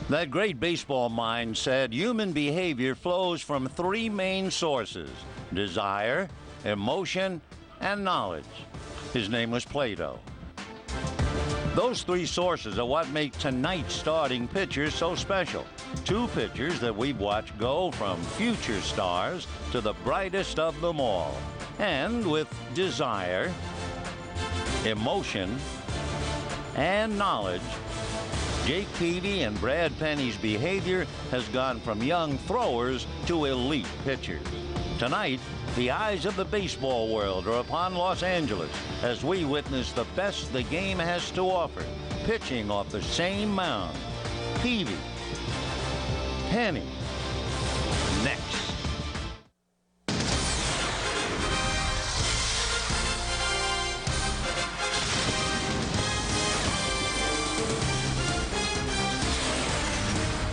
That great baseball mind said human behavior flows from three main sources: desire, emotion, and knowledge. His name was Plato. Those three sources are what make tonight's starting pitchers so special. Two pitchers that we've watched go from future stars to the brightest of them all. And with desire, emotion, and knowledge, Jake Peavy and Brad Penny's behavior has gone from young throwers to elite pitchers. Tonight, the eyes of the baseball world are upon Los Angeles as we witness the best the game has to offer, pitching off the same mound. Peavy, Penny, next.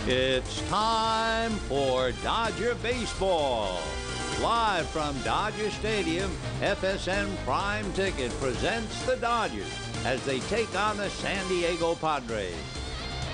It's time for Dodger Baseball. Live from Dodger Stadium, FSN Prime Ticket presents the Dodgers as they take on the San Diego Padres.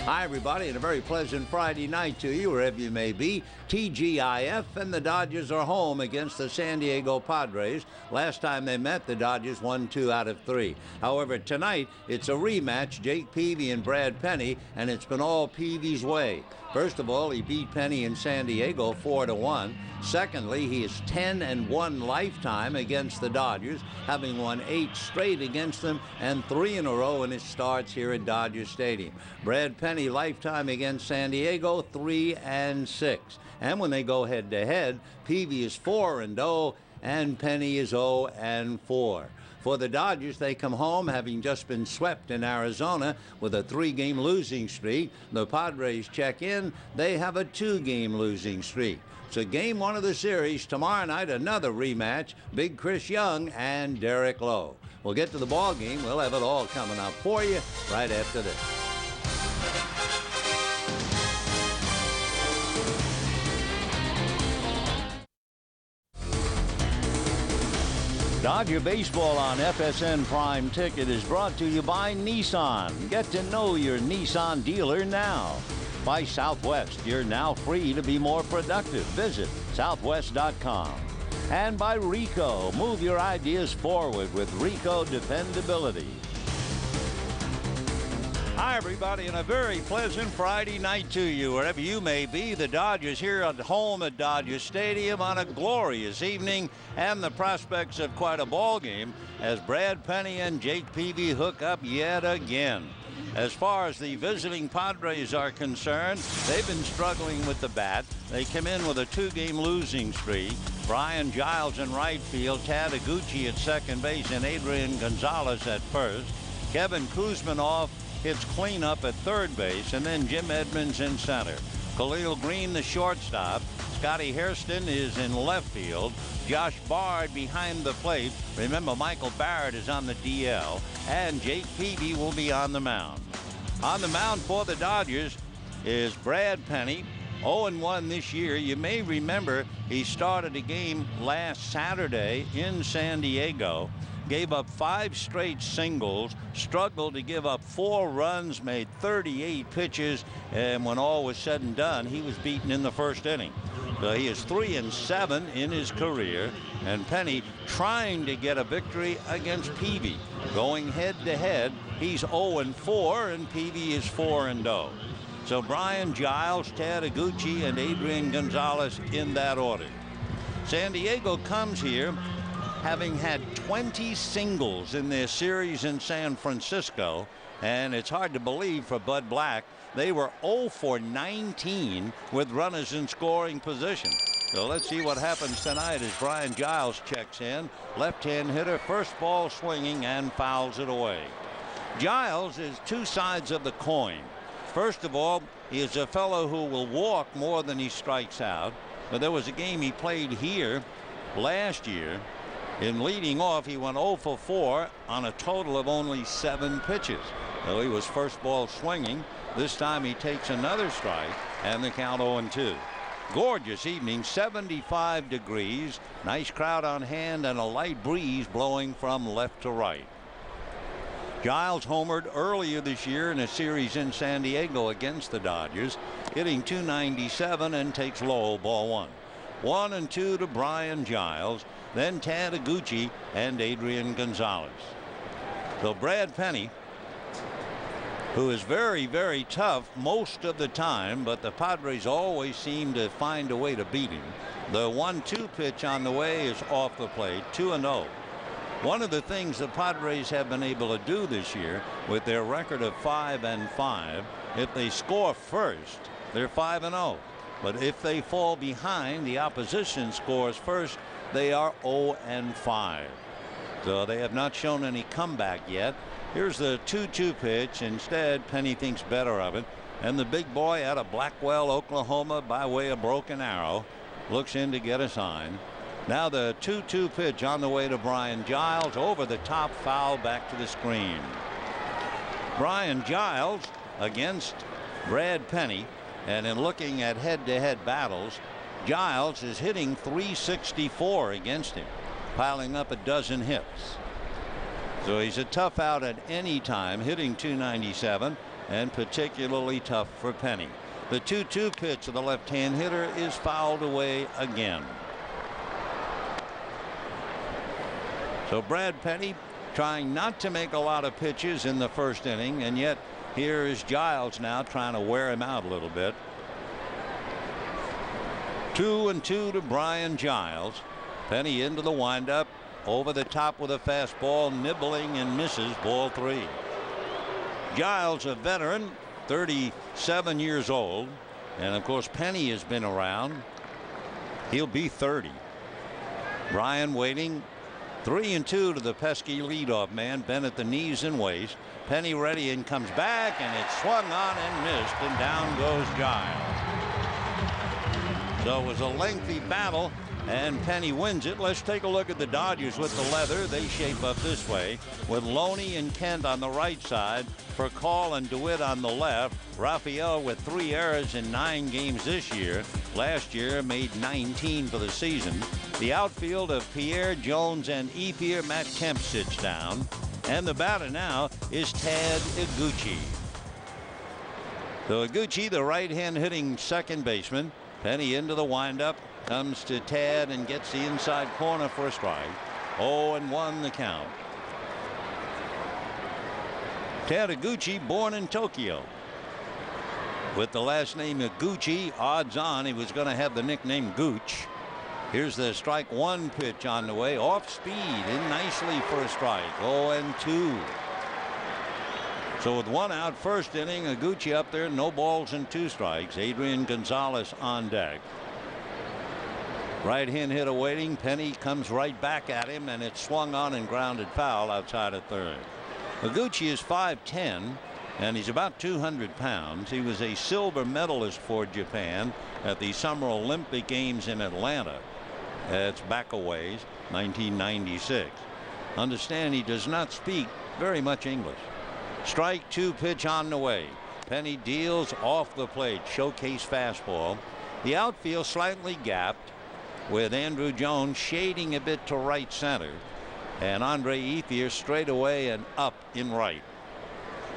Hi, everybody, and a very pleasant Friday night to you, wherever you may be. TGIF, and the Dodgers are home against the San Diego Padres. Last time they met, the Dodgers won 2 out of 3. However, tonight, it's a rematch, Jake Peavy and Brad Penny, and it's been all Peavy's way. First of all, he beat Penny in San Diego 4-1. Secondly, he is 10-1 lifetime against the Dodgers, having won 8 straight against them and 3 in a row in his starts here at Dodger Stadium. Brad Penny lifetime against San Diego, 3-6. And when they go head-to-head, Peavy is 4-0 and Penny is 0-4. For the Dodgers, they come home having just been swept in Arizona with a 3-game losing streak. The Padres check in. They have a 2-game losing streak. So game 1 of the series, tomorrow night, another rematch, Big Chris Young and Derek Lowe. We'll get to the ball game. We'll have it all coming up for you right after this. Dodger Baseball on FSN Prime Ticket is brought to you by Nissan. Get to know your Nissan dealer now. By Southwest, you're now free to be more productive. Visit southwest.com. And by Rico, move your ideas forward with Rico Dependability. Hi, everybody, and a very pleasant Friday night to you, wherever you may be. The Dodgers here at home at Dodger Stadium on a glorious evening, and the prospects of quite a ball game as Brad Penny and Jake Peavy hook up yet again. As far as the visiting Padres are concerned, they've been struggling with the bat. They come in with a 2-game losing streak. Brian Giles in right field, Tad Iguchi at second base, and Adrian Gonzalez at first. Kevin Kuzminoff hits cleanup at third base, and then Jim Edmonds in center. Khalil Green, the shortstop. Scotty Hairston is in left field. Josh Bard behind the plate. Remember, Michael Barrett is on the DL, and Jake Peavy will be on the mound. On the mound for the Dodgers is Brad Penny, 0-1 this year. You may remember he started a game last Saturday in San Diego. Gave up 5 straight singles, struggled to give up 4 runs, made 38 pitches, and when all was said and done, he was beaten in the first inning. So he is 3-7 in his career, and Penny trying to get a victory against Peavy. Going head-to-head, he's 0-4, and Peavy is 4-0. So Brian Giles, Tad Iguchi, and Adrian Gonzalez in that order. San Diego comes here having had 20 singles in their series in San Francisco, and it's hard to believe for Bud Black. They were 0-19 with runners in scoring position. So let's see what happens tonight as Brian Giles checks in. Left-hand hitter, first ball swinging, and fouls it away. Giles is 2 sides of the coin. First of all, he is a fellow who will walk more than he strikes out. But there was a game he played here last year. In leading off, he went 0-4 on a total of only 7 pitches. So he was first ball swinging. This time he takes another strike, and the count 0-2. Gorgeous evening, 75 degrees. Nice crowd on hand and a light breeze blowing from left to right. Giles homered earlier this year in a series in San Diego against the Dodgers, hitting .297 and takes low, ball one. 1-2 to Brian Giles, then Tad Iguchi and Adrian Gonzalez. So Brad Penny, who is very, very tough most of the time, but the Padres always seem to find a way to beat him. The 1-2 pitch on the way is off the plate, 2-0. One of the things the Padres have been able to do this year with their record of 5-5, if they score first, they're 5-0. But if they fall behind, the opposition scores first, they are 0-5. So they have not shown any comeback yet. Here's the 2-2 pitch. Instead, Penny thinks better of it. And the big boy out of Blackwell, Oklahoma, by way of Broken Arrow, looks in to get a sign. Now the 2-2 pitch on the way to Brian Giles, over the top, foul back to the screen. Brian Giles against Brad Penny, and in looking at head-to-head battles, Giles is hitting .364 against him, piling up a dozen hits. So he's a tough out at any time, hitting .297, and particularly tough for Penny. The 2-2 pitch of the left-hand hitter is fouled away again. So Brad Penny trying not to make a lot of pitches in the first inning, and yet here is Giles now trying to wear him out a little bit. 2-2 to Brian Giles. Penny into the windup, over the top with a fastball, nibbling and misses, ball three. Giles, a veteran, 37 years old, and of course Penny has been around. He'll be 30. Brian waiting. 3-2 to the pesky leadoff man, bent at the knees and waist. Penny ready and comes back, and it's swung on and missed, and down goes Giles. So it was a lengthy battle, and Penny wins it. Let's take a look at the Dodgers with the leather. They shape up this way with Loney and Kent on the right side, Percall and DeWitt on the left. Raphael with 3 errors in 9 games this year. Last year made 19 for the season. The outfield of Pierre, Jones, and Ethier. Matt Kemp sits down, and the batter now is Tad Iguchi. So Iguchi, the right-hand hitting second baseman. Penny into the windup, comes to Tad and gets the inside corner for a strike. 0-1 the count. Tad Iguchi, born in Tokyo. With the last name Iguchi, odds on he was going to have the nickname Gooch. Here's the strike one pitch on the way, off speed, in nicely for a strike. 0-2. So with 1 out, first inning, Iguchi up there, no balls and 2 strikes. Adrian Gonzalez on deck. Right hand hitter waiting. Penny comes right back at him, and it's swung on and grounded foul outside of third. Iguchi is 5'10", and he's about 200 pounds. He was a silver medalist for Japan at the Summer Olympic Games in Atlanta. It's back a ways, 1996. Understand he does not speak very much English. Strike 2 pitch on the way. Penny deals off the plate, showcase fastball. The outfield slightly gapped, with Andrew Jones shading a bit to right center, and Andre Ethier straight away and up in right.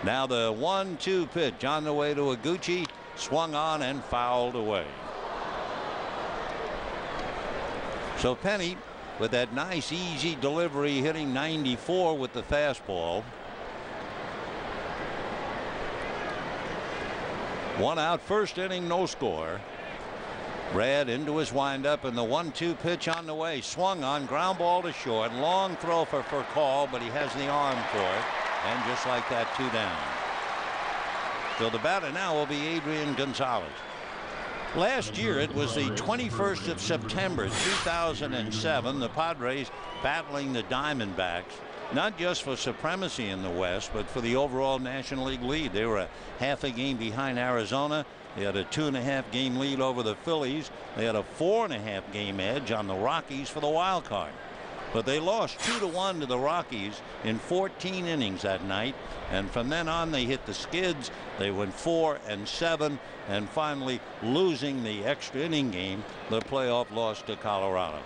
Now the 1-2 pitch on the way to Iguchi, swung on and fouled away. So Penny, with that nice easy delivery, hitting 94 with the fastball. 1 out, first inning, no score. Brad into his windup, and the 1-2 pitch on the way, swung on, ground ball to short, long throw for Call, but he has the arm for it, and just like that, 2 down. So the batter now will be Adrian Gonzalez. Last year it was the 21st of September 2007, the Padres battling the Diamondbacks, not just for supremacy in the West, but for the overall National League lead. They were a half a game behind Arizona. They had a 2.5 game lead over the Phillies. They had a 4.5 game edge on the Rockies for the wild card. But they lost 2-1 to the Rockies in 14 innings that night, and from then on they hit the skids. They went 4-7, and finally losing the extra inning game, the playoff loss to Colorado.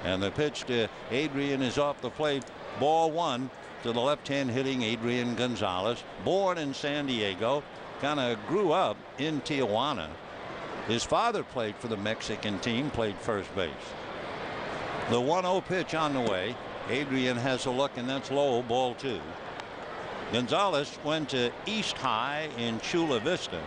And the pitch to Adrian is off the plate, ball 1. to the left-hand hitting Adrian Gonzalez, born in San Diego, kind of grew up in Tijuana. His father played for the Mexican team, played first base. The 1-0 pitch on the way. Adrian has a look, and that's low, ball 2. Gonzalez went to East High in Chula Vista.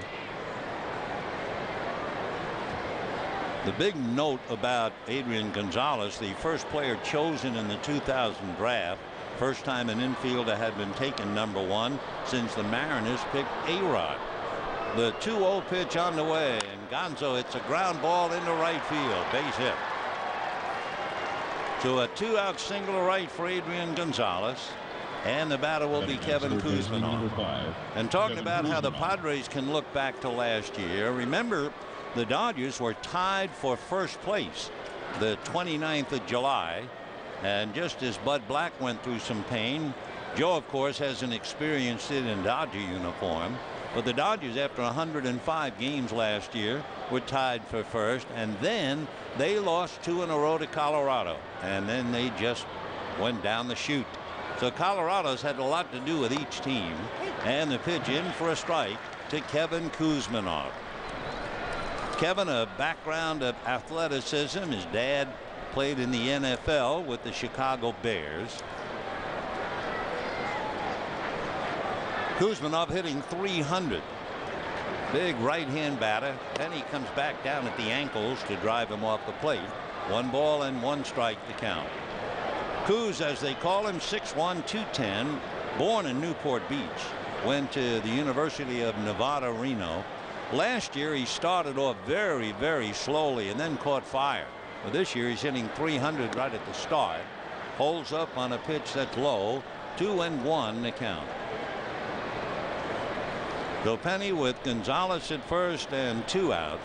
The big note about Adrian Gonzalez, the first player chosen in the 2000 draft, first time an infielder had been taken number 1 since the Mariners picked A-Rod. The 2-0 pitch on the way, and Gonzo hits a ground ball into right field, base hit. So a 2-out single to right for Adrian Gonzalez, and the batter will be Kevin Kuzminov. And talking about how the Padres can look back to last year, remember the Dodgers were tied for first place the 29th of July, and just as Bud Black went through some pain, Joe of course hasn't experienced it in Dodger uniform, but the Dodgers after 105 games last year were tied for first, and then they lost 2 in a row to Colorado, and then they just went down the chute. So Colorado's had a lot to do with each team, and the pitch in for a strike to Kevin Kuzminov. Kevin, a background of athleticism. His dad played in the NFL with the Chicago Bears. Kuzminov hitting .300. Big right-hand batter. Then he comes back down at the ankles to drive him off the plate. 1 ball and 1 strike to count. Kuz, as they call him, 6'1", 210, born in Newport Beach, went to the University of Nevada, Reno. Last year he started off very, very slowly and then caught fire. But this year he's hitting .300 right at the start. Holds up on a pitch that's low. 2-1 to count. So Penny with Gonzalez at first and 2 out.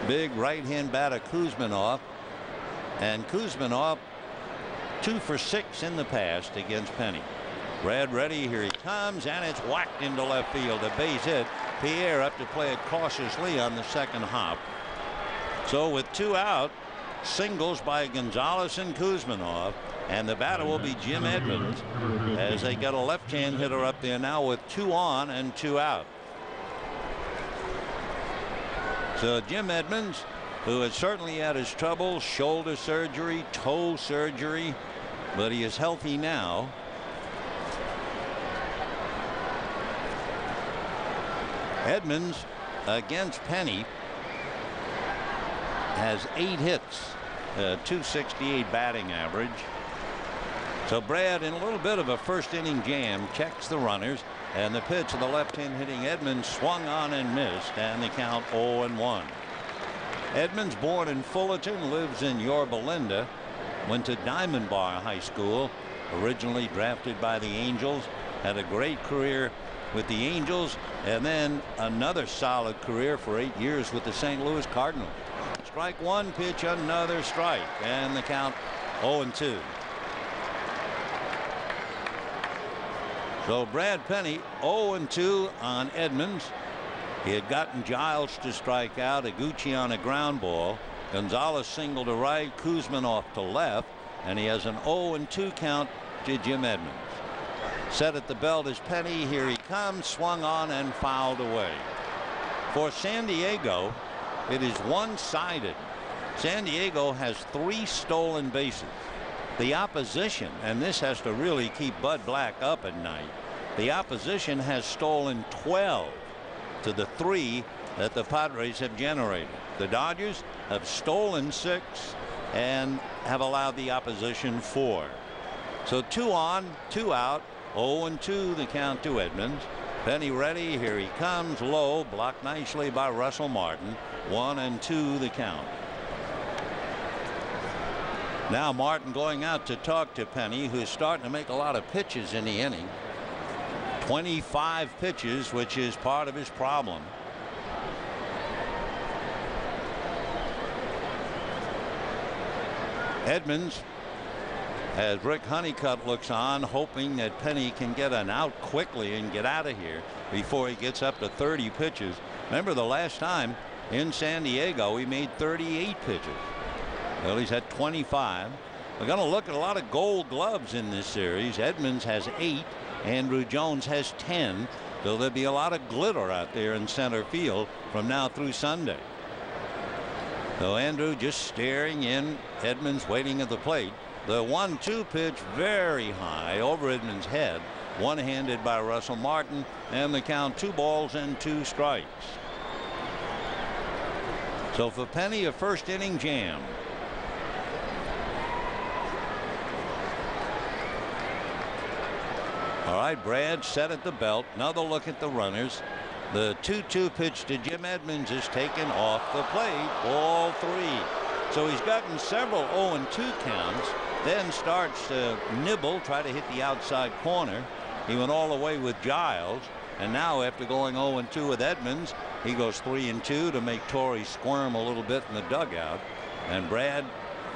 Big right-hand batter Kuzminov. And Kuzminov 2 for 6 in the past against Penny. Brad ready, here he comes, and it's whacked into left field. A base hit. Pierre up to play it cautiously on the second hop. So with 2 out, singles by Gonzalez and Kuzminov, and the batter will be Jim Edmonds, as they got a left-hand hitter up there now with 2 on and 2 out. So Jim Edmonds, who has certainly had his trouble, shoulder surgery, toe surgery, but he is healthy now. Edmonds against Penny has 8 hits, .268 batting average. So Brad, in a little bit of a first inning jam, checks the runners, and the pitch of the left-hand hitting Edmonds swung on and missed, and the count 0-1. Edmonds, born in Fullerton, lives in Yorba Linda, went to Diamond Bar High School, originally drafted by the Angels, had a great career with the Angels, and then another solid career for 8 years with the St. Louis Cardinals. Strike 1, pitch, another strike, and the count 0-2. So Brad Penny 0-2 on Edmonds. He had gotten Giles to strike out, Iguchi on a ground ball, Gonzalez single to right, Kuzminov to left, and he has an 0-2 count to Jim Edmonds. Set at the belt is Penny. Here he comes, swung on and fouled away. For San Diego, it is one-sided. San Diego has 3 stolen bases. The opposition, and this has to really keep Bud Black up at night, the opposition has stolen 12 to the 3 that the Padres have generated. The Dodgers have stolen 6 and have allowed the opposition 4. So 2 on, 2 out, 0-2 the count to Edmonds. Penny ready, here he comes, low, blocked nicely by Russell Martin. 1-2 the count. Now Martin going out to talk to Penny, who's starting to make a lot of pitches in the inning. 25 pitches, which is part of his problem. Edmonds, as Rick Honeycutt looks on, hoping that Penny can get an out quickly and get out of here before he gets up to 30 pitches. Remember the last time in San Diego he made 38 pitches. Well, he's had 25. We're going to look at a lot of gold gloves in this series. Edmonds has 8. Andrew Jones has 10. So there'll be a lot of glitter out there in center field from now through Sunday. So Andrew just staring in. Edmonds waiting at the plate. The 1-2 pitch very high over Edmonds' head. One-handed by Russell Martin, and the count 2 balls and 2 strikes. So for Penny, a first inning jam. All right, Brad set at the belt. Another look at the runners. The 2-2 pitch to Jim Edmonds is taken off the plate. Ball 3. So he's gotten several 0-2 counts. Then starts to nibble, try to hit the outside corner. He went all the way with Giles. And now after going 0-2 with Edmonds, he goes 3-2 to make Torrey squirm a little bit in the dugout. And Brad,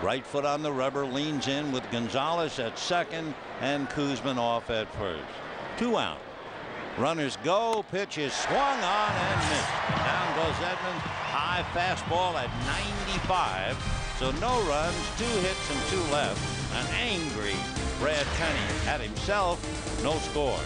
right foot on the rubber, leans in with Gonzalez at second and Koosman off at first. 2 out. Runners go. Pitch is swung on and missed. Down goes Edmonds. High fastball at 95. So no runs, 2 hits and 2 left. An angry Brad Penny at himself. No score.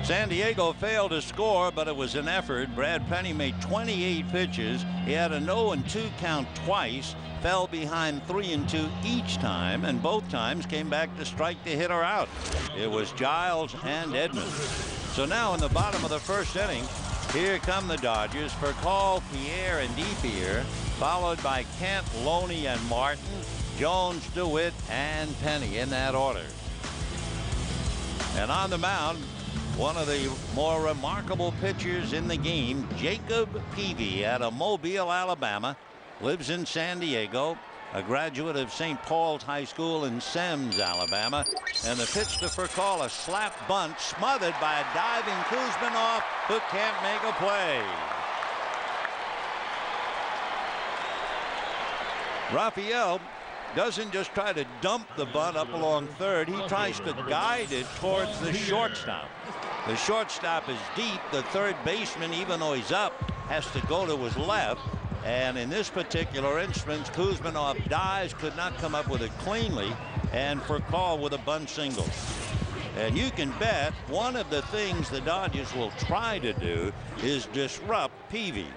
San Diego failed to score, but it was an effort. Brad Penny made 28 pitches. He had an 0-2 count twice, fell behind 3-2 each time, and both times came back to strike the hitter out. It was Giles and Edmonds. So now in the bottom of the first inning, here come the Dodgers for Call, Pierre, and Depeer, followed by Kent, Loney, and Martin, Jones, DeWitt, and Penny in that order. And on the mound, one of the more remarkable pitchers in the game, Jacob Peavy, out of Mobile, Alabama, lives in San Diego, a graduate of St. Paul's High School in Semmes, Alabama. And the pitch to Furcal, a slap bunt smothered by a diving Koosman, who can't make a play. Raphael doesn't just try to dump the bunt up along third. He tries to guide it towards the shortstop. The shortstop is deep. The third baseman, even though he's up, has to go to his left. And in this particular instance, Koosman dives, could not come up with it cleanly, and Furcal with a bunt single. And you can bet one of the things the Dodgers will try to do is disrupt Peavy.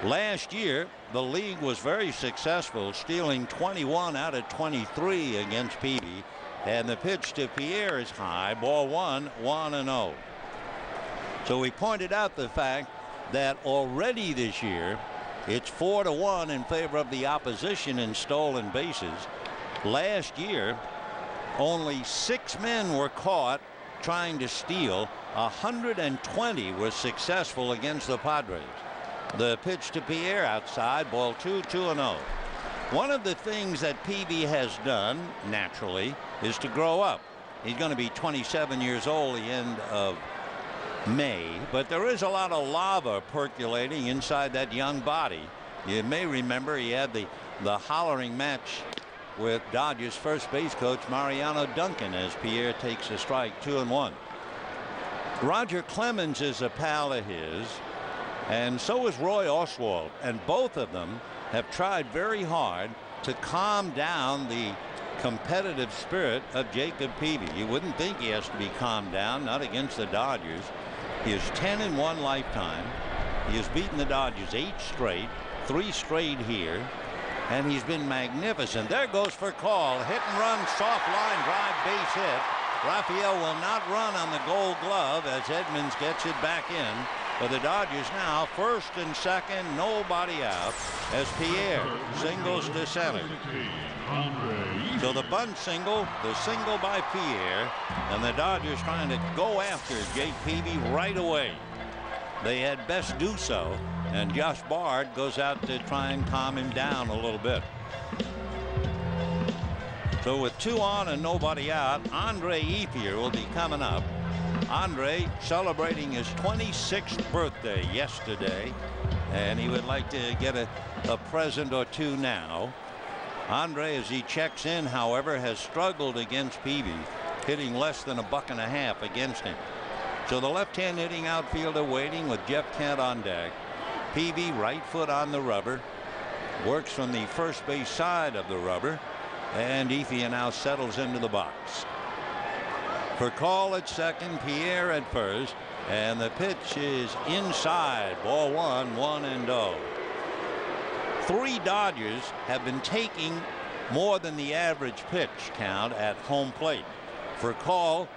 Last year, the league was very successful, stealing 21 out of 23 against Peavy. And the pitch to Pierre is high. Ball 1, 1-0. So we pointed out the fact that already this year it's 4-1 in favor of the opposition in stolen bases. Last year, only 6 men were caught trying to steal. 120 were successful against the Padres. The pitch to Pierre outside. Ball 2, 2-0. One of the things that Peavy has done naturally is to grow up. He's going to be 27 years old the end of May, but there is a lot of lava percolating inside that young body. You may remember he had the hollering match with Dodgers first base coach Mariano Duncan as Pierre takes a strike, 2-1. Roger Clemens is a pal of his, and so is Roy Oswalt, and both of them have tried very hard to calm down the competitive spirit of Jacob Peavy. You wouldn't think he has to be calmed down, not against the Dodgers. He is 10 in one lifetime. He has beaten the Dodgers 8 straight, 3 straight here, and he's been magnificent. There goes Furcal, hit and run, soft line drive, base hit. Raphael will not run on the Gold Glove as Edmonds gets it back in. But the Dodgers now first and second, nobody out, as Pierre singles to center. So the bunt single, the single by Pierre, and the Dodgers trying to go after Jake Peavy right away. They had best do so, and Josh Bard goes out to try and calm him down a little bit. So with 2 on and nobody out, Andre Ethier will be coming up. Andre celebrating his 26th birthday yesterday, and he would like to get a present or two now. Andre, as he checks in, however, has struggled against Peavy, hitting less than $1.50 against him. So the left-hand hitting outfielder waiting with Jeff Kent on deck. Peavy, right foot on the rubber, works from the first base side of the rubber, and Peavy now settles into the box. For call at second, Pierre at first, and the pitch is inside. Ball 1, 1-0. 3 Dodgers have been taking more than the average pitch count at home plate. For call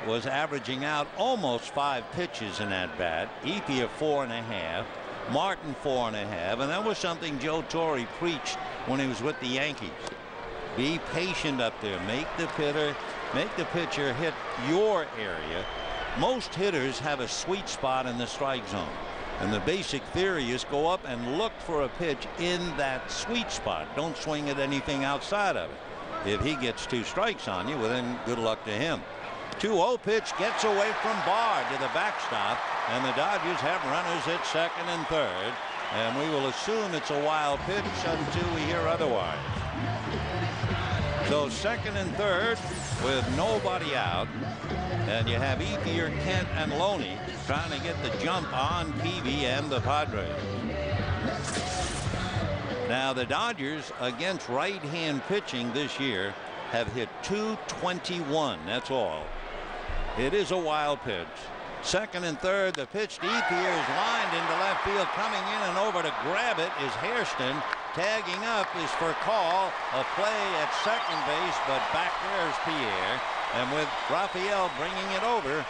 was averaging out almost 5 pitches in that bat. Peavy 4.5, Martin 4.5, and that was something Joe Torre preached when he was with the Yankees. Be patient up there. Make the pitcher hit your area. Most hitters have a sweet spot in the strike zone, and the basic theory is go up and look for a pitch in that sweet spot. Don't swing at anything outside of it. If he gets 2 strikes on you, well, then good luck to him. 2-0 pitch gets away from Bard to the backstop, and the Dodgers have runners at second and third, and we will assume it's a wild pitch until we hear otherwise. So second and third with nobody out, and you have Ethier, Kent, and Loney trying to get the jump on Peavy and the Padres. Now the Dodgers against right-hand pitching this year have hit .221. That's all. It is a wild pitch. Second and third, the pitch to Ethier is lined into left field. Coming in and over to grab it is Hairston. Tagging up is for call. A play at second base, but back there's Pierre. And with Raphael bringing it over,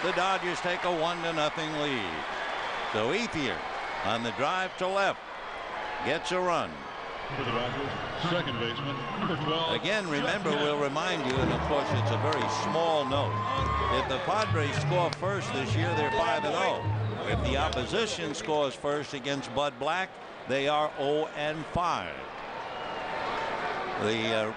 the Dodgers take a 1-0 lead. So Ethier on the drive to left gets a run. For the Dodgers, second baseman, number 12. Again, remember, we'll remind you, and of course it's a very small note. If the Padres score first this year, they're 5-0. If the opposition scores first against Bud Black, they are 0-5. The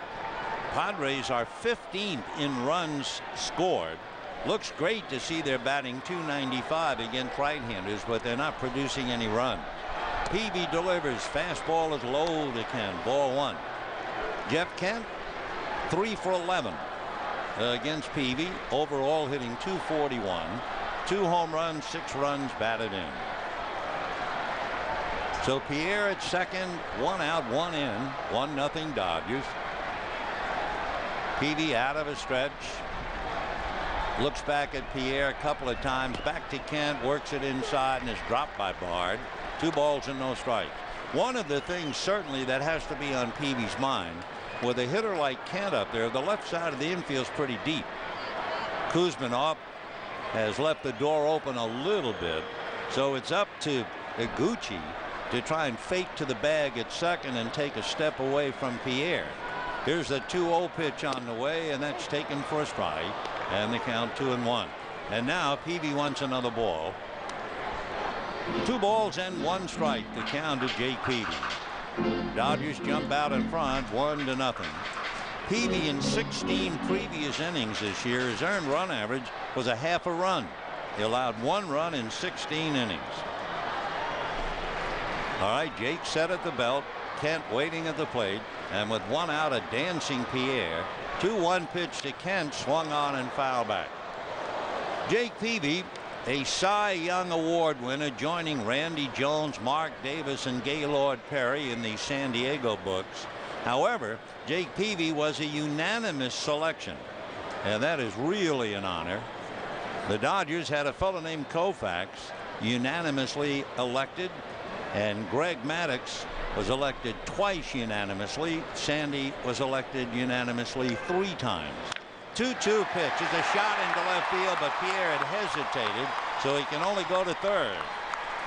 Padres are 15th in runs scored. Looks great to see they're batting .295 against right-handers, but they're not producing any runs. Peavy delivers. Fastball is low to Kent. Ball 1. Jeff Kent 3 for 11 against Peavy. Overall hitting .241. 2 home runs, 6 runs batted in. So Pierre at second, 1 out, 1 in. 1-0 Dodgers. Peavy out of a stretch. Looks back at Pierre a couple of times. Back to Kent. Works it inside and is dropped by Bard. 2 balls and no strikes. One of the things certainly that has to be on Peavy's mind, with a hitter like Kent up there, the left side of the infield's pretty deep. Kuzminoff has left the door open a little bit, so it's up to Iguchi to try and fake to the bag at second and take a step away from Pierre. Here's the 2-0 pitch on the way, and that's taken for a strike, and the count 2-1. And now Peavy wants another ball. 2 balls and 1 strike. The count to Jake Peavy. Dodgers jump out in front 1-0. Peavy in 16 previous innings this year, his earned run average was a half a run. He allowed 1 run in 16 innings. All right, Jake set at the belt. Kent waiting at the plate, and with 1 out, a dancing Pierre. 2-1 pitch to Kent, swung on and fouled back. Jake Peavy, a Cy Young Award winner, joining Randy Jones, Mark Davis, and Gaylord Perry in the San Diego books. However, Jake Peavy was a unanimous selection, and that is really an honor. The Dodgers had a fellow named Koufax unanimously elected, and Greg Maddux was elected twice unanimously. Sandy was elected unanimously 3 times. 2-2 pitch is a shot into left field, but Pierre had hesitated, so he can only go to third.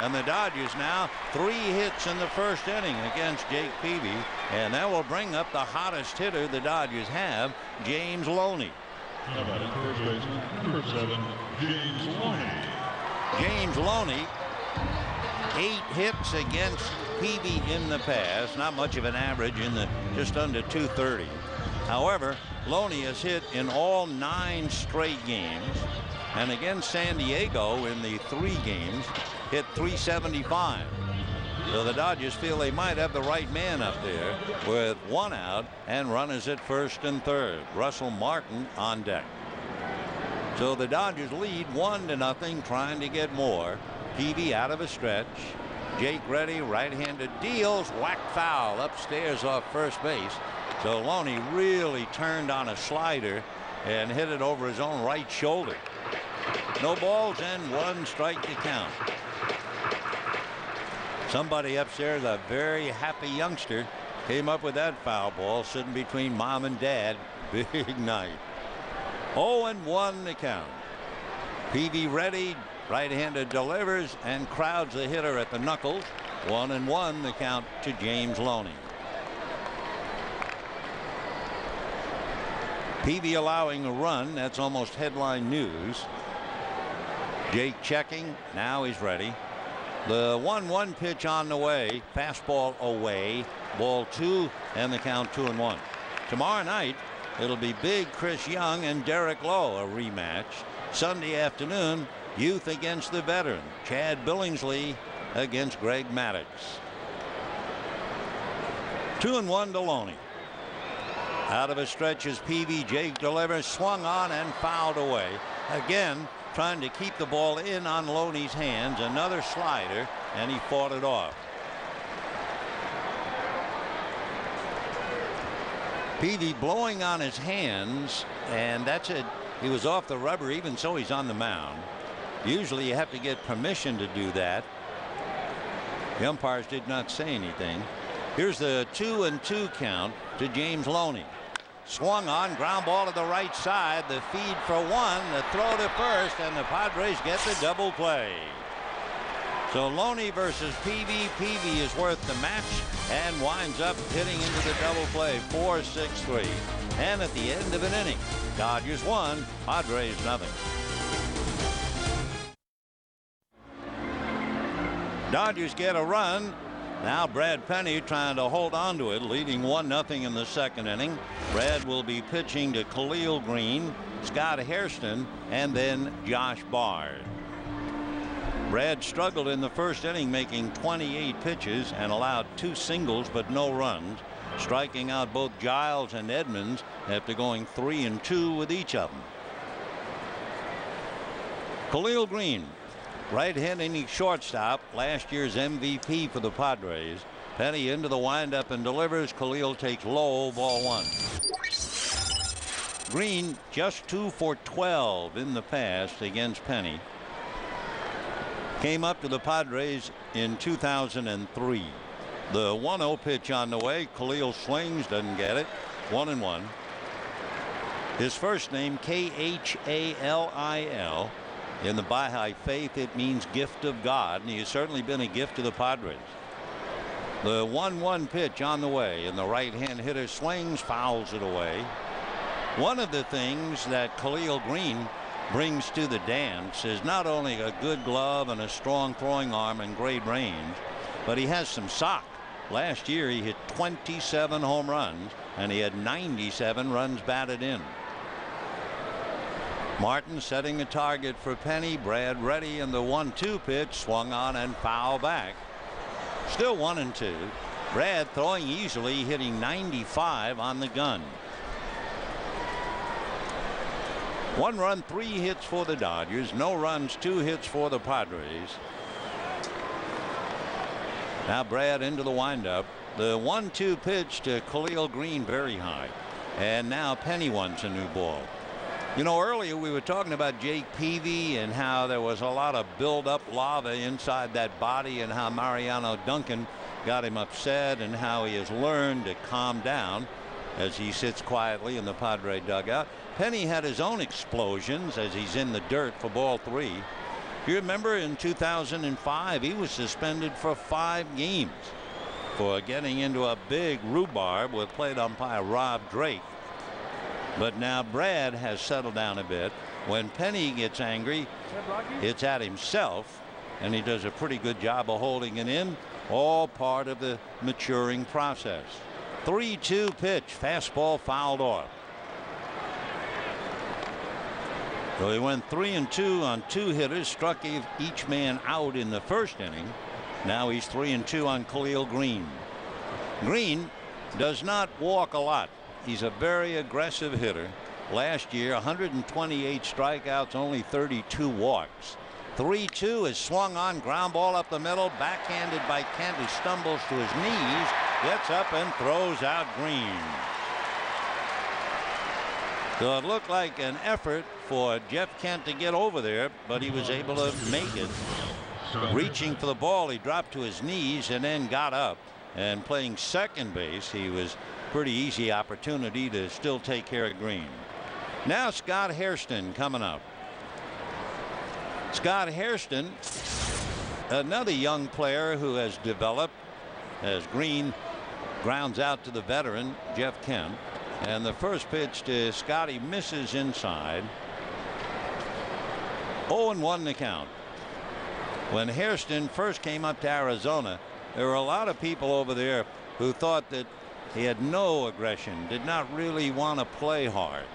And the Dodgers now 3 hits in the first inning against Jake Peavy, and that will bring up the hottest hitter the Dodgers have, James Loney. How about it? First baseman, number 7, James Loney. James Loney, 8 hits against Peavy in the past. Not much of an average, in the just under 230. However, Loney has hit in all 9 straight games, and against San Diego in the 3 games hit .375. So the Dodgers feel they might have the right man up there with 1 out and runners at first and third. Russell Martin on deck. So the Dodgers lead 1-0, trying to get more. Peavy out of a stretch. Jake ready, right-handed deals, whack foul upstairs off first base. So Loney really turned on a slider and hit it over his own right shoulder. No balls and 1 strike to count. Somebody upstairs, a very happy youngster, came up with that foul ball sitting between mom and dad. Big night. 0-1 to count. Peavy ready, right-handed delivers and crowds the hitter at the knuckles. 1-1 the count to James Loney. Peavy allowing a run. That's almost headline news. Jake checking. Now he's ready. The 1-1 pitch on the way. Fastball away. Ball 2 and the count 2-1. Tomorrow night it'll be Big Chris Young and Derek Lowe, a rematch. Sunday afternoon, youth against the veteran. Chad Billingsley against Greg Maddux. 2-1 to Loney. Out of a stretch is Peavy. Jake delivers, swung on and fouled away. Again, trying to keep the ball in on Loney's hands. Another slider, and he fought it off. Peavy blowing on his hands, and that's it. He was off the rubber. Even so, he's on the mound. Usually you have to get permission to do that. The umpires did not say anything. Here's the 2-2 count to James Loney. Swung on, ground ball to the right side. The feed for 1, the throw to first, and the Padres get the double play. So Loney versus Peavy. Peavy is worth the match and winds up hitting into the double play. 4-6-3. And at the end of an inning, Dodgers 1, Padres 0. Dodgers get a run. Now Brad Penny trying to hold on to it, leading 1-0 in the second inning. Brad will be pitching to Khalil Green, Scott Hairston, and then Josh Bard. Brad struggled in the first inning, making 28 pitches and allowed 2 singles but no runs, striking out both Giles and Edmonds after going 3-2 with each of them. Khalil Green, right-handed shortstop, last year's MVP for the Padres. Penny into the windup and delivers. Khalil takes low, ball 1. Green just 2 for 12 in the past against Penny. Came up to the Padres in 2003. The 1-0 pitch on the way. Khalil swings, doesn't get it. 1-1. His first name Khalil. In the Baha'i faith, it means gift of God, and he has certainly been a gift to the Padres. The 1-1 pitch on the way, and the right-hand hitter swings, fouls it away. One of the things that Khalil Green brings to the dance is not only a good glove and a strong throwing arm and great range, but he has some sock. Last year he hit 27 home runs, and he had 97 runs batted in. Martin setting the target for Penny. Brad ready, and the 1-2 pitch swung on and foul back. Still 1-2. Brad throwing easily, hitting 95 on the gun. 1 run, 3 hits for the Dodgers. No runs, 2 hits for the Padres. Now Brad into the windup. The 1-2 pitch to Khalil Green, very high. And now Penny wants a new ball. You know, earlier we were talking about Jake Peavy and how there was a lot of build-up lava inside that body, and how Mariano Duncan got him upset, and how he has learned to calm down as he sits quietly in the Padre dugout. Penny had his own explosions as he's in the dirt for ball 3. You remember in 2005 he was suspended for 5 games for getting into a big rhubarb with plate umpire Rob Drake. But now Brad has settled down a bit. When Penny gets angry, it's at himself, and he does a pretty good job of holding it in. All part of the maturing process. 3-2 pitch, fastball fouled off. So he went 3-2 on 2 hitters, struck each man out in the first inning. Now he's 3-2 on Khalil Green. Green does not walk a lot. He's a very aggressive hitter. last year. 128 strikeouts, only 32 walks. 3-2 is swung on, ground ball up the middle, backhanded by Kent, who stumbles to his knees, gets up and throws out Green. So it looked like an effort for Jeff Kent to get over there, but he was able to make it. Reaching for the ball, he dropped to his knees and then got up. And playing second base, he was pretty easy opportunity to still take care of Green. Now Scott Hairston coming up. Scott Hairston, another young player who has developed as Green grounds out to the veteran Jeff Kent. And the first pitch to Scotty misses inside. 0-1 the count. When Hairston first came up to Arizona, there were a lot of people over there who thought that he had no aggression, did not really want to play hard.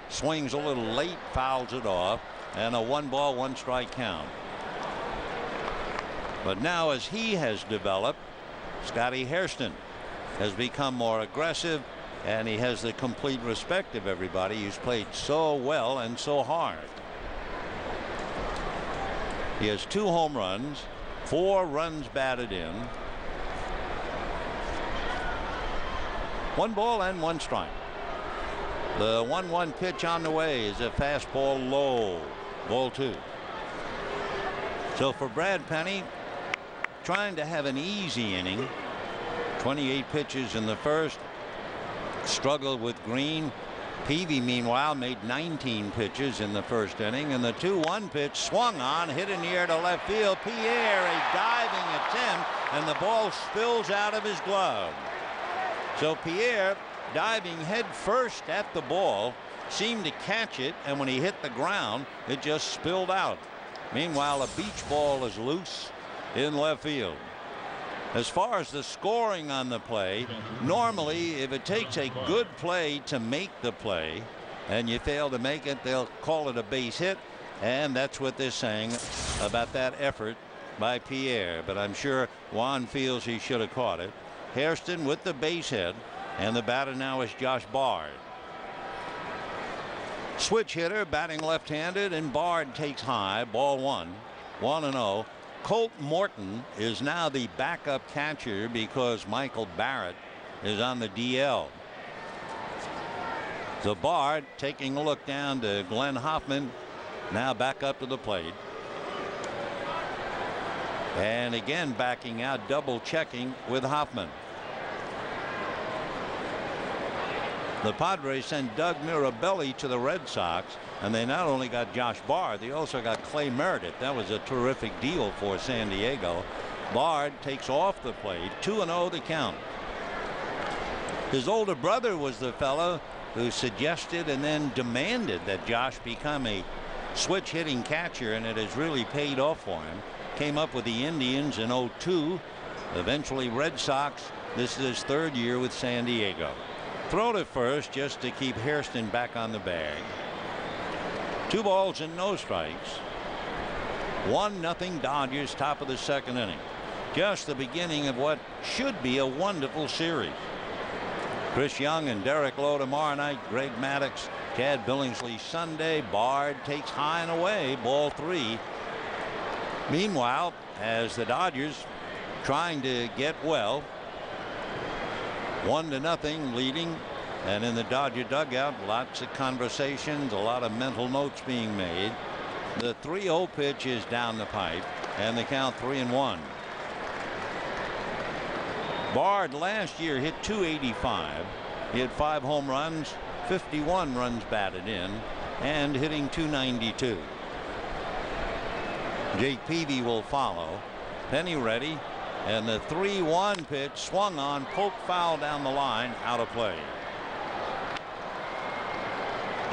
Swings a little late, fouls it off, and a 1-ball, 1-strike count. But now as he has developed, Scotty Hairston has become more aggressive, and he has the complete respect of everybody. He's played so well and so hard. He has 2 home runs, 4 runs batted in. 1 ball and 1 strike. The 1-1 pitch on the way is a fastball low, ball 2. So for Brad Penny, trying to have an easy inning. 28 pitches in the first. Struggled with Green. Peavy, meanwhile, made 19 pitches in the first inning, and the 2-1 pitch swung on, hit in the air to left field. Pierre, a diving attempt, and the ball spills out of his glove. So Pierre, diving head first at the ball, seemed to catch it, and when he hit the ground, it just spilled out. Meanwhile, a beach ball is loose in left field. As far as the scoring on the play, normally if it takes a good play to make the play and you fail to make it, they'll call it a base hit, and that's what they're saying about that effort by Pierre. But I'm sure Juan feels he should have caught it. Hairston with the base hit, and the batter now is Josh Bard. Switch hitter batting left-handed, and Bard takes high, ball 1, 1-0. Colt Morton is now the backup catcher because Michael Barrett is on the DL. So Bard taking a look down to Glenn Hoffman, now back up to the plate. And again backing out, double checking with Hoffman. The Padres sent Doug Mirabelli to the Red Sox, and they not only got Josh Bard, they also got Clay Meredith. That was a terrific deal for San Diego. Bard takes off the plate, 2-0 the count. His older brother was the fellow who suggested and then demanded that Josh become a switch hitting catcher, and it has really paid off for him. Came up with the Indians in 2002, eventually Red Sox. This is his 3rd year with San Diego. Throw to first just to keep Hairston back on the bag. 2 balls and no strikes. 1-0 Dodgers, top of the 2nd inning. Just the beginning of what should be a wonderful series. Chris Young and Derek Lowe tomorrow night. Greg Maddux, Chad Billingsley Sunday. Bard takes high and away, ball 3. Meanwhile, as the Dodgers trying to get well, 1-0 leading, and in the Dodger dugout, lots of conversations, a lot of mental notes being made. The 3-0 pitch is down the pipe, and the count 3-1. Bard last year hit .285. He had 5 home runs, 51 runs batted in, and hitting .292. Jake Peavy will follow. Penny ready. And the 3-1 pitch swung on, poke foul down the line, out of play.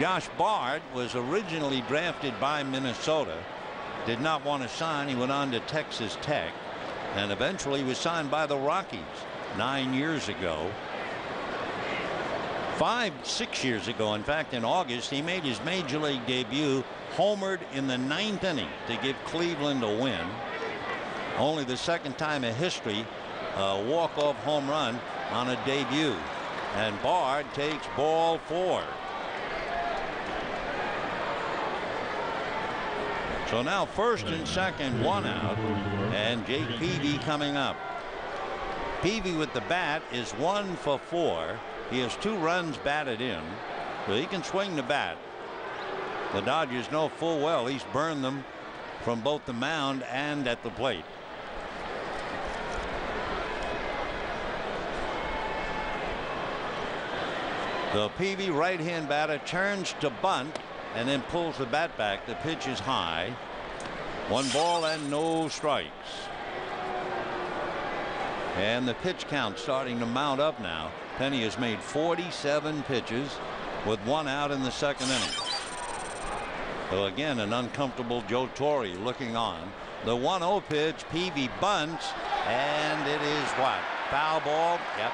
Josh Bard was originally drafted by Minnesota, did not want to sign. He went on to Texas Tech, and eventually was signed by the Rockies 9 years ago. 6 years ago, in fact, in August, he made his major league debut, homered in the 9th inning to give Cleveland a win. Only the 2nd time in history a walk-off home run on a debut. And Bard takes ball 4. So now first and second, one out, and Jake Peavy coming up. Peavy with the bat is 1 for 4. He has 2 runs batted in, so he can swing the bat. The Dodgers know full well he's burned them from both the mound and at the plate. The Peavy right-hand batter turns to bunt and then pulls the bat back. The pitch is high. 1 ball and no strikes. And the pitch count starting to mount up now. Penny has made 47 pitches with 1 out in the second inning. So again, an uncomfortable Joe Torre looking on. The 1-0 pitch, Peavy bunts, and it is what? Foul ball? Yep.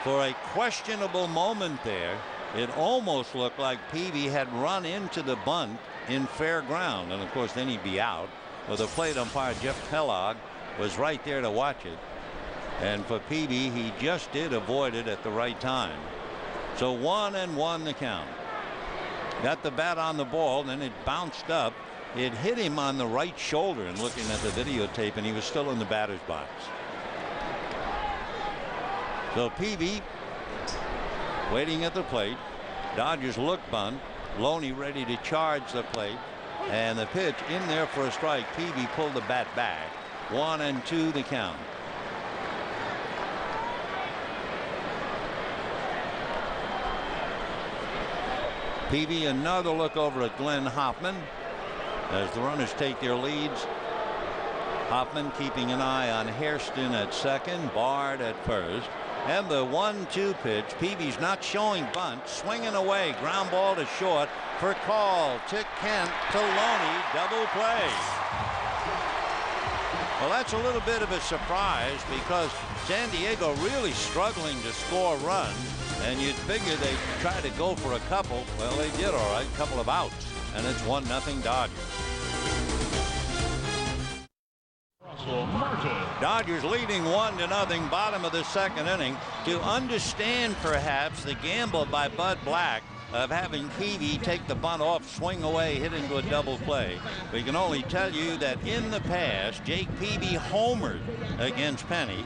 For a questionable moment there, it almost looked like Peavy had run into the bunt in fair ground. And of course, then he'd be out. Well, the plate umpire, Jeff Kellogg, was right there to watch it. And for Peavy, he just did avoid it at the right time. So 1-1 the count. Got the bat on the ball, then it bounced up. It hit him on the right shoulder, and looking at the videotape, and he was still in the batter's box. So Peavy waiting at the plate. Dodgers look bunt. Loney ready to charge the plate. And the pitch in there for a strike. Peavy pulled the bat back. 1-2 the count. Peavy another look over at Glenn Hoffman as the runners take their leads. Hoffman keeping an eye on Hairston at second, Bard at first. And the 1-2 pitch. Peavy's not showing bunt, swinging away, ground ball to short for call to Kent to Loney, double play. Well, that's a little bit of a surprise because San Diego really struggling to score runs, and you'd figure they'd try to go for a couple. Well, they did all right, couple of outs, and it's 1-0 Dodgers. Dodgers leading 1-0, bottom of the second inning. To understand perhaps the gamble by Bud Black of having Peavy take the bunt off, swing away, hit into a double play, we can only tell you that in the past Jake Peavy homered against Penny,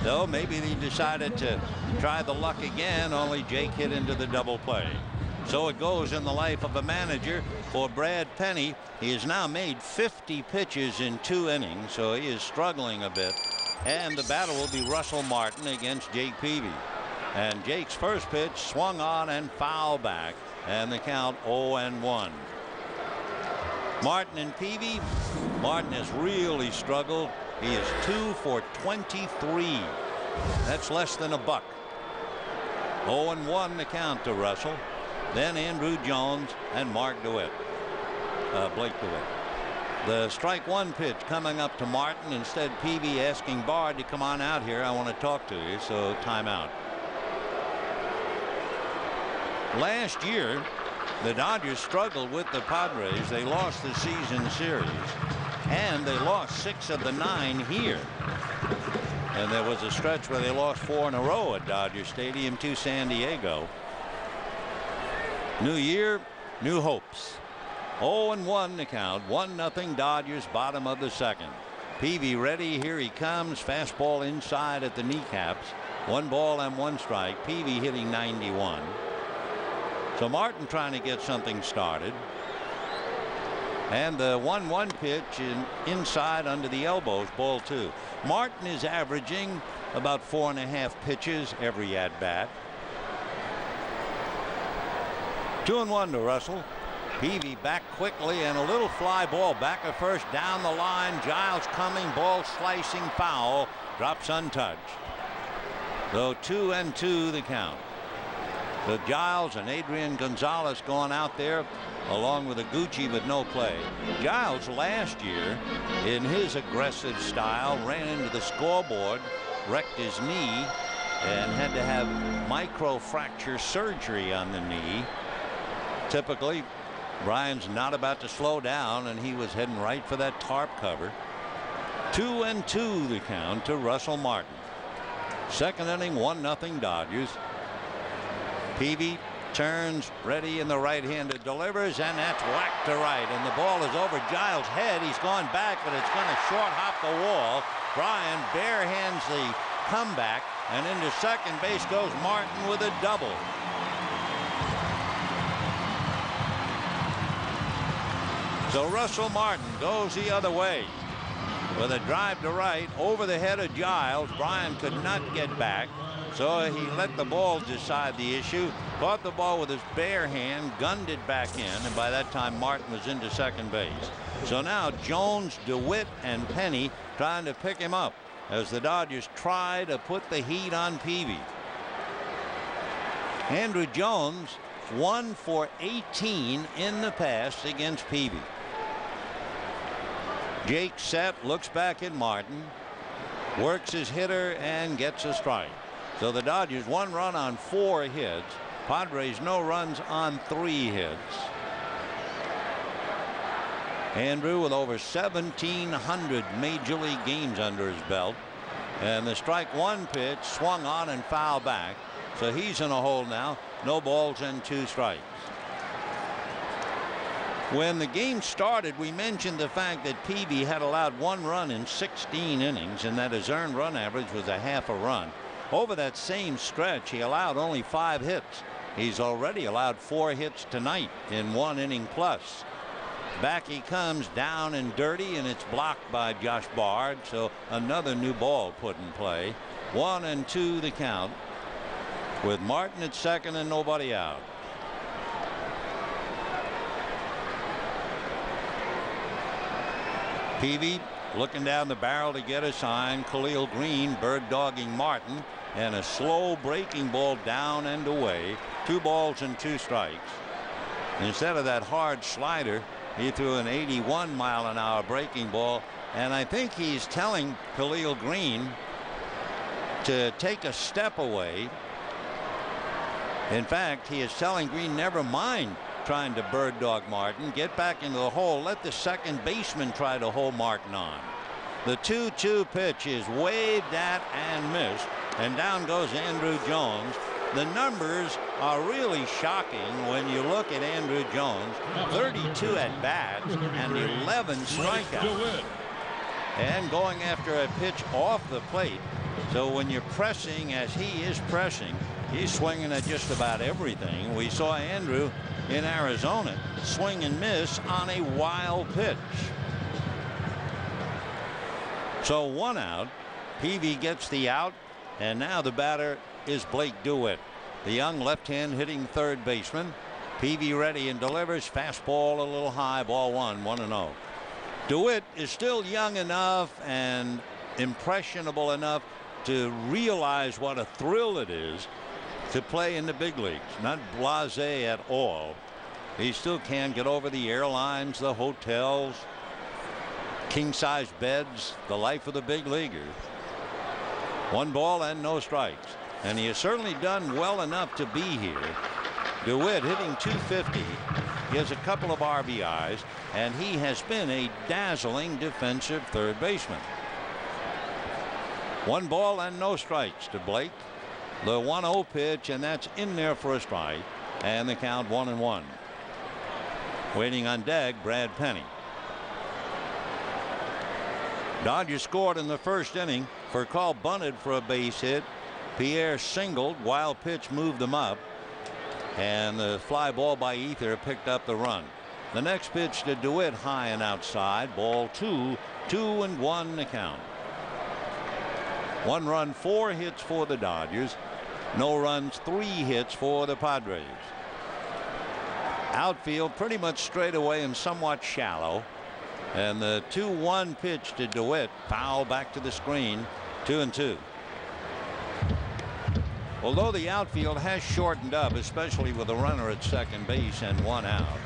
though maybe they decided to try the luck again, only Jake hit into the double play. So it goes in the life of a manager for Brad Penny. He has now made 50 pitches in 2 innings, so he is struggling a bit. And the battle will be Russell Martin against Jake Peavy. And Jake's first pitch swung on and foul back, and the count 0-1. Martin and Peavy. Martin has really struggled. He is 2 for 23. That's less than a buck. 0-1 the count to Russell. Then Andrew Jones and Blake DeWitt. The strike one pitch coming up to Martin. Instead, Peavy asking Bard to come on out here. I want to talk to you. So timeout. Last year, the Dodgers struggled with the Padres. They lost the season series, and they lost 6 of the 9 here. And there was a stretch where they lost 4 in a row at Dodger Stadium to San Diego. New year, new hopes. 0-1 the count. 1-0 Dodgers, bottom of the second. Peavy ready. Here he comes. Fastball inside at the kneecaps. 1 ball and 1 strike. Peavy hitting 91. So Martin trying to get something started. And the 1-1 pitch inside under the elbows, ball 2. Martin is averaging about 4.5 pitches every at bat. 2-1 to Russell. Peavy back quickly, and a little fly ball back at first, down the line. Giles coming, ball slicing foul, drops untouched. So 2-2 the count. So Giles and Adrian Gonzalez going out there along with Iguchi with no play. Giles last year in his aggressive style ran into the scoreboard, wrecked his knee, and had to have microfracture surgery on the knee. Typically, Brian's not about to slow down, and he was heading right for that tarp cover. 2-2 the count to Russell Martin. Second inning, 1-0 Dodgers. Peavy turns, ready in the right-handed, delivers, and that's whacked to right. And the ball is over Giles' head. He's gone back, but it's going to short hop the wall. Bryan bare hands the comeback, and into second base goes Martin with a double. So Russell Martin goes the other way with a drive to right over the head of Giles. Bryan could not get back, so he let the ball decide the issue. Caught the ball with his bare hand, gunned it back in, and by that time Martin was into second base. So now Jones, DeWitt, and Penny trying to pick him up as the Dodgers try to put the heat on Peavy. Andrew Jones 1 for 18 in the past against Peavy. Jake set, looks back at Martin, works his hitter, and gets a strike. So the Dodgers 1 run on 4 hits. Padres no runs on 3 hits. Andrew with over 1,700 major league games under his belt. And the strike 1 pitch swung on and fouled back. So he's in a hole now. No balls and 2 strikes. When the game started, we mentioned the fact that Peavy had allowed 1 run in 16 innings and that his earned run average was a half a run. Over that same stretch, he allowed only 5 hits. He's already allowed 4 hits tonight in 1 inning plus. Back he comes, down and dirty, and it's blocked by Josh Bard. So another new ball put in play. 1-2 the count with Martin at second and nobody out. Peavy looking down the barrel to get a sign. Khalil Green bird dogging Martin, and a slow breaking ball down and away. 2 balls and 2 strikes. Instead of that hard slider, he threw an 81-mile-an-hour breaking ball, and I think he's telling Khalil Green to take a step away. In fact, he is telling Green, never mind trying to bird dog Martin, get back into the hole, let the second baseman try to hold Martin on. The 2-2 pitch is waved at and missed, and down goes Andrew Jones. The numbers are really shocking when you look at Andrew Jones. 32 at bats and 11 strikeouts, and going after a pitch off the plate. So when you're pressing as he is pressing, he's swinging at just about everything. We saw Andrew in Arizona swing and miss on a wild pitch. So 1 out. Peavy gets the out, and now the batter is Blake DeWitt, the young left-hand hitting third baseman. Peavy ready and delivers. Fastball a little high, ball 1, 1-0. DeWitt is still young enough and impressionable enough to realize what a thrill it is to play in the big leagues. Not blasé at all. He still can get over the airlines, the hotels, king-size beds, the life of the big leaguer. 1 ball and no strikes, and he has certainly done well enough to be here. DeWitt hitting .250. He has a couple of RBIs, and he has been a dazzling defensive third baseman. 1 ball and no strikes to Blake. The 1-0 pitch, and that's in there for a strike, and the count 1-1. Waiting on deck, Brad Penny. Dodgers scored in the first inning. Furcal bunted for a base hit. Pierre singled. Wild pitch moved them up, and the fly ball by Ether picked up the run. The next pitch to DeWitt, high and outside. Ball 2, 2-1 the count. 1 run, 4 hits for the Dodgers. No runs, 3 hits for the Padres. Outfield pretty much straight away and somewhat shallow. And the 2-1 pitch to DeWitt, foul back to the screen. 2-2. Although the outfield has shortened up, especially with a runner at second base and 1 out,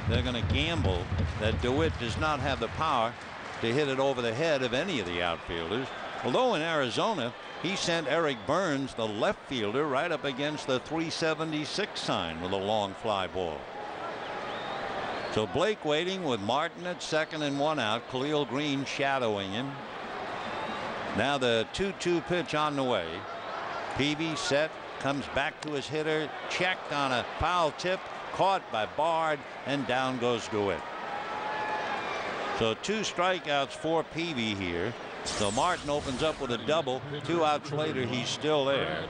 they're going to gamble that DeWitt does not have the power to hit it over the head of any of the outfielders. Although in Arizona, he sent Eric Burns, the left fielder, right up against the 376 sign with a long fly ball. So Blake waiting with Martin at second and 1 out. Khalil Green shadowing him. Now the 2-2 pitch on the way. Peavy set, comes back to his hitter, checked on a foul tip, caught by Bard, and down goes DeWitt. So 2 strikeouts for Peavy here. So Martin opens up with a double. 2 outs later, he's still there.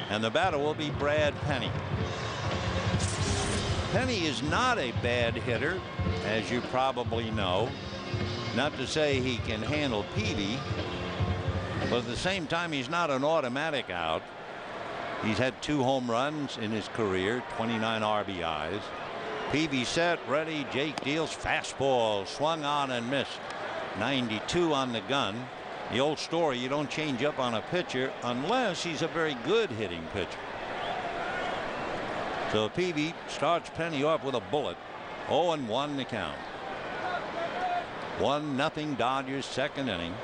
And the batter will be Brad Penny. Penny is not a bad hitter, as you probably know. Not to say he can handle Peavy, but at the same time, he's not an automatic out. He's had 2 home runs in his career, 29 RBIs. Peavy set, ready. Jake deals fastball, swung on and missed. 92 on the gun. The old story, you don't change up on a pitcher unless he's a very good hitting pitcher. So Peavy starts Penny off with a bullet. 0-1 the count. 1-0 Dodgers, second inning.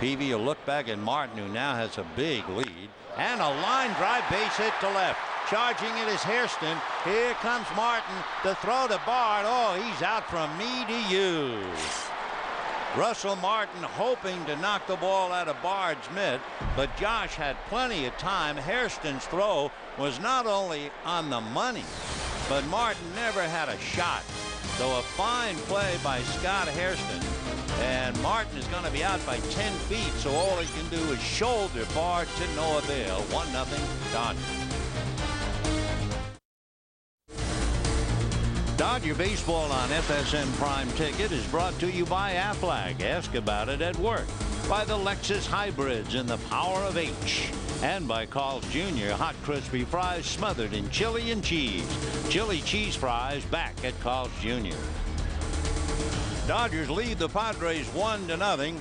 Peavy will look back at Martin, who now has a big lead, and a line drive, base hit to left. Charging it is Hairston. Here comes Martin. The throw to Bard. Oh, he's out from me to you. Russell Martin hoping to knock the ball out of Bard's mitt, but Josh had plenty of time. Hairston's throw was not only on the money, but Martin never had a shot. So a fine play by Scott Hairston. And Martin is going to be out by 10 feet, so all he can do is shoulder Bard to no avail. 1-0 Dodgers. Dodger baseball on FSN Prime Ticket is brought to you by Aflac. Ask about it at work. By the Lexus Hybrids and the power of H. And by Carl's Jr. Hot crispy fries smothered in chili and cheese. Chili cheese fries back at Carl's Jr. Dodgers lead the Padres 1-0.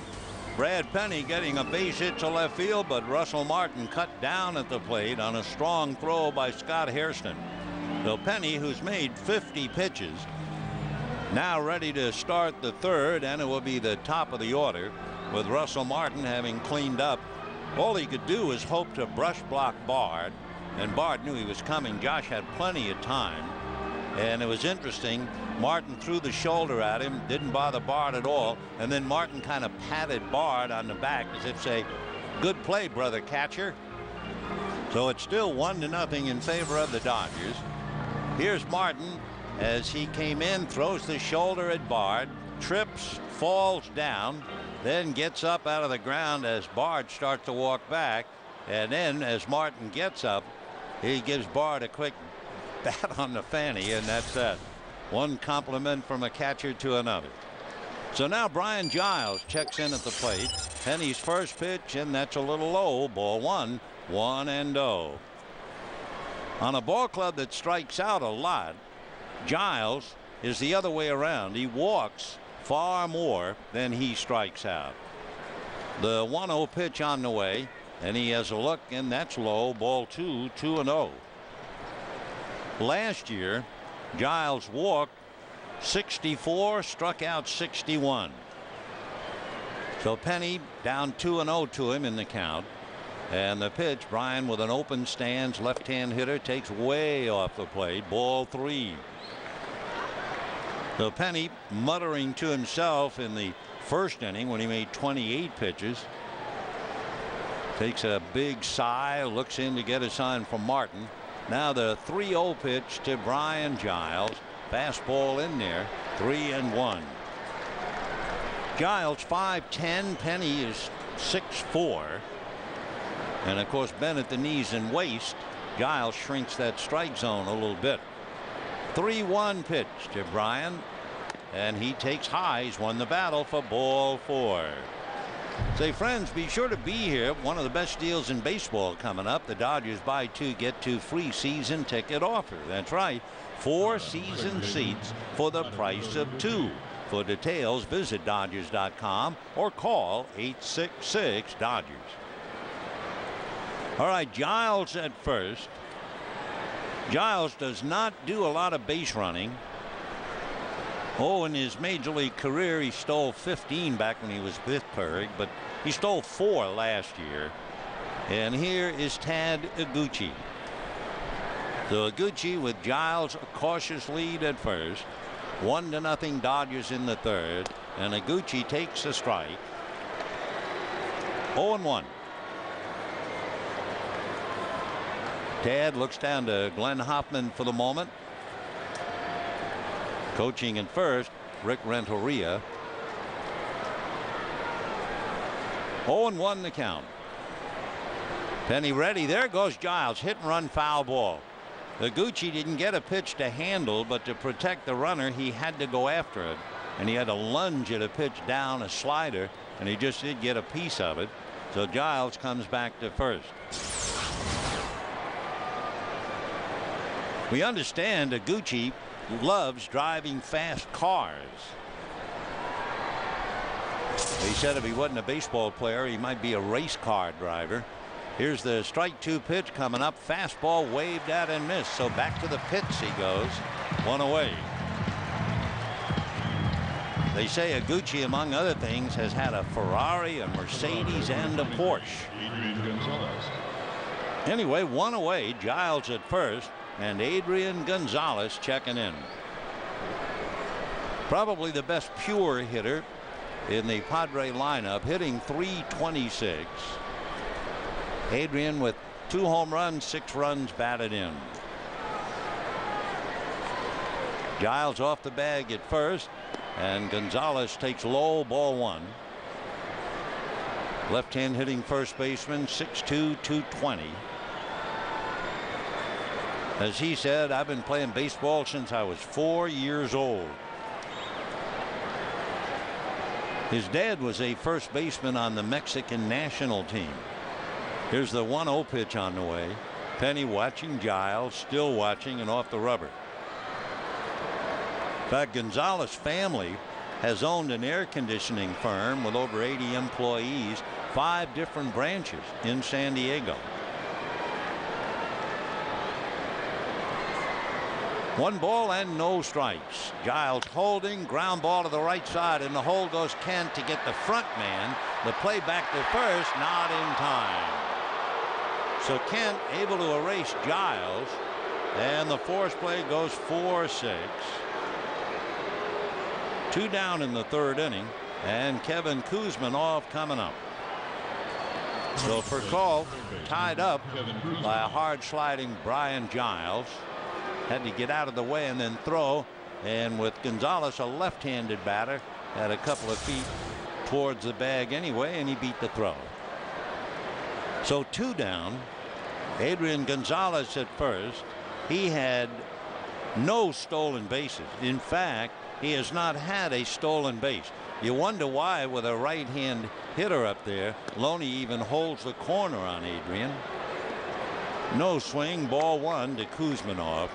Brad Penny getting a base hit to left field, but Russell Martin cut down at the plate on a strong throw by Scott Hairston. So Penny, who's made 50 pitches, now ready to start the third, and it will be the top of the order with Russell Martin having cleaned up. All he could do was hope to brush block Bard, and Bard knew he was coming. Josh had plenty of time, and it was interesting. Martin threw the shoulder at him, didn't bother Bard at all, and then Martin kind of patted Bard on the back as if say, good play, brother catcher. So it's still 1-0 in favor of the Dodgers. Here's Martin as he came in, throws the shoulder at Bard, trips, falls down, then gets up out of the ground as Bard starts to walk back, and then as Martin gets up, he gives Bard a quick bat on the fanny, and that's that. One compliment from a catcher to another. So now Brian Giles checks in at the plate. Penny's first pitch, and that's a little low. Ball 1, 1-0. On a ball club that strikes out a lot, Giles is the other way around. He walks far more than he strikes out. The 1-0 pitch on the way, and he has a look, and that's low. Ball 2, 2-0. Last year, Giles walked 64, struck out 61. So Penny down 2-0 to him in the count. And the pitch, Brian with an open stance, left-hand hitter, takes way off the plate. Ball 3. So Penny muttering to himself in the first inning when he made 28 pitches. Takes a big sigh, looks in to get a sign from Martin. Now the 3-0 pitch to Brian Giles. Fastball in there. 3-1. Giles 5'10". Penny is 6'4". And of course, bent at the knees and waist. Giles shrinks that strike zone a little bit. 3-1 pitch to Brian, and he takes high. He's won the battle for ball 4. Say, friends, be sure to be here. One of the best deals in baseball coming up. The Dodgers buy 2 get 2 free season ticket offer. That's right, 4 season seats for the price of 2. For details, visit Dodgers.com or call 866-DODGERS. All right, Giles at first. Giles does not do a lot of base running. Oh, in his major league career, he stole 15 back when he was with Pittsburgh, but he stole 4 last year. And here is Tad Iguchi. So Iguchi with Giles a cautious lead at first. 1-0 Dodgers in the third, and Iguchi takes a strike. 0-1. Tad looks down to Glenn Hoffman for the moment. Coaching in first, Rick Renteria. 0-1 the count. Penny ready. There goes Giles. Hit and run foul ball. Gucci didn't get a pitch to handle, but to protect the runner, he had to go after it. And he had to lunge at a pitch down, a slider, and he just did get a piece of it. So Giles comes back to first. We understand that Gucci loves driving fast cars. He said if he wasn't a baseball player, he might be a race car driver. Here's the strike 2 pitch coming up. Fastball waved at and missed. So back to the pits he goes. 1 away. They say Gucci, among other things, has had a Ferrari, a Mercedes, and a Porsche. Anyway, 1 away. Giles at first, and Adrian Gonzalez checking in. Probably the best pure hitter in the Padre lineup, hitting .326. Adrian with 2 home runs, 6 runs batted in. Giles off the bag at first, and Gonzalez takes low, ball 1. Left hand hitting first baseman, 6'2", 220. As he said, I've been playing baseball since I was 4 years old. His dad was a first baseman on the Mexican national team. Here's the 1-0 pitch on the way. Penny watching, Giles still watching, and off the rubber. In fact, Gonzalez' family has owned an air conditioning firm with over 80 employees, 5 different branches in San Diego. 1 ball and no strikes. Giles holding, ground ball to the right side, and the hold goes Kent to get the front man. The play back to first, not in time. So Kent able to erase Giles, and the force play goes 4-6. 2 down in the 3rd inning, and Kevin Kuzminov coming up. So for call, tied up by a hard sliding Brian Giles. Had to get out of the way and then throw, and with Gonzalez, a left-handed batter, had a couple of feet towards the bag anyway, and he beat the throw. So 2 down. Adrian Gonzalez at first. He had no stolen bases. In fact, he has not had a stolen base. You wonder why, with a right-hand hitter up there. Loney even holds the corner on Adrian. No swing, ball 1 to Kuzminov.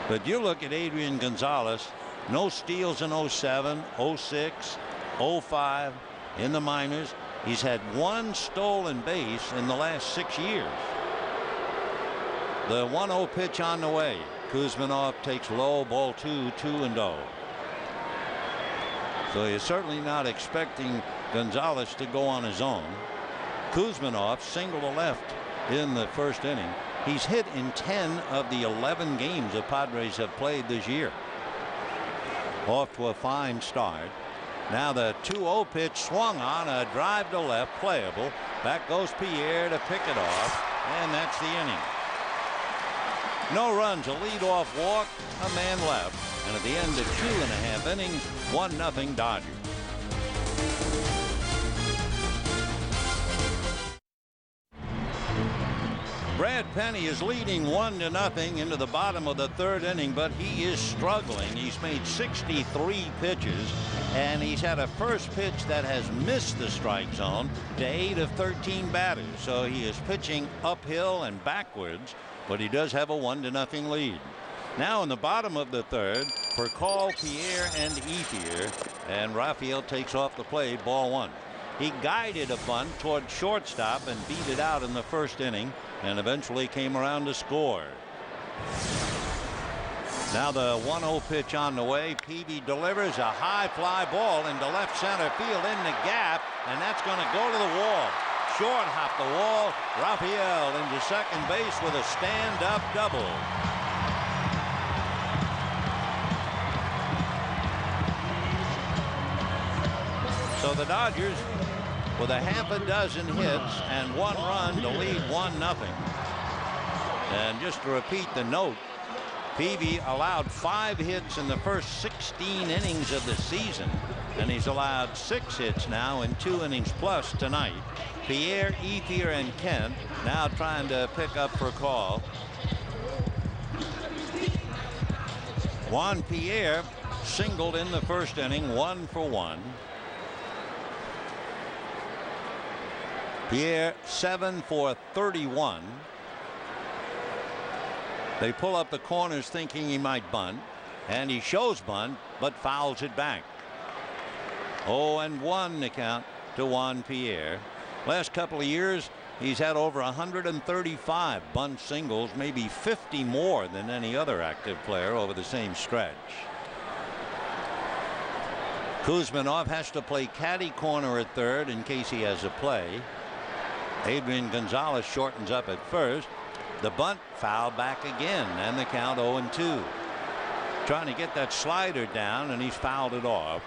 But you look at Adrian Gonzalez, no steals in 07, 06, 05 in the minors. He's had 1 stolen base in the last 6 years. The 1-0 pitch on the way. Kuzminov takes low, ball 2, 2-0. So you're certainly not expecting Gonzalez to go on his own. Kuzminov single to left in the 1st inning. He's hit in 10 of the 11 games the Padres have played this year. Off to a fine start. Now the 2-0 pitch swung on, a drive to left, playable. Back goes Pierre to pick it off, and that's the inning. No runs, a leadoff walk, a man left, and at the end of 2.5 innings, 1-0 Dodgers. Brad Penny is leading 1-0 into the bottom of the 3rd inning, but he is struggling. He's made 63 pitches, and he's had a first pitch that has missed the strike zone to 8 of 13 batters. So he is pitching uphill and backwards, but he does have a 1-0 lead. Now in the bottom of the 3rd, for call, Pierre and Ethier, and Raphael takes off the play, ball 1. He guided a bunt toward shortstop and beat it out in the 1st inning, and eventually came around to score. Now the 1-0 pitch on the way. Peavy delivers a high fly ball into left center field in the gap, and that's going to go to the wall. Short hop the wall. Raphael into second base with a stand-up double. So the Dodgers, with a half a dozen hits and 1 run to lead 1-0. And just to repeat the note, Peavy allowed 5 hits in the first 16 innings of the season, and he's allowed 6 hits now in 2 innings plus tonight. Pierre, Ethier, and Kent now trying to pick up for call. Juan Pierre singled in the first inning, 1 for 1. Pierre 7 for 31. They pull up the corners thinking he might bunt, and he shows bunt but fouls it back. 0-1 the count to Juan Pierre. Last couple of years he's had over 135 bunt singles, maybe 50 more than any other active player over the same stretch. Kuzminov has to play caddy corner at third in case he has a play. Adrian Gonzalez shortens up at first. The bunt fouled back again, and the count 0-2. Trying to get that slider down, and he's fouled it off.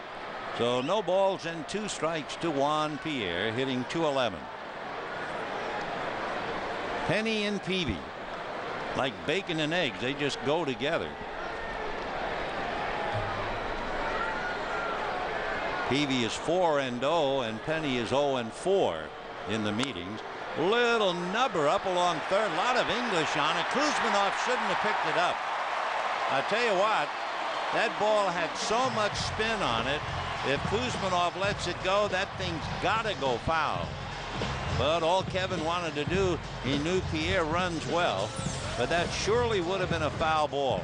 So no balls and 2 strikes to Juan Pierre, hitting .211. Penny and Peavy, like bacon and eggs, they just go together. Peavy is 4-0, and Penny is 0-4 in the meetings. Little nubber up along third. A lot of English on it. Kuzminov shouldn't have picked it up. I tell you what, that ball had so much spin on it. If Kuzminov lets it go, that thing's got to go foul. But all Kevin wanted to do, he knew Pierre runs well, but that surely would have been a foul ball.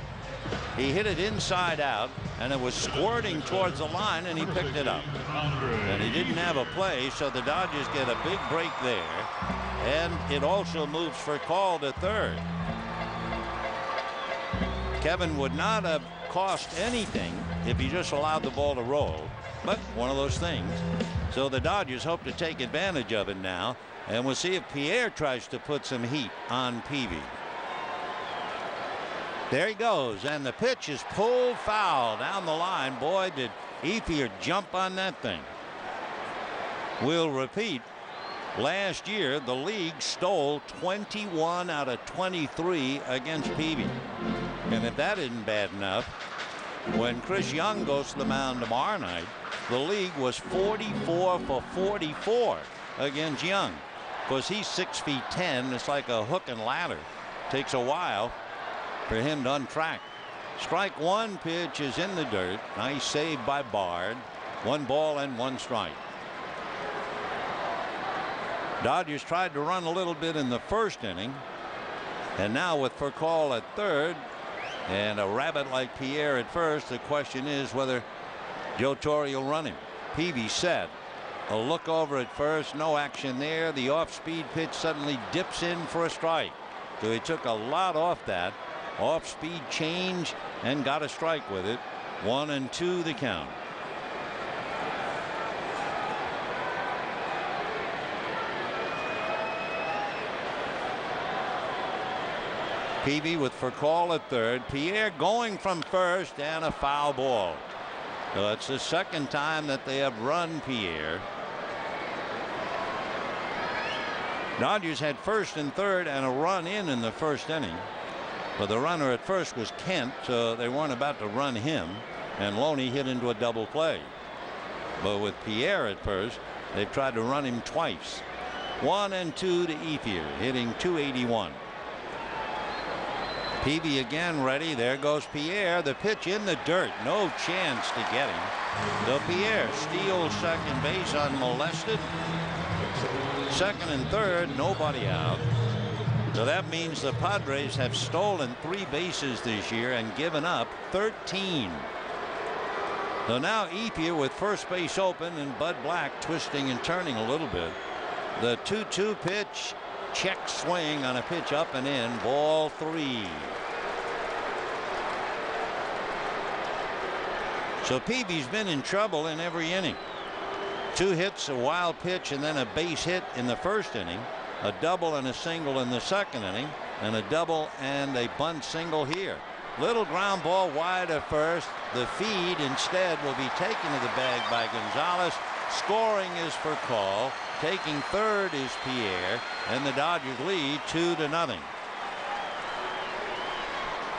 He hit it inside out, and it was squirting towards the line, and he picked it up. And he didn't have a play, so the Dodgers get a big break there. And it also moves for call to third. Kevin would not have cost anything if he just allowed the ball to roll, but one of those things. So the Dodgers hope to take advantage of it now, and we'll see if Pierre tries to put some heat on Peavy. There he goes, and the pitch is pulled foul down the line. Boy, did Ethier jump on that thing. We'll repeat. Last year, the league stole 21 out of 23 against Peavy. And if that isn't bad enough, when Chris Young goes to the mound tomorrow night, the league was 44 for 44 against Young. Of course, he's 6'10". It's like a hook and ladder. Takes a while for him to untrack. Strike 1 pitch is in the dirt. Nice save by Bard. 1 ball and 1 strike. Dodgers tried to run a little bit in the first inning, and now with Furcal at third and a rabbit like Pierre at first, the question is whether Joe Torre will run him. Peavy set. A look over at first, no action there. The off-speed pitch suddenly dips in for a strike. So he took a lot off that off-speed change and got a strike with it. 1-2 the count. Peavy with Furcal at third. Pierre going from first, and a foul ball. So it's the second time that they have run Pierre. Dodgers had first and third and a run in the first inning. But the runner at first was Kent, so they weren't about to run him, and Loney hit into a double play. But with Pierre at first, they've tried to run him twice. 1-2 to Ethier, hitting .281. Peavy again ready. There goes Pierre. The pitch in the dirt. No chance to get him. So Pierre steals second base unmolested. Second and third, nobody out. So that means the Padres have stolen 3 bases this year and given up 13. So now Ethier with first base open and Bud Black twisting and turning a little bit. The 2-2 pitch. Check swing on a pitch up and in. Ball 3. So Peavy's been in trouble in every inning. 2 hits, a wild pitch, and then a base hit in the first inning. A double and a single in the second inning, and a double and a bunt single here. Little ground ball wide at first. The feed instead will be taken to the bag by Gonzalez. Scoring is Furcal. Taking third is Pierre, and the Dodgers lead 2-0.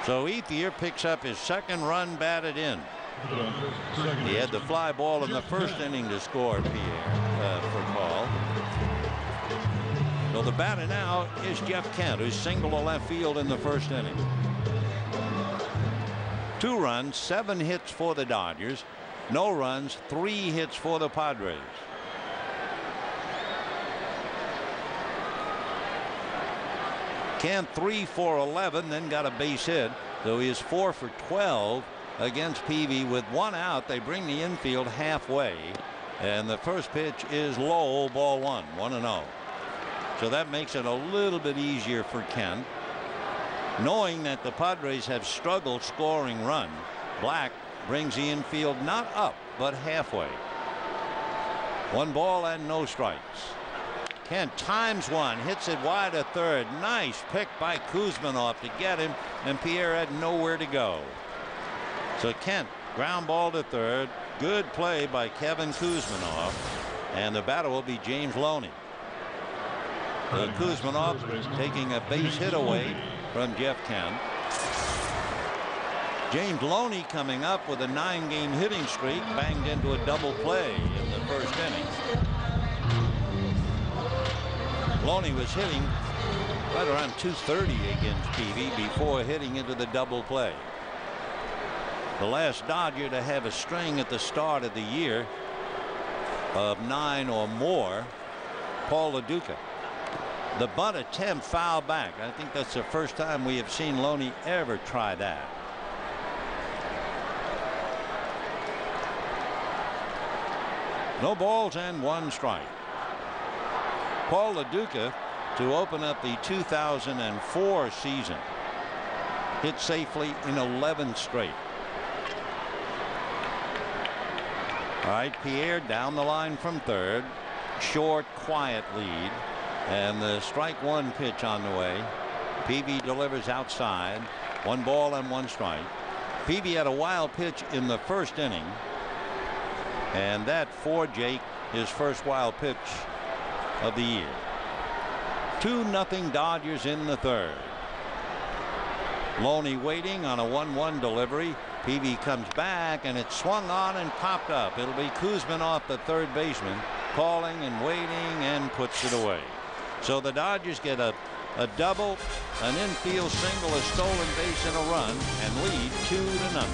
So Ethier picks up his second run batted in. He had the fly ball in the first inning to score Pierre for Paul. So the batter now is Jeff Kent, who singled to left field in the first inning. 2 runs, 7 hits for the Dodgers. No runs, 3 hits for the Padres. Kent 3 for 11, then got a base hit. So he is 4 for 12 against Peavy. With 1 out, they bring the infield halfway. And the first pitch is low, ball 1, 1-0. So that makes it a little bit easier for Kent. Knowing that the Padres have struggled scoring runs, Black brings the infield not up, but halfway. 1 ball and no strikes. Kent times one, hits it wide to third. Nice pick by Kuzminov to get him, and Pierre had nowhere to go. So Kent, ground ball to third. Good play by Kevin Kuzminov, and the batter will be James Loney. Kuzminov taking a base hit away from Jeff Kent. James Loney coming up with a 9-game hitting streak, banged into a double play in the first inning. Loney was hitting right around 230 against Peavy before hitting into the double play. The last Dodger to have a string at the start of the year of 9 or more, Paul LaDuca. The bunt attempt foul back. I think that's the first time we have seen Loney ever try that. No balls and 1 strike. Paul LaDuca, to open up the 2004 season, hit safely in 11 straight. All right, Pierre down the line from third. Short, quiet lead. And the strike 1 pitch on the way. Peavy delivers outside. 1 ball and 1 strike. Peavy had a wild pitch in the first inning. And that for Jake, his first wild pitch of the year. 2-0 Dodgers in the third. Loney waiting on a 1-1 delivery. Peavy comes back, and it's swung on and popped up. It'll be Kuzminov, the third baseman, calling and waiting, and puts it away. So the Dodgers get a double, an infield single, a stolen base, and a run, and lead 2-0.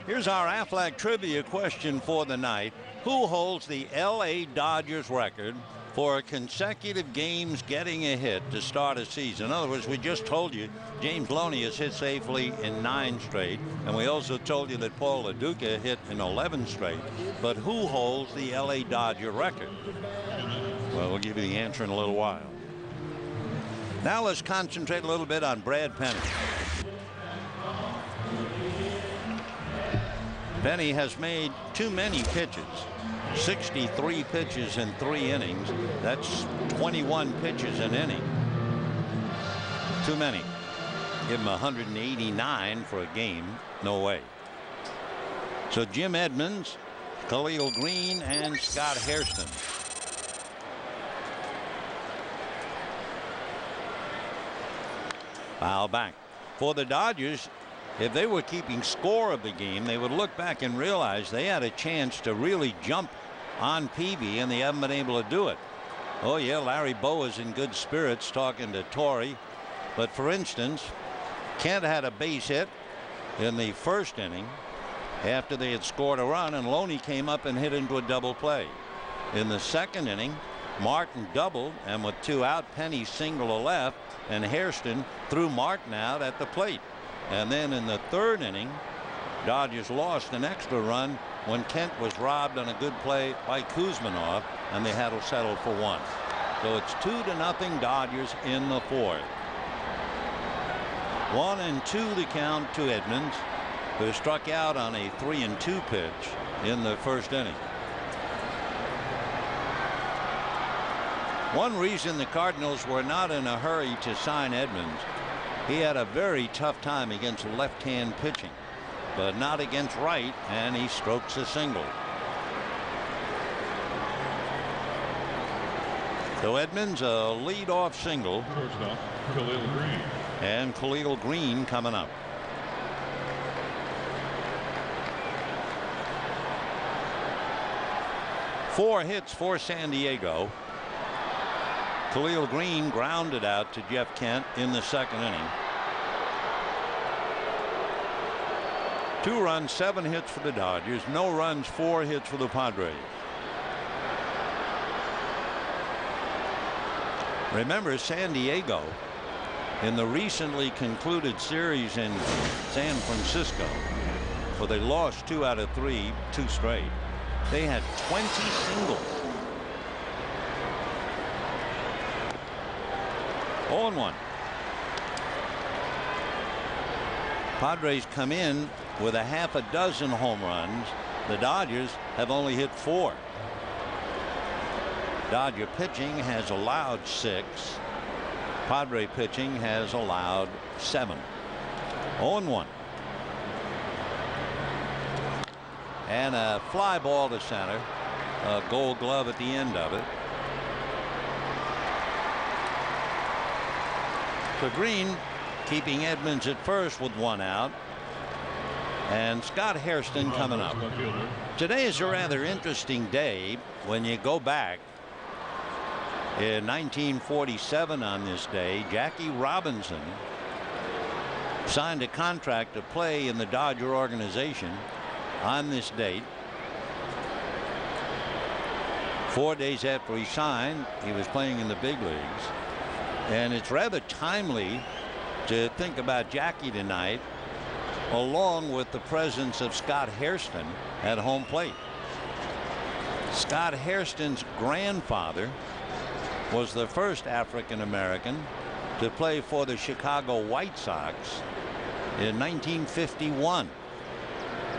Here's our Aflac trivia question for the night. Who holds the LA Dodgers record for consecutive games getting a hit to start a season? In other words, we just told you James Loney has hit safely in 9 straight, and we also told you that Paul LaDuca hit in 11 straight. But who holds the LA Dodger record? Well, we'll give you the answer in a little while. Now let's concentrate a little bit on Brad Penny. Penny has made too many pitches. 63 pitches in 3 innings. That's 21 pitches an inning. Too many. Give him 189 for a game. No way. So Jim Edmonds, Khalil Green, and Scott Hairston. Foul back. For the Dodgers, if they were keeping score of the game, they would look back and realize they had a chance to really jump on Peavy, and they haven't been able to do it. Oh yeah, Larry Bowa is in good spirits talking to Torrey. But for instance, Kent had a base hit in the first inning after they had scored a run, and Loney came up and hit into a double play. In the second inning, Martin doubled, and with 2 out, Penny single to left, and Hairston threw Martin out at the plate. And then in the third inning, Dodgers lost an extra run when Kent was robbed on a good play by Kuzminov, and they had to settle for 1. So it's 2-0 Dodgers in the fourth. 1-2 the count to Edmonds, who struck out on a 3-2 pitch in the first inning. One reason the Cardinals were not in a hurry to sign Edmonds, he had a very tough time against left-hand pitching, but not against right, and he strokes a single. So Edmonds, a leadoff single. Shortstop, Khalil Green. And Khalil Green coming up. Four hits for San Diego. Khalil Green grounded out to Jeff Kent in the second inning. 2 runs, 7 hits for the Dodgers. No runs, 4 hits for the Padres. Remember, San Diego, in the recently concluded series in San Francisco, where they lost 2 out of 3, 2 straight, they had 20 singles. 0-1. Padres come in with a half a dozen home runs. The Dodgers have only hit 4. Dodger pitching has allowed 6. Padre pitching has allowed 7. 0-1. And a fly ball to center. A Gold Glove at the end of it. So Green keeping Edmonds at first with 1 out. And Scott Hairston coming up. Today is a rather interesting day when you go back. In 1947 on this day, Jackie Robinson signed a contract to play in the Dodger organization on this date. 4 days after he signed, he was playing in the big leagues. And it's rather timely to think about Jackie tonight, along with the presence of Scott Hairston at home plate. Scott Hairston's grandfather was the first African American to play for the Chicago White Sox in 1951,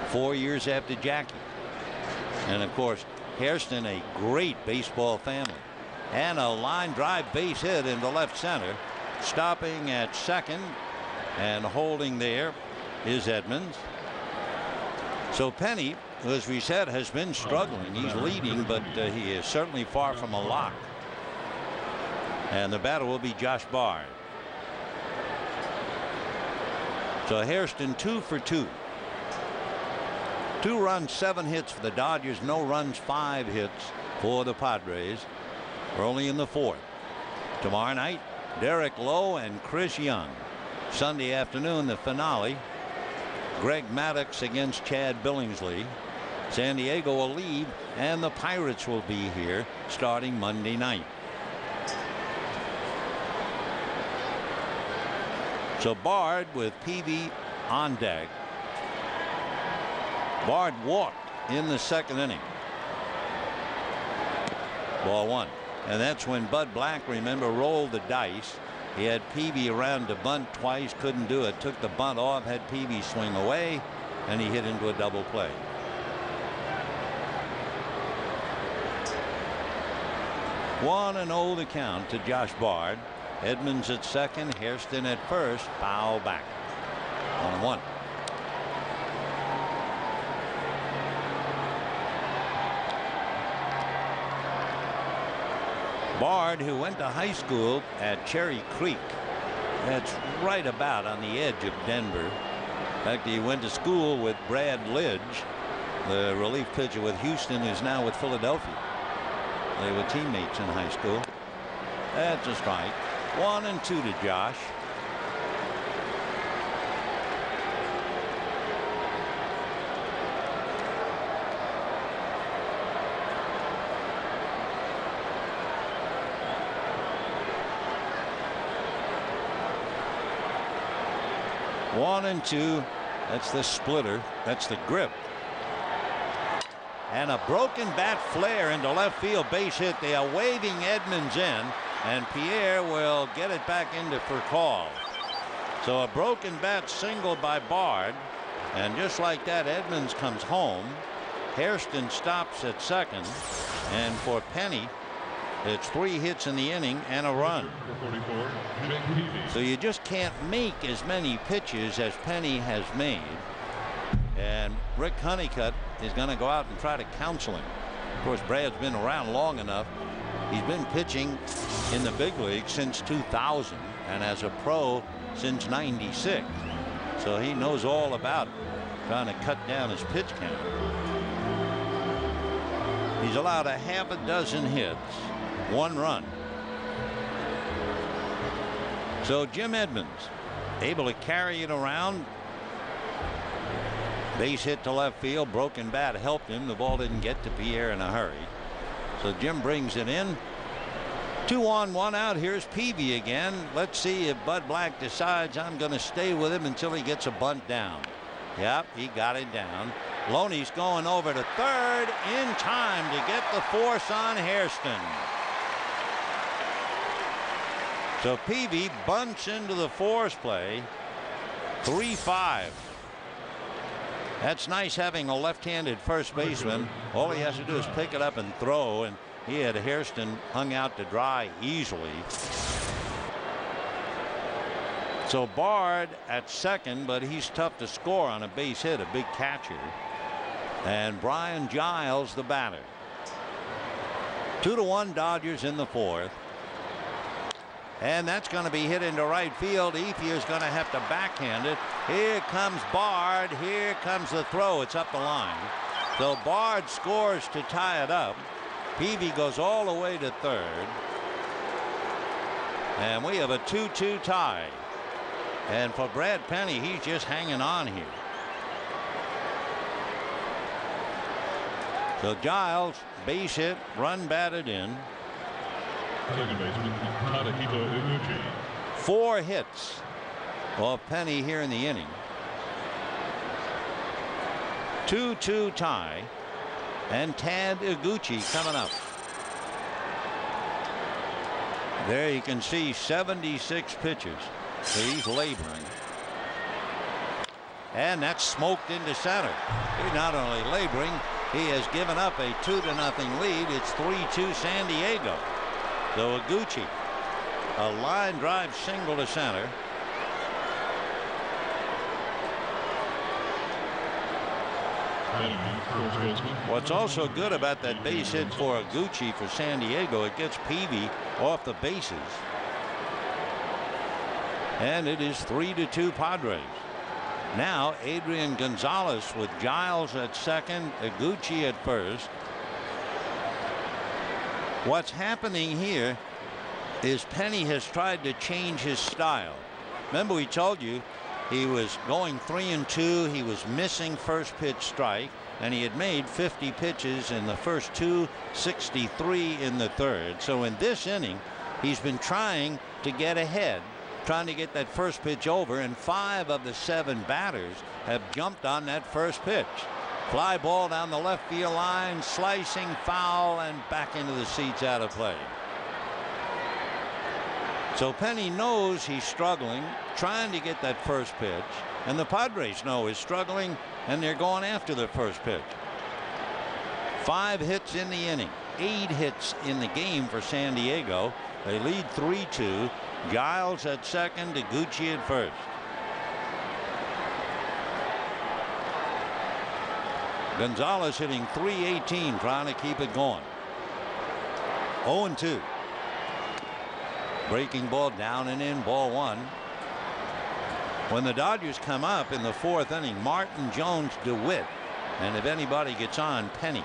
4 years after Jackie. And of course, Hairston, a great baseball family. And a line drive base hit into left center. Stopping at second and holding there is Edmonds. So Penny, as we said, has been struggling. He's leading, but he is certainly far from a lock. And the batter will be Josh Bard. So Hairston 2 for 2. 2 runs, 7 hits for the Dodgers. No runs, 5 hits for the Padres. We're only in the 4th. Tomorrow night, Derek Lowe and Chris Young. Sunday afternoon, the finale. Greg Maddux against Chad Billingsley. San Diego will leave, and the Pirates will be here starting Monday night. So Bard with Peavy on deck. Bard walked in the second inning. Ball 1. And that's when Bud Black, remember, rolled the dice. He had Peavy around to bunt twice, couldn't do it, took the bunt off, had Peavy swing away, and he hit into a double play. One and 0 the count to Josh Bard. Edmonds at second, Hairston at first, foul back. 1-1. Bard, who went to high school at Cherry Creek, that's right about on the edge of Denver. In fact, he went to school with Brad Lidge, the relief pitcher with Houston, who's now with Philadelphia. They were teammates in high school. That's a strike. 1-2 to Josh. One and 2. That's the splitter. That's the grip. And a broken bat flare into left field, base hit. They are waving Edmonds in, and Pierre will get it back into for call. So a broken bat single by Bard, and just like that, Edmonds comes home. Hairston stops at second, and for Penny, it's 3 hits in the inning and a run. So you just can't make as many pitches as Penny has made. And Rick Honeycutt is going to go out and try to counsel him. Of course, Brad's been around long enough He's been pitching in the big league since 2000 and as a pro since '96. So he knows all about it, trying to cut down his pitch count. He's allowed a half a dozen hits, 1 run. So Jim Edmonds able to carry it around. Base hit to left field. Broken bat helped him. The ball didn't get to Pierre in a hurry. So Jim brings it in. 2 on, 1 out. Here's Peavy again. Let's see if Bud Black decides I'm going to stay with him until he gets a bunt down. Yep, he got it down. Loney's going over to third in time to get the force on Hairston. So Peavy bunts into the force play. 3-5. That's nice having a left-handed first baseman. All he has to do is pick it up and throw, and he had Hairston hung out to dry easily. So Bard at second, but he's tough to score on a base hit, a big catcher. And Brian Giles the batter. 2-1 Dodgers in the 4th. And that's going to be hit into right field. Efier is going to have to backhand it. Here comes Bard. Here comes the throw. It's up the line. So Bard scores to tie it up. Peavy goes all the way to third. And we have a 2-2 tie. And for Brad Penny, he's just hanging on here. So Giles, base hit, run batted in. Second baseman, Tadahito Iguchi. 4 hits off Penny here in the inning. 2-2 tie. And Tad Iguchi coming up. There you can see 76 pitches. So he's laboring. And that's smoked into center. He's not only laboring, he has given up a 2-0 lead. It's 3-2 San Diego. So Iguchi, a line drive single to center. What's also good about that base hit for Iguchi for San Diego, it gets Peavy off the bases. And it is 3-2 Padres. Now Adrian Gonzalez with Giles at second, Iguchi at first. What's happening here is Penny has tried to change his style. Remember, we told you he was going 3-2. He was missing first pitch strike, and he had made 50 pitches in the first 2, 63 in the third. So in this inning, he's been trying to get ahead, trying to get that first pitch over, and 5 of the 7 batters have jumped on that first pitch. Fly ball down the left field line, slicing foul, and back into the seats out of play. So Penny knows he's struggling, trying to get that first pitch, and the Padres know he's struggling, and they're going after the first pitch. 5 hits in the inning, 8 hits in the game for San Diego. They lead 3-2. Giles at second, Iguchi at first. Gonzalez hitting .318, trying to keep it going. 0-2. Breaking ball down and in, ball 1. When the Dodgers come up in the 4th inning, Martin, Jones, DeWitt, and if anybody gets on, Penny.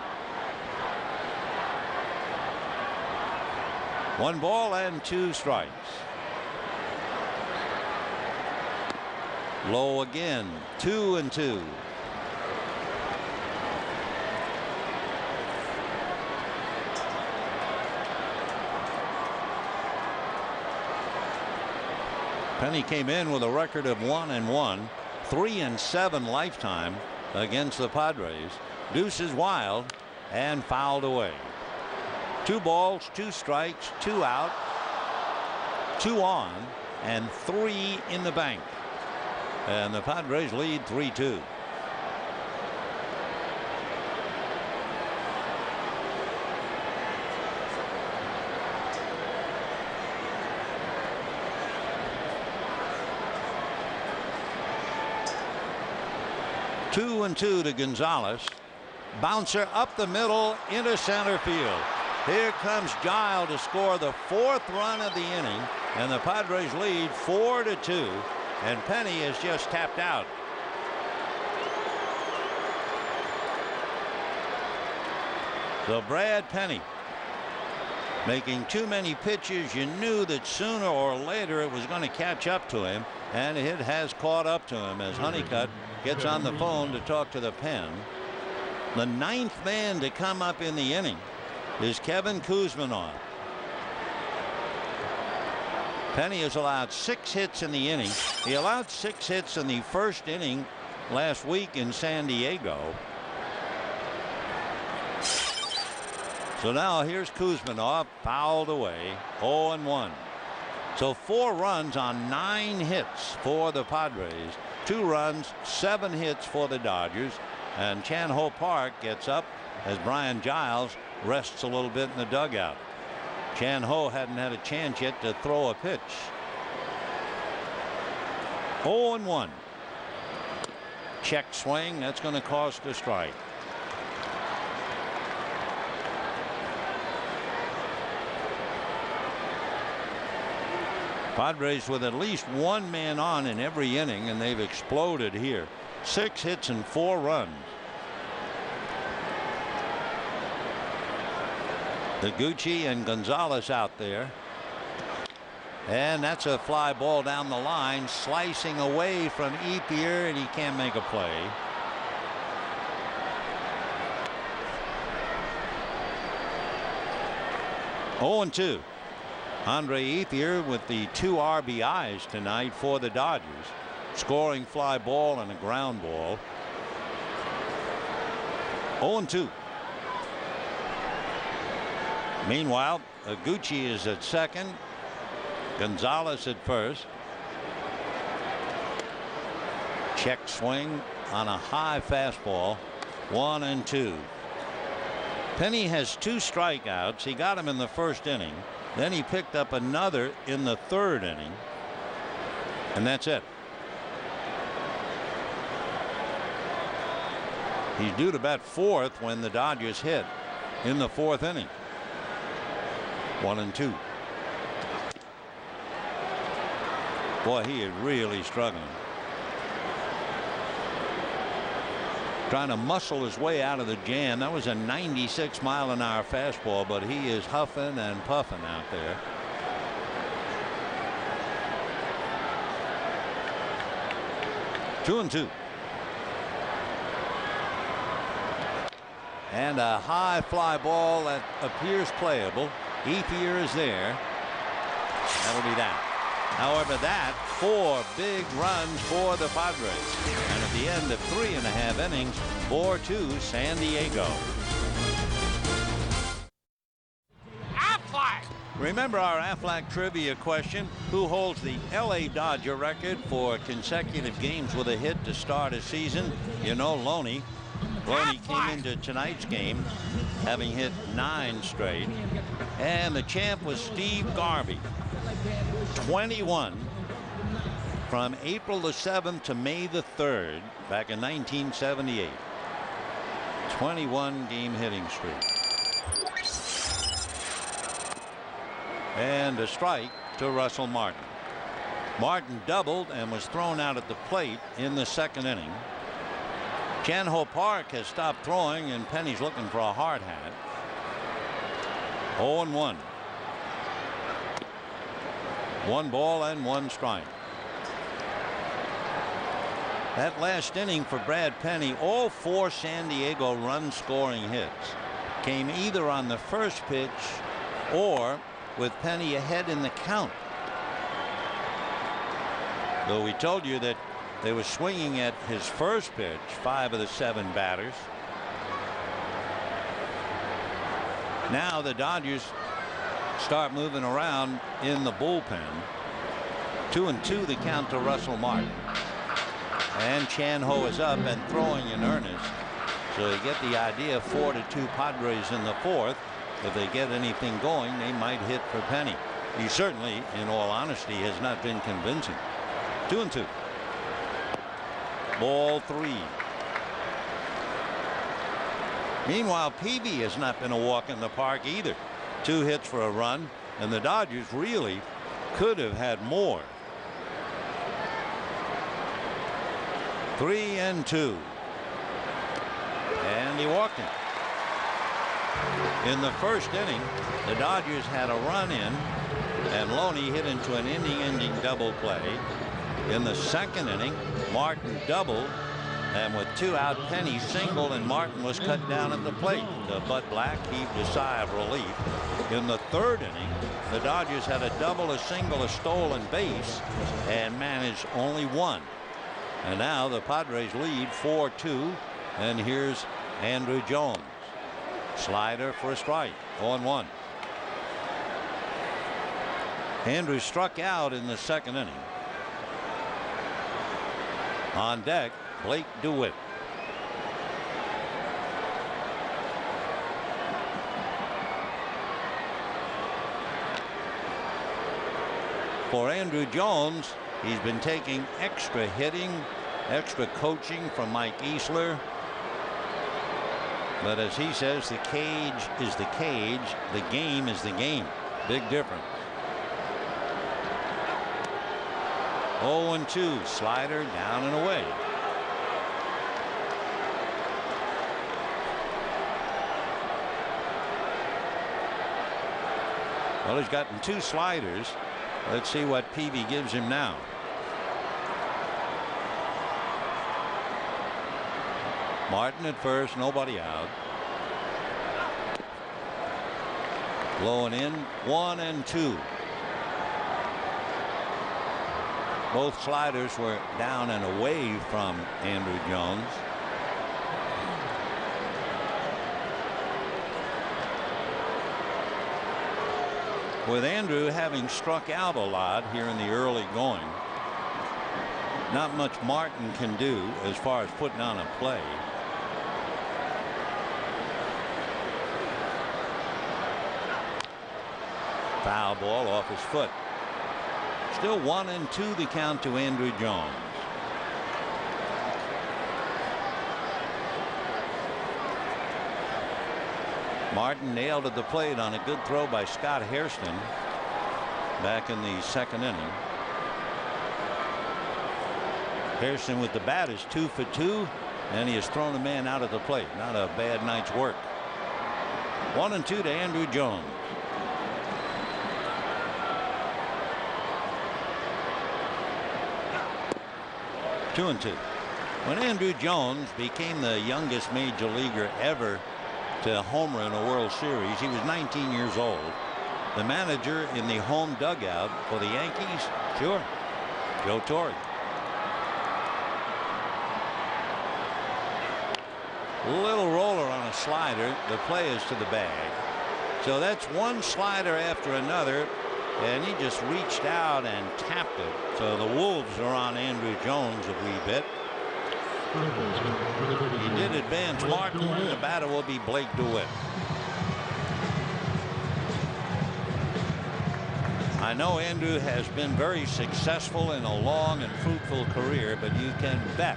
1 ball and 2 strikes. Low again, 2-2. Penny came in with a record of 1-1, 3-7 lifetime against the Padres. Deuces wild and fouled away. 2 balls, 2 strikes, 2 out, 2 on, and 3 in the bank. And the Padres lead 3-2. Two and 2 to Gonzalez. Bouncer up the middle into center field. Here comes Giles to score the 4th run of the inning, and the Padres lead 4-2, and Penny is just tapped out. So Brad Penny making too many pitches. You knew that sooner or later it was going to catch up to him, and it has caught up to him as Honeycutt gets on the phone to talk to the pen. The 9th man to come up in the inning is Kevin Kuzminov. Penny has allowed 6 hits in the inning. He allowed 6 hits in the first inning last week in San Diego. So now here's Kuzminov, fouled away, 0-1. So 4 runs on 9 hits for the Padres, 2 runs, 7 hits for the Dodgers, and Chan Ho Park gets up as Brian Giles rests a little bit in the dugout. Chan Ho hadn't had a chance yet to throw a pitch. 0-1. Check swing, that's going to cost a strike. Padres with at least 1 man on in every inning, and they've exploded here. 6 hits and 4 runs. Gucci and Gonzalez out there. And that's a fly ball down the line, slicing away from Ethier, and he can't make a play. Oh, 0-2. Andre Ethier with the 2 RBIs tonight for the Dodgers, scoring fly ball and a ground ball. 0-2. Meanwhile, Gucci is at second, Gonzalez at first. Check swing on a high fastball. 1-2. Penny has 2 strikeouts. He got him in the first inning. Then he picked up another in the 3rd inning. And that's it. He's due to bat 4th when the Dodgers hit in the 4th inning. 1-2. Boy, he is really struggling. Trying to muscle his way out of the jam. That was a 96-mile-an-hour fastball, but he is huffing and puffing out there. Two and 2. And a high fly ball that appears playable. Ethier is there. That'll be that. However, that 4 big runs for the Padres. And at the end of 3.5 innings, 4-2 San Diego. Aflac! Remember our Aflac trivia question. Who holds the LA Dodger record for consecutive games with a hit to start a season? You know, Loney. Loney came into tonight's game having hit 9 straight. And the champ was Steve Garvey. 21 from April the 7th to May the 3rd back in 1978. 21 game hitting streak. And a strike to Russell Martin. Martin doubled and was thrown out at the plate in the 2nd inning. Chan Ho Park has stopped throwing, and Penny's looking for a hard hat. 0-1. 1 ball and 1 strike. That last inning for Brad Penny, all 4 San Diego run scoring hits came either on the first pitch or with Penny ahead in the count. Though we told you that they were swinging at his first pitch, 5 of the 7 batters. Now the Dodgers start moving around in the bullpen. 2-2 the count to Russell Martin. And Chan Ho is up and throwing in earnest. So you get the idea. 4-2 Padres in the 4th. If they get anything going, they might hit for Penny. He certainly, in all honesty, has not been convincing. 2-2. Ball 3. Meanwhile, Peavy has not been a walk in the park either. 2 hits for a run, and the Dodgers really could have had more. 3-2. And he walked him. In the first inning, the Dodgers had a run in, and Loney hit into an inning-ending double play. In the second inning, Martin doubled, and with 2 out, Penny singled, and Martin was cut down at the plate. Bud Black heaved a sigh of relief. In the third inning, the Dodgers had a double, a single, a stolen base, and managed only 1. And now the Padres lead 4-2, and here's Andrew Jones. Slider for a strike. 0-1. Andrew struck out in the second inning. On deck, Blake DeWitt. For Andrew Jones, he's been taking extra hitting, extra coaching from Mike Easler. But as he says, the cage is the cage, the game is the game. Big difference. 0-2, slider down and away. Well, he's gotten 2 sliders. Let's see what Peavy gives him now. Martin at first, nobody out. Blowing in, 1-2. Both sliders were down and away from Andrew Jones. With Andrew having struck out a lot here in the early going, not much Martin can do as far as putting on a play. Foul ball off his foot. Still 1-2 the count to Andrew Jones. Martin nailed at the plate on a good throw by Scott Hairston back in the second inning. Hairston with the bat is 2 for 2, and he has thrown a man out of the plate. Not a bad night's work. 1-2 to Andrew Jones. Two and 2. When Andrew Jones became the youngest major leaguer ever to homer in a World Series, he was 19 years old. The manager in the home dugout for the Yankees, sure, Joe Torre. Little roller on a slider. The play is to the bag. So that's one slider after another, and he just reached out and tapped it. So the Wolves are on Andrew Jones a wee bit. He did advance Martin. The batter will be Blake DeWitt. I know Andrew has been very successful in a long and fruitful career, but you can bet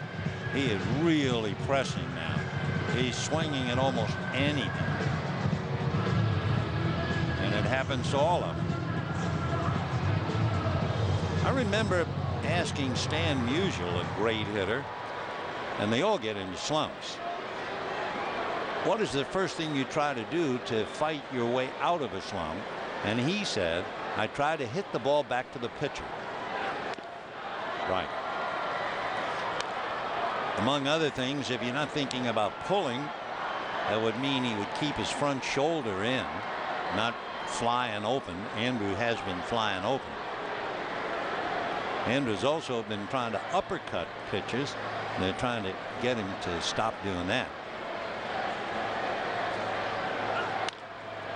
he is really pressing now. He's swinging at almost anything. And it happens to all of them. I remember asking Stan Musial, a great hitter, and they all get into slumps. What is the first thing you try to do to fight your way out of a slump? And he said, I try to hit the ball back to the pitcher. Right. Among other things, if you're not thinking about pulling, that would mean he would keep his front shoulder in, not flying open. Andrew has been flying open. Andrew's also been trying to uppercut pitches. They're trying to get him to stop doing that.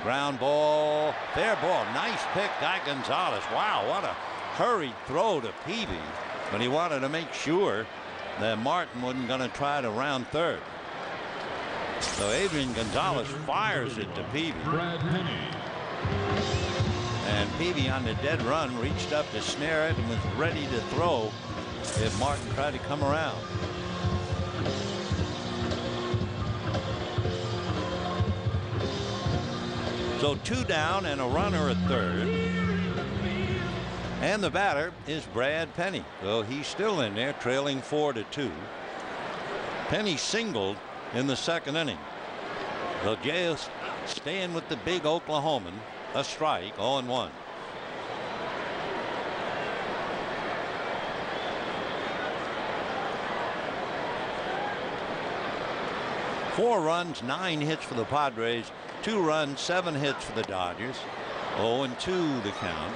Ground ball, fair ball, nice pick, Guy Gonzalez. Wow, what a hurried throw to Peavy, but he wanted to make sure that Martin wasn't going to try to round third. So Adrian Gonzalez fires it to Peavy. And Peavy on the dead run reached up to snare it and was ready to throw if Martin tried to come around. So 2 down and a runner at third. And the batter is Brad Penny. So he's still in there, trailing 4-2. Penny singled in the second inning. So Jays staying with the big Oklahoman. A strike, 0-1. Four runs, 9 hits for the Padres. 2 runs, 7 hits for the Dodgers. 0-2 the count.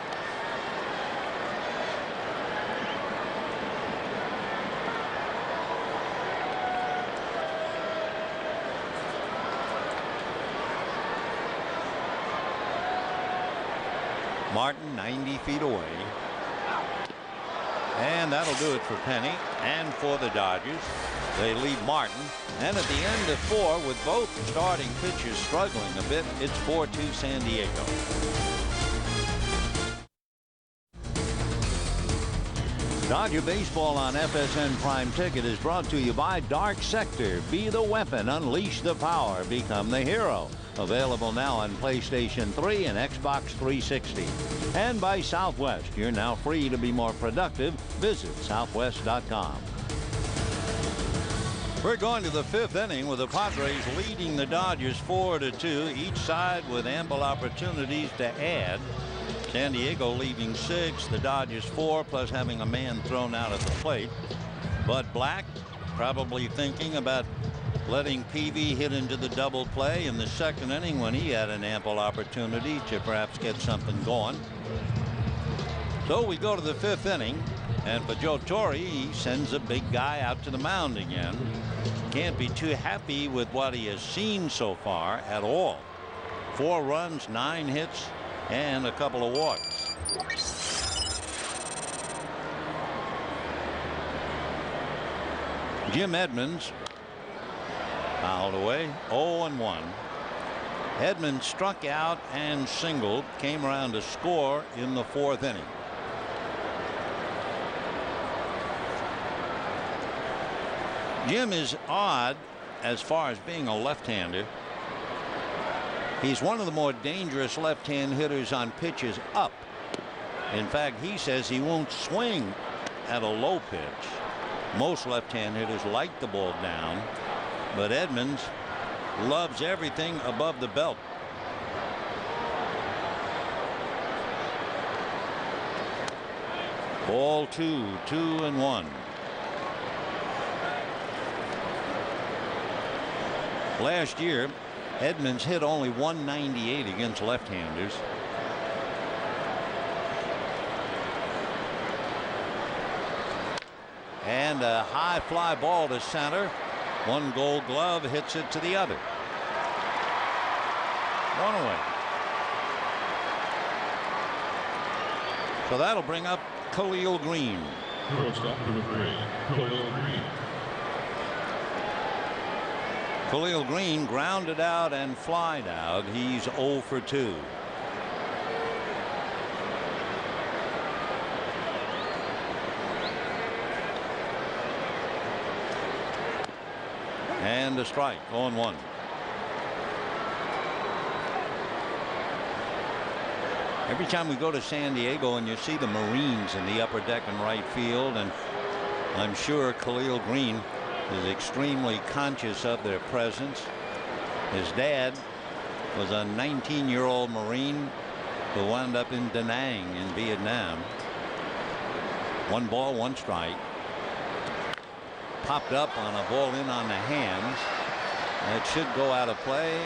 Martin 90 feet away. And that'll do it for Penny and for the Dodgers. They lead Martin. And at the end of 4, with both starting pitchers struggling a bit, it's 4-2 San Diego. Dodger Baseball on FSN Prime Ticket is brought to you by Dark Sector. Be the weapon, unleash the power, become the hero. Available now on PlayStation 3 and Xbox 360. And by Southwest. You're now free to be more productive. Visit southwest.com. We're going to the 5th inning with the Padres leading the Dodgers 4-2, each side with ample opportunities to add. San Diego leaving 6, the Dodgers 4, plus having a man thrown out at the plate. Bud Black probably thinking about letting Peavy hit into the double play in the second inning when he had an ample opportunity to perhaps get something going. So we go to the 5th inning, and for Joe Torre, he sends a big guy out to the mound again. Can't be too happy with what he has seen so far at all. 4 runs, 9 hits, and a couple of walks. Jim Edmonds fouled away, 0-1. Edmonds struck out and singled, came around to score in the 4th inning. Jim is odd as far as being a left-hander. He's one of the more dangerous left-hand hitters on pitches up. In fact, he says he won't swing at a low pitch. Most left-hand hitters like the ball down, but Edmonds loves everything above the belt. Ball 2, 2-1. Last year, Edmonds hit only .198 against left-handers. And a high fly ball to center. One Gold Glove hits it to the other. 1 away. So that'll bring up Khalil Green. Shortstop number 3, Khalil Green. Khalil Green grounded out and flied out. He's 0 for 2. And a strike, 0-1. Every time we go to San Diego and you see the Marines in the upper deck in right field, and I'm sure Khalil Green is extremely conscious of their presence. His dad was a 19-year-old Marine who wound up in Da Nang in Vietnam. 1 ball, 1 strike. Popped up on a ball in on the hands. It should go out of play,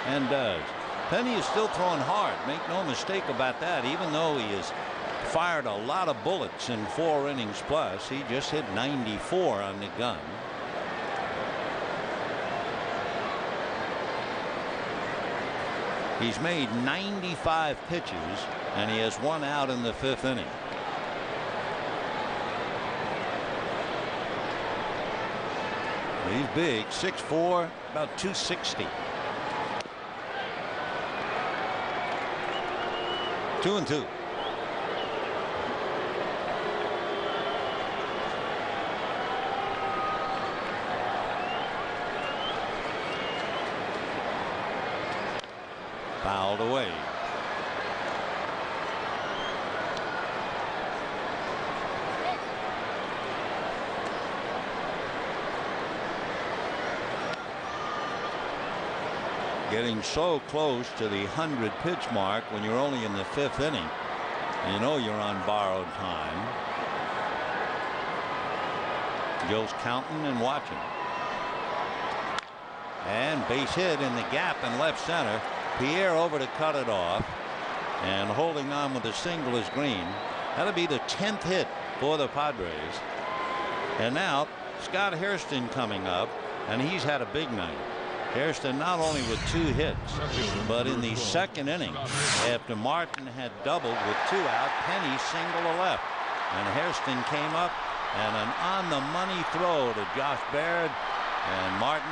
and does. Penny is still throwing hard. Make no mistake about that. Even though he has fired a lot of bullets in 4 innings plus, he just hit 94 on the gun. He's made 95 pitches, and he has 1 out in the 5th inning. He's big, 6'4", about 260. 2-2. Fouled away. Getting so close to the 100 pitch mark when you're only in the 5th inning. You know you're on borrowed time. Joe's counting and watching. And base hit in the gap in left center. Pierre over to cut it off. And holding on with a single is Green. That'll be the 10th hit for the Padres. And now Scott Hairston coming up. And he's had a big night. Hairston not only with 2 hits, but in the 2nd inning, after Martin had doubled with 2 out, Penny single to left. And Hairston came up and an on-the-money throw to Josh Baird. And Martin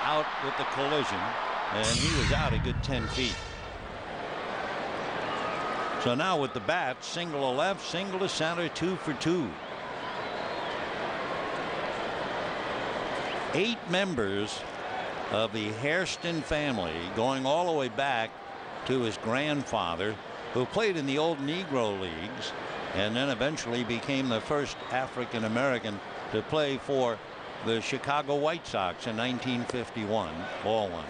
out with the collision. And he was out a good 10 feet. So now with the bat, single to left, single to center, 2 for 2. 8 members of the Hairston family, going all the way back to his grandfather, who played in the old Negro leagues and then eventually became the first African American to play for the Chicago White Sox in 1951. Ball one.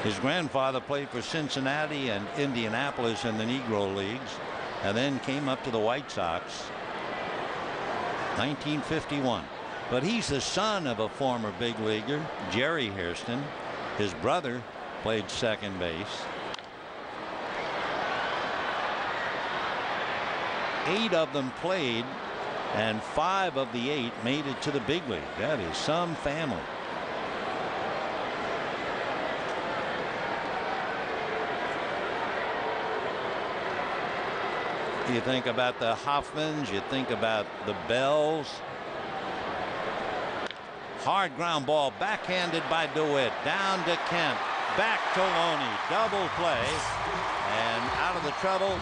His grandfather played for Cincinnati and Indianapolis in the Negro leagues and then came up to the White Sox 1951. But he's the son of a former big leaguer, Jerry Hairston. His brother played second base. 8 of them played, and 5 of the 8 made it to the big league. That is some family. You think about the Hoffmans, you think about the Bells. Hard ground ball, backhanded by DeWitt, down to Kent, back to Loney, double play, and out of the trouble,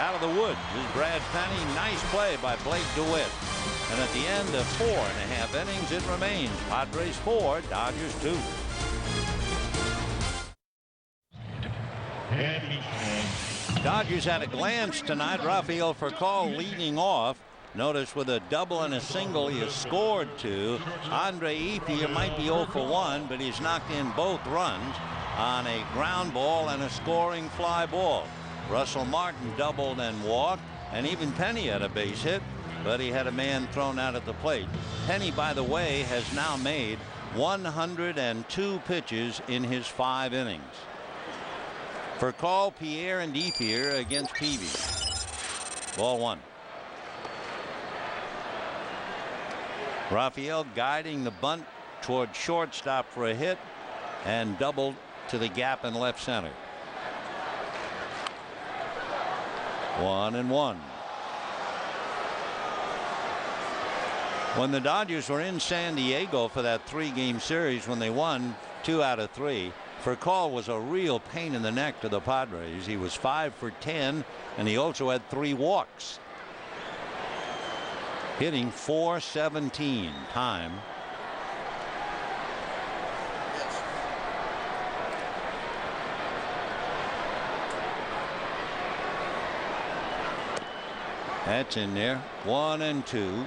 out of the woods is Brad Penny. Nice play by Blake DeWitt. And at the end of 4.5 innings, it remains Padres 4, Dodgers 2. Dodgers at a glance tonight. Rafael Furcal leading off. Notice with a double and a single, he has scored 2. Andre Ethier might be 0 for 1, but he's knocked in both runs on a ground ball and a scoring fly ball. Russell Martin doubled and walked, and even Penny had a base hit, but he had a man thrown out at the plate. Penny, by the way, has now made 102 pitches in his 5 innings. Furcal, Pierre, and Ethier against Peavy. Ball one. Rafael guiding the bunt toward shortstop for a hit and doubled to the gap in left center. 1-1. When the Dodgers were in San Diego for that 3-game series, when they won 2 out of 3, Furcal was a real pain in the neck to the Padres. He was 5 for 10, and he also had 3 walks. Hitting .417 time. That's in there. 1-2.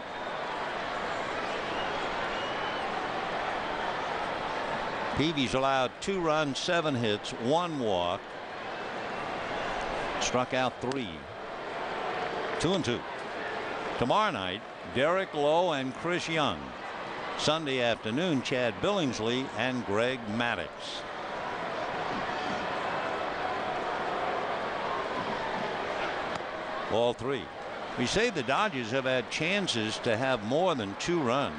Peavy's allowed 2 runs, 7 hits, 1 walk. Struck out 3. 2-2. Tomorrow night, Derek Lowe and Chris Young. Sunday afternoon, Chad Billingsley and Greg Maddux. Ball 3. We say the Dodgers have had chances to have more than 2 runs.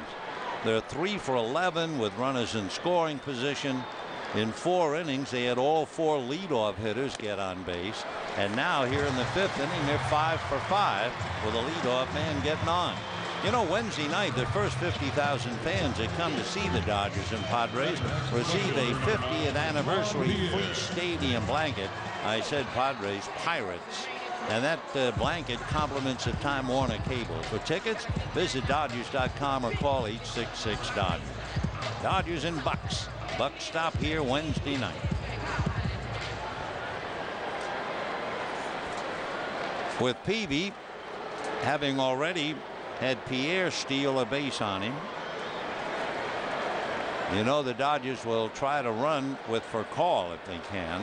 They're 3 for 11 with runners in scoring position. In 4 innings, they had all 4 leadoff hitters get on base. And now here in the 5th inning, they're 5 for 5 with a leadoff man getting on. You know, Wednesday night, the first 50,000 fans that come to see the Dodgers and Padres receive a 50th anniversary Fleece Stadium blanket. I said Padres Pirates. And that blanket compliments of Time Warner Cable. For tickets, visit Dodgers.com or call 866-DODGERS. Dodgers and Bucks. Bucks stop here Wednesday night. With Peavy having already had Pierre steal a base on him. You know the Dodgers will try to run with Furcal if they can.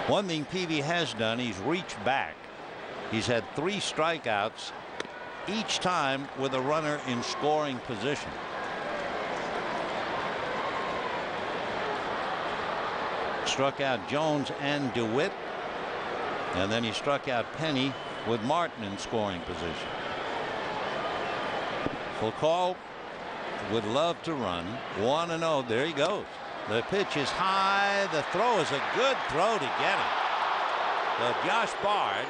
One thing Peavy has done, he's reached back. He's had 3 strikeouts, each time with a runner in scoring position. Struck out Jones and DeWitt, and then he struck out Penny with Martin in scoring position. Furcal would love to run. 1-0. There he goes. The pitch is high. The throw is a good throw to get it. So Josh Bard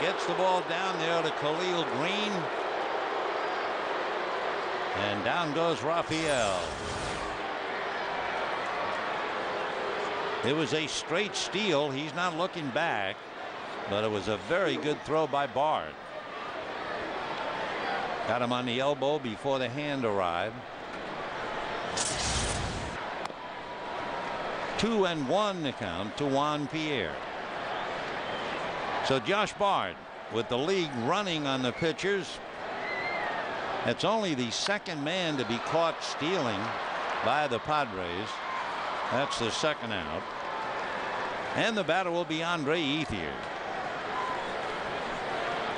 gets the ball down there to Khalil Green. And down goes Raphael. It was a straight steal. He's not looking back, but it was a very good throw by Bard. Got him on the elbow before the hand arrived. 2-1 the count to Juan Pierre. So Josh Bard with the league running on the pitchers. It's only the second man to be caught stealing by the Padres. That's the second out. And the batter will be Andre Ethier.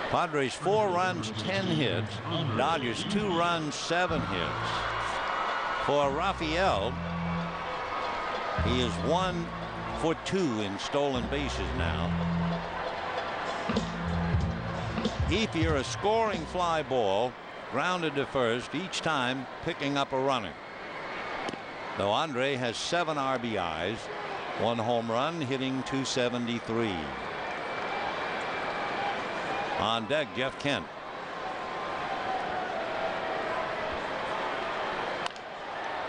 Padres 4 runs, 10 hits. Dodgers 2 runs, 7 hits. For Raphael, he is 1 for 2 in stolen bases now. Ethier, a scoring fly ball, grounded to first, each time picking up a runner. Though Andre has 7 RBIs, 1 home run, hitting .273. On deck, Jeff Kent.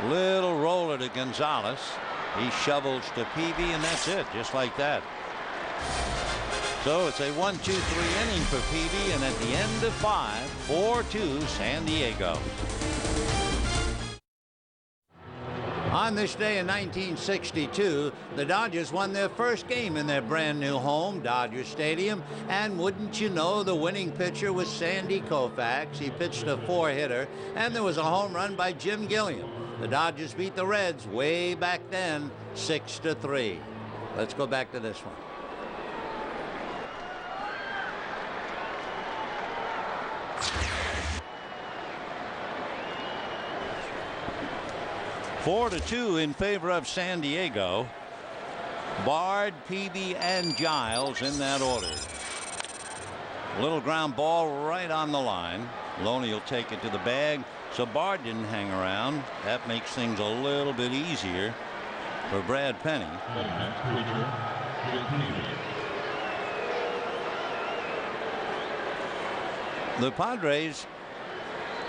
Little roller to Gonzalez. He shovels to Peavy, and that's it, just like that. So it's a 1-2-3 inning for Peavy, and at the end of 5, 4-2 San Diego. On this day in 1962, the Dodgers won their first game in their brand new home, Dodger Stadium. And wouldn't you know, the winning pitcher was Sandy Koufax. He pitched a 4-hitter, and there was a home run by Jim Gilliam. The Dodgers beat the Reds way back then, 6-3. Let's go back to this one. Four to 2 in favor of San Diego. Bard, Peavy, and Giles in that order. Little ground ball right on the line. Loney will take it to the bag. So Bard didn't hang around. That makes things a little bit easier for Brad Penny. The Padres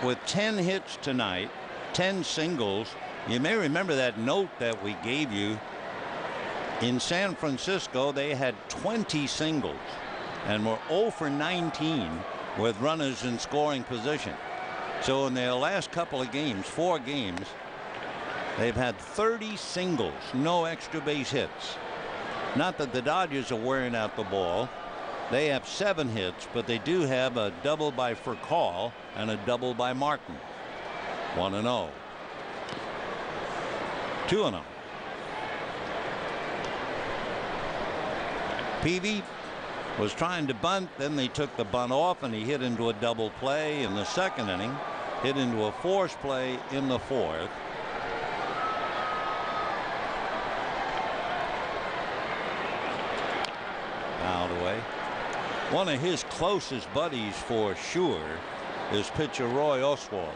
with 10 hits tonight, 10 singles. You may remember that note that we gave you. In San Francisco, they had 20 singles and were 0 for 19 with runners in scoring position. So in their last couple of games, 4 games, they've had 30 singles, no extra base hits. Not that the Dodgers are wearing out the ball. They have 7 hits, but they do have a double by Furcal and a double by Martin. 1-0. 2-0. Peavy was trying to bunt, then they took the bunt off, and he hit into a double play in the second inning, hit into a force play in the 4th. Fouled away. One of his closest buddies for sure is pitcher Roy Oswalt.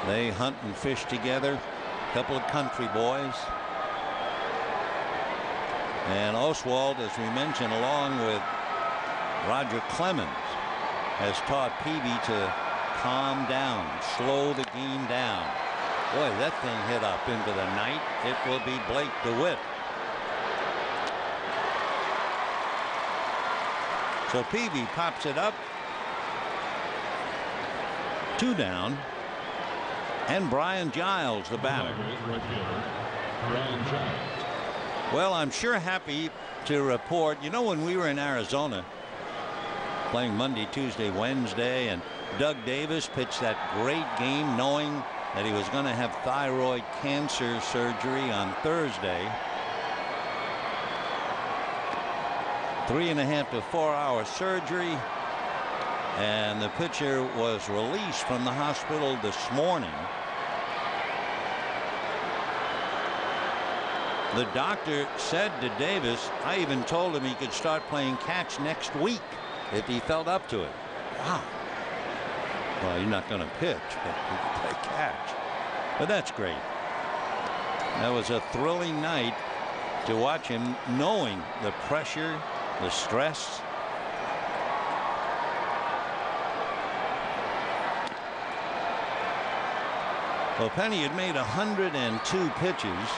They hunt and fish together. Couple of country boys. And Oswalt, as we mentioned, along with Roger Clemens, has taught Peavy to calm down, slow the game down. Boy, that thing hit up into the night. It will be Blake DeWitt. So Peavy pops it up. 2 down. And Brian Giles, the batter. Padres right fielder, Brian Giles. Well, I'm sure happy to report, you know, when we were in Arizona playing Monday, Tuesday, Wednesday, and Doug Davis pitched that great game knowing that he was going to have thyroid cancer surgery on Thursday. 3.5 to 4 hour surgery, and the pitcher was released from the hospital this morning. The doctor said to Davis, I even told him he could start playing catch next week if he felt up to it. Wow. Well, you're not going to pitch, but you can play catch. But that's great. That was a thrilling night to watch him, knowing the pressure, the stress. Well, Penny had made 102 pitches.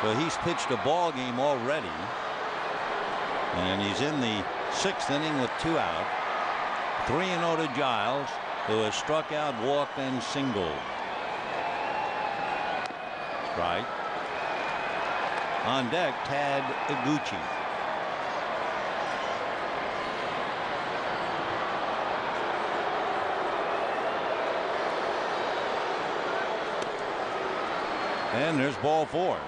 So he's pitched a ball game already. And he's in the 6th inning with 2 out. 3-0 to Giles, who has struck out, walked, and singled. Strike. On deck, Tad Iguchi. And there's ball 4.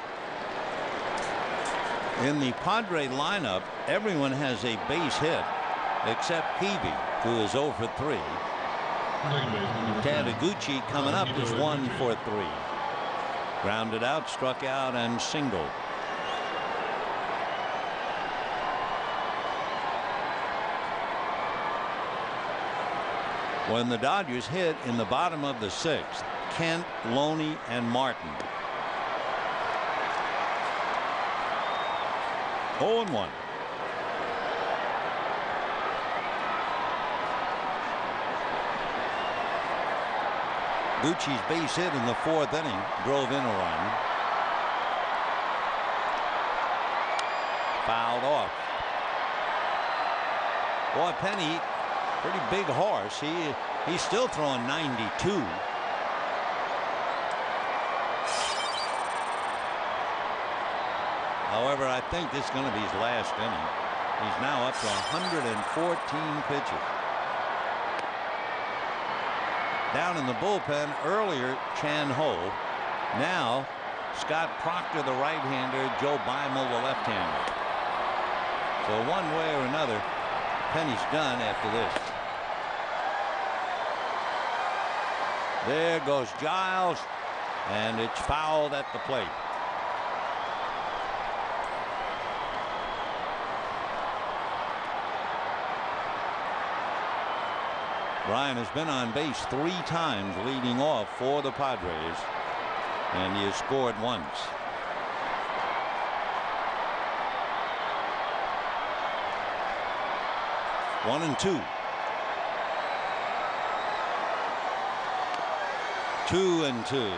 In the Padre lineup, everyone has a base hit except Peavy, who is 0 for 3. Tad Iguchi coming up is 1 for 3. Grounded out, struck out, and singled. When the Dodgers hit in the bottom of the 6th, Kent, Loney, and Martin. 0-1. Gucci's base hit in the 4th inning drove in a run. Fouled off. Boy, Penny, pretty big horse. He's still throwing 92. However, I think this is going to be his last inning. He's now up to 114 pitches. Down in the bullpen earlier, Chan Ho. Now Scott Proctor, the right-hander, Joe Beimel, the left-hander. So one way or another, Penny's done after this. There goes Giles, and it's fouled at the plate. Ryan has been on base 3 times leading off for the Padres, and he has scored once. One and 2. 2 and 2.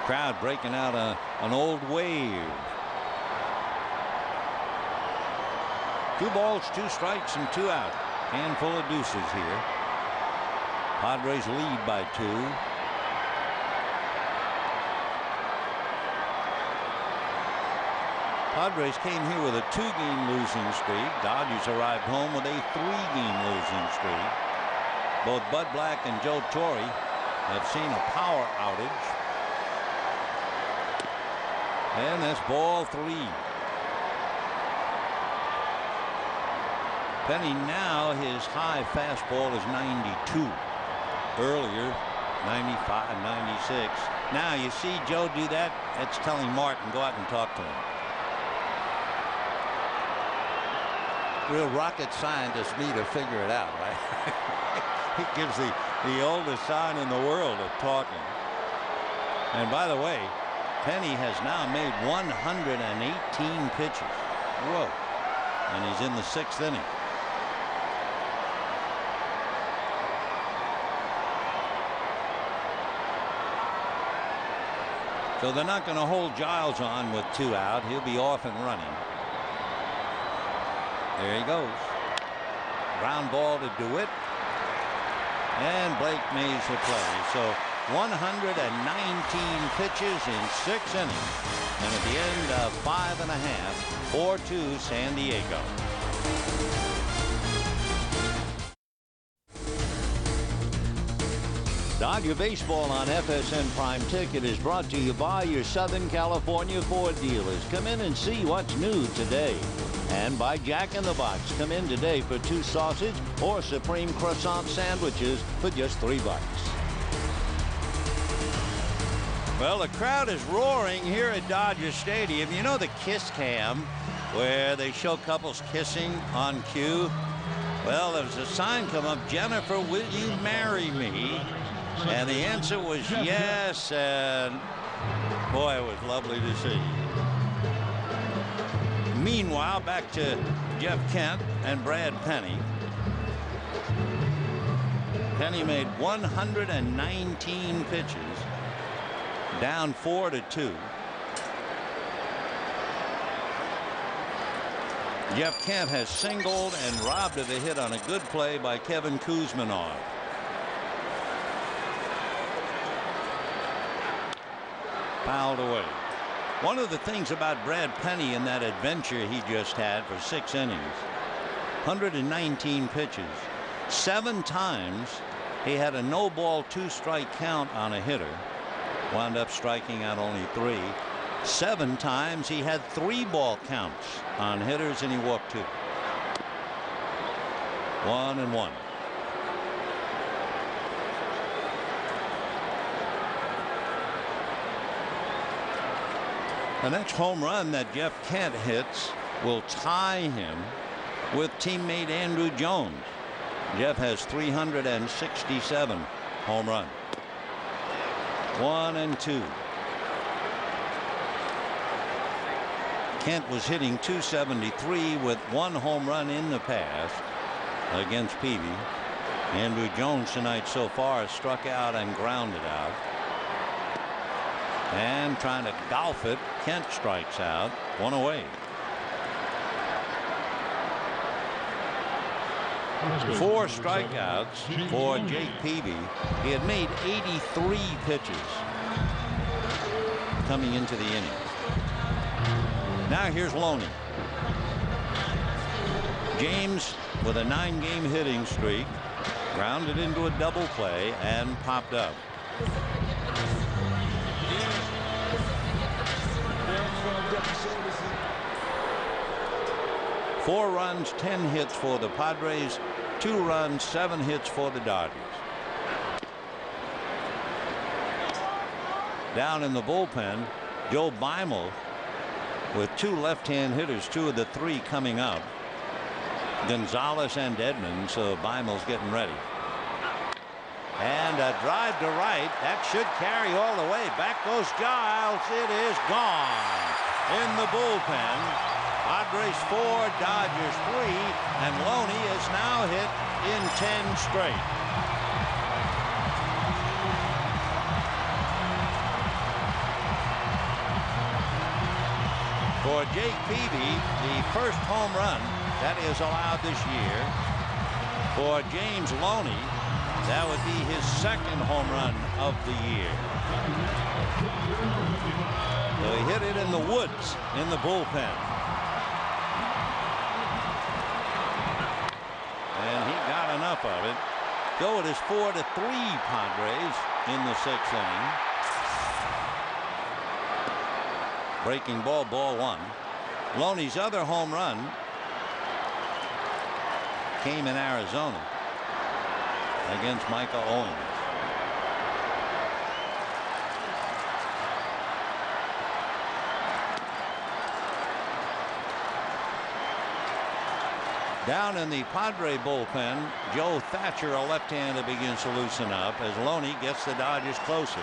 Crowd breaking out an old wave. 2 balls, 2 strikes, and 2 out. Handful of deuces here. Padres lead by 2. Padres came here with a 2-game losing streak. Dodgers arrived home with a 3-game losing streak. Both Bud Black and Joe Torre have seen a power outage. And that's ball 3. Penny now, his high fastball is 92. Earlier, 95, 96. Now you see Joe do that. That's telling Martin, go out and talk to him. Real rocket scientists need to figure it out, right? He gives the oldest sign in the world of talking. And by the way, Penny has now made 118 pitches. Whoa. And he's in the 6th inning. So they're not going to hold Giles on with 2 out. He'll be off and running. There he goes. Ground ball to DeWitt. And Blake makes the play. So 119 pitches in 6 innings. And at the end of 5 1/2, 4-2 San Diego. Dodger Baseball on FSN Prime Ticket is brought to you by your Southern California Ford dealers. Come in and see what's new today. And by Jack in the Box. Come in today for 2 sausage or supreme croissant sandwiches for just $3. Well, the crowd is roaring here at Dodger Stadium. You know the kiss cam where they show couples kissing on cue? Well, there was a sign come up, Jennifer, will you marry me? And the answer was yes, and boy, it was lovely to see. Meanwhile, back to Jeff Kent and Brad Penny. Penny made 119 pitches, down 4-2. Jeff Kent has singled and robbed of a hit on a good play by Kevin Kuzminov. Fouled away. One of the things about Brad Penny in that adventure he just had for 6 innings, 119 pitches, 7 times he had a no ball 2-strike count on a hitter, wound up striking out only 3. 7 times he had 3-ball counts on hitters and he walked 2. 1-1. The next home run that Jeff Kent hits will tie him with teammate Andrew Jones. Jeff has 367 home runs. 1-2. Kent was hitting .273 with 1 home run in the past against Peavy. Andrew Jones tonight so far has struck out and grounded out. And trying to golf it, Kent strikes out, 1 away. 4 strikeouts for Jake Peavy. He had made 83 pitches coming into the inning. Now here's Loney. James with a 9-game hitting streak grounded into a double play and popped up. 4 runs, 10 hits for the Padres, 2 runs, 7 hits for the Dodgers. Down in the bullpen, Joe Beimel with 2 left-hand hitters, 2 of the 3 coming up. Gonzalez and Edmonds, so Beimel's getting ready. And a drive to right. That should carry all the way. Back goes Giles. It is gone in the bullpen. Padres 4, Dodgers 3, and Loney is now hit in 10 straight. For Jake Peavy, the first home run that is allowed this year. For James Loney, that would be his 2nd home run of the year. So he hit it in the woods in the bullpen. And he got enough of it. So it is 4-3 Padres in the 6th inning. Breaking ball, ball 1. Loney's other home run came in Arizona against Micah Owens. Down in the Padre bullpen, Joe Thatcher, a left-hander, begins to loosen up as Loney gets the Dodgers closer.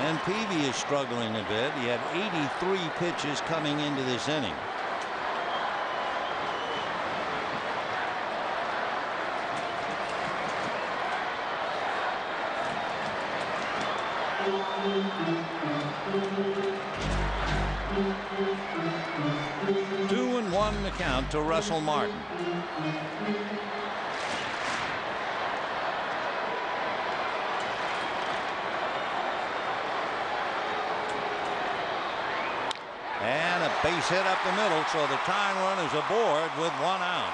And Peavy is struggling a bit. He had 83 pitches coming into this inning. 2-1 the count to Russell Martin. And a base hit up the middle, so the tying run is aboard with 1 out.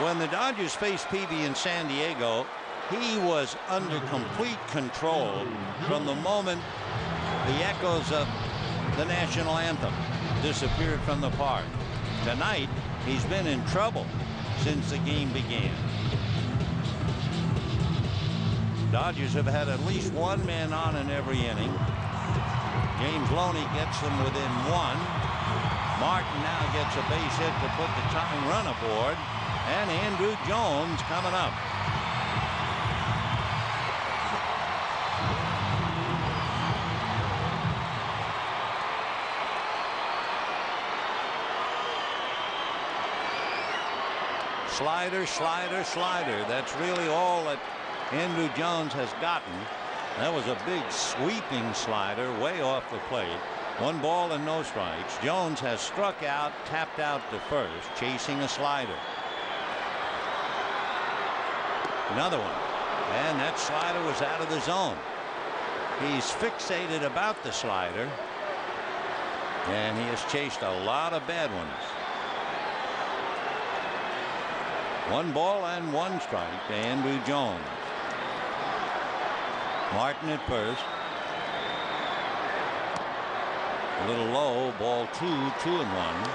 When the Dodgers faced Peavy in San Diego, he was under complete control from the moment the echoes of the national anthem disappeared from the park. Tonight, he's been in trouble since the game began. Dodgers have had at least one man on in every inning. James Loney gets them within 1. Martin now gets a base hit to put the tying run aboard. And Andrew Jones coming up. Slider, slider, slider. That's really all that Andrew Jones has gotten. That was a big sweeping slider way off the plate. 1 ball and no strikes. Jones has struck out, tapped out to first, chasing a slider. Another one, and that slider was out of the zone. He's fixated about the slider, and he has chased a lot of bad ones. 1 ball and 1 strike to Andrew Jones. Martin at first. A little low, ball 2, 2-1.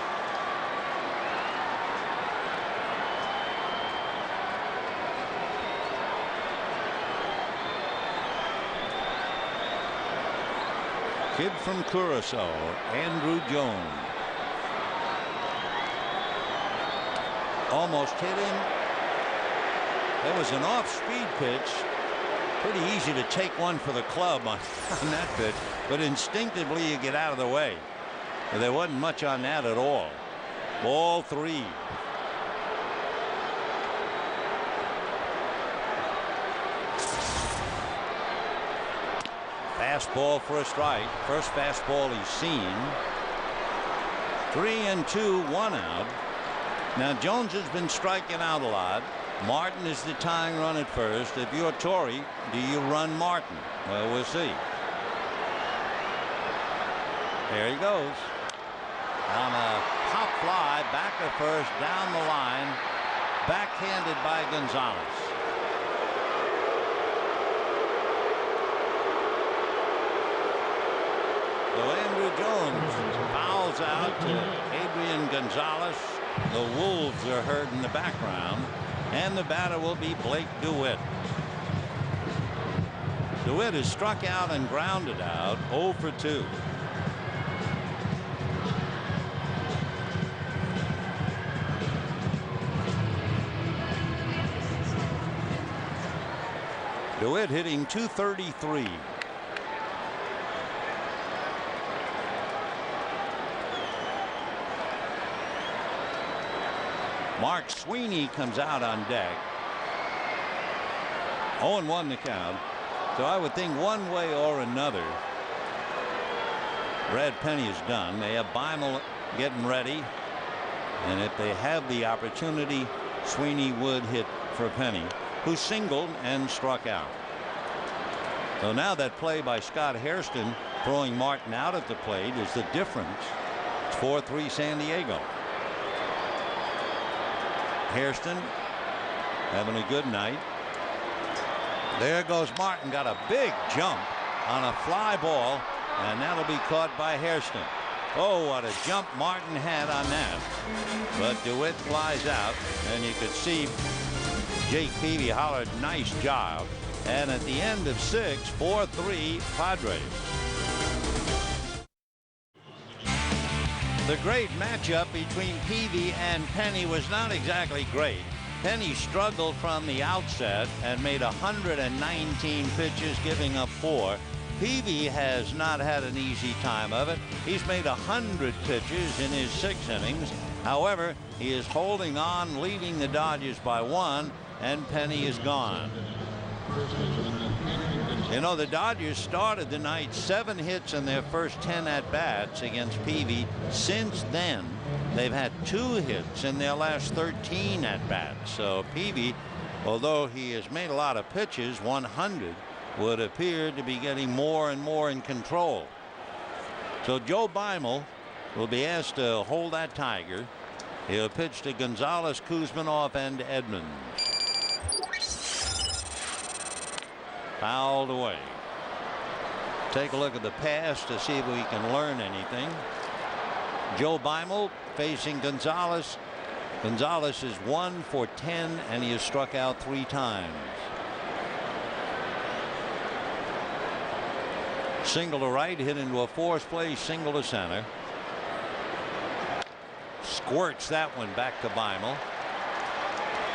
Kid from Curacao, Andrew Jones. Almost hit him. That was an off-speed pitch. Pretty easy to take one for the club on that pitch, but instinctively you get out of the way. There wasn't much on that at all. Ball 3. Fastball for a strike. First fastball he's seen. 3-2, 1 out. Now Jones has been striking out a lot. Martin is the tying run at first. If you're Torrey, do you run Martin? Well, we'll see. There he goes. On a pop fly, back to first, down the line, backhanded by Gonzalez. So Andrew Jones fouls out to Adrian Gonzalez. The Wolves are heard in the background, and the batter will be Blake DeWitt. DeWitt is struck out and grounded out, 0 for 2. DeWitt hitting .233. Mark Sweeney comes out on deck. 0-1 the count. So I would think one way or another Brad Penny is done. They have Beimel getting ready, and if they have the opportunity, Sweeney would hit for Penny, who singled and struck out. So now that play by Scott Hairston throwing Martin out at the plate is the difference. It's 4-3 San Diego. Hairston having a good night. There goes Martin. Got a big jump on a fly ball, and that'll be caught by Hairston. Oh, what a jump Martin had on that. But DeWitt flies out, and you could see Jake Peavy hollered, nice job. And at the end of 6, 4-3 Padres. The great matchup between Peavy and Penny was not exactly great. Penny struggled from the outset and made 119 pitches, giving up 4. Peavy has not had an easy time of it. He's made 100 pitches in his 6 innings. However, he is holding on, leading the Dodgers by 1. and Penny is gone. You know, the Dodgers started the night 7 hits in their first 10 at-bats against Peavy. Since then, they've had 2 hits in their last 13 at-bats. So Peavy, although he has made a lot of pitches, 100, would appear to be getting more and more in control. So Joe Beimel will be asked to hold that Tiger. He'll pitch to Gonzalez, Kuzminov, and Edmonds. Fouled away. Take a look at the pass to see if we can learn anything. Joe Beimel facing Gonzalez. Gonzalez is 1 for 10, and he has struck out 3 times. Single to right, hit into a force play, single to center. Squirts that one back to Beimel.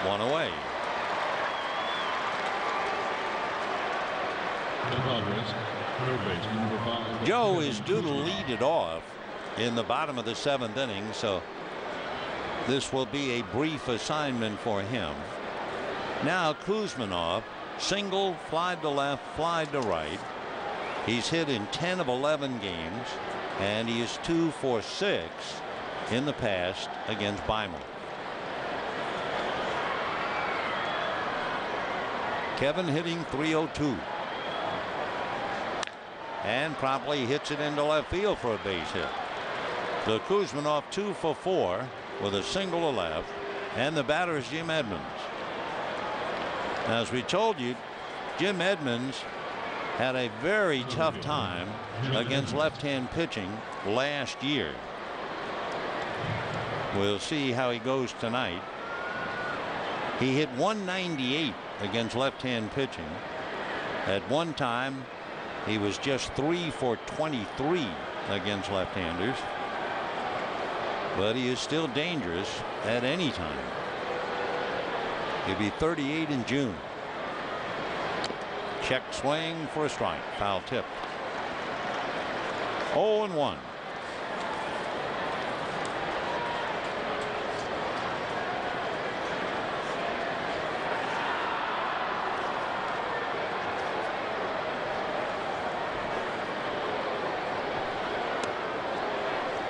1 away. The Padres, third baseman number 5. Joe is due to lead it off in the bottom of the 7th inning, so this will be a brief assignment for him. Now Kuzminov, single, fly to left, fly to right. He's hit in 10 of 11 games, and he is 2 for 6 in the past against Beimel. Kevin hitting .302. And promptly hits it into left field for a base hit. So Kuzminov 2 for 4 with a single to left, and the batter is Jim Edmonds. Now, as we told you, Jim Edmonds had a very tough time against left-hand pitching last year. We'll see how he goes tonight. He hit .198 against left-hand pitching. At one time, he was just 3 for 23 against left-handers. But he is still dangerous at any time. He'll be 38 in June. Check swing for a strike. Foul tip. 0-1.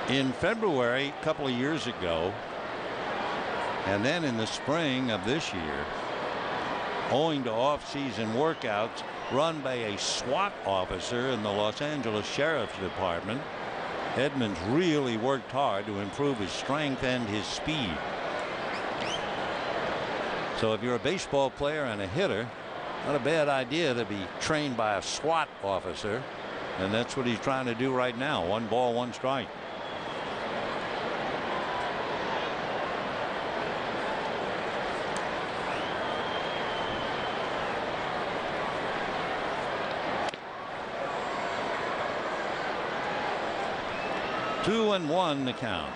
In February, a couple of years ago, and then in the spring of this year, owing to off-season workouts run by a SWAT officer in the Los Angeles Sheriff's Department, Edmonds really worked hard to improve his strength and his speed. So if you're a baseball player and a hitter, not a bad idea to be trained by a SWAT officer, and that's what he's trying to do right now. 1 ball, 1 strike. Two and 1 the count.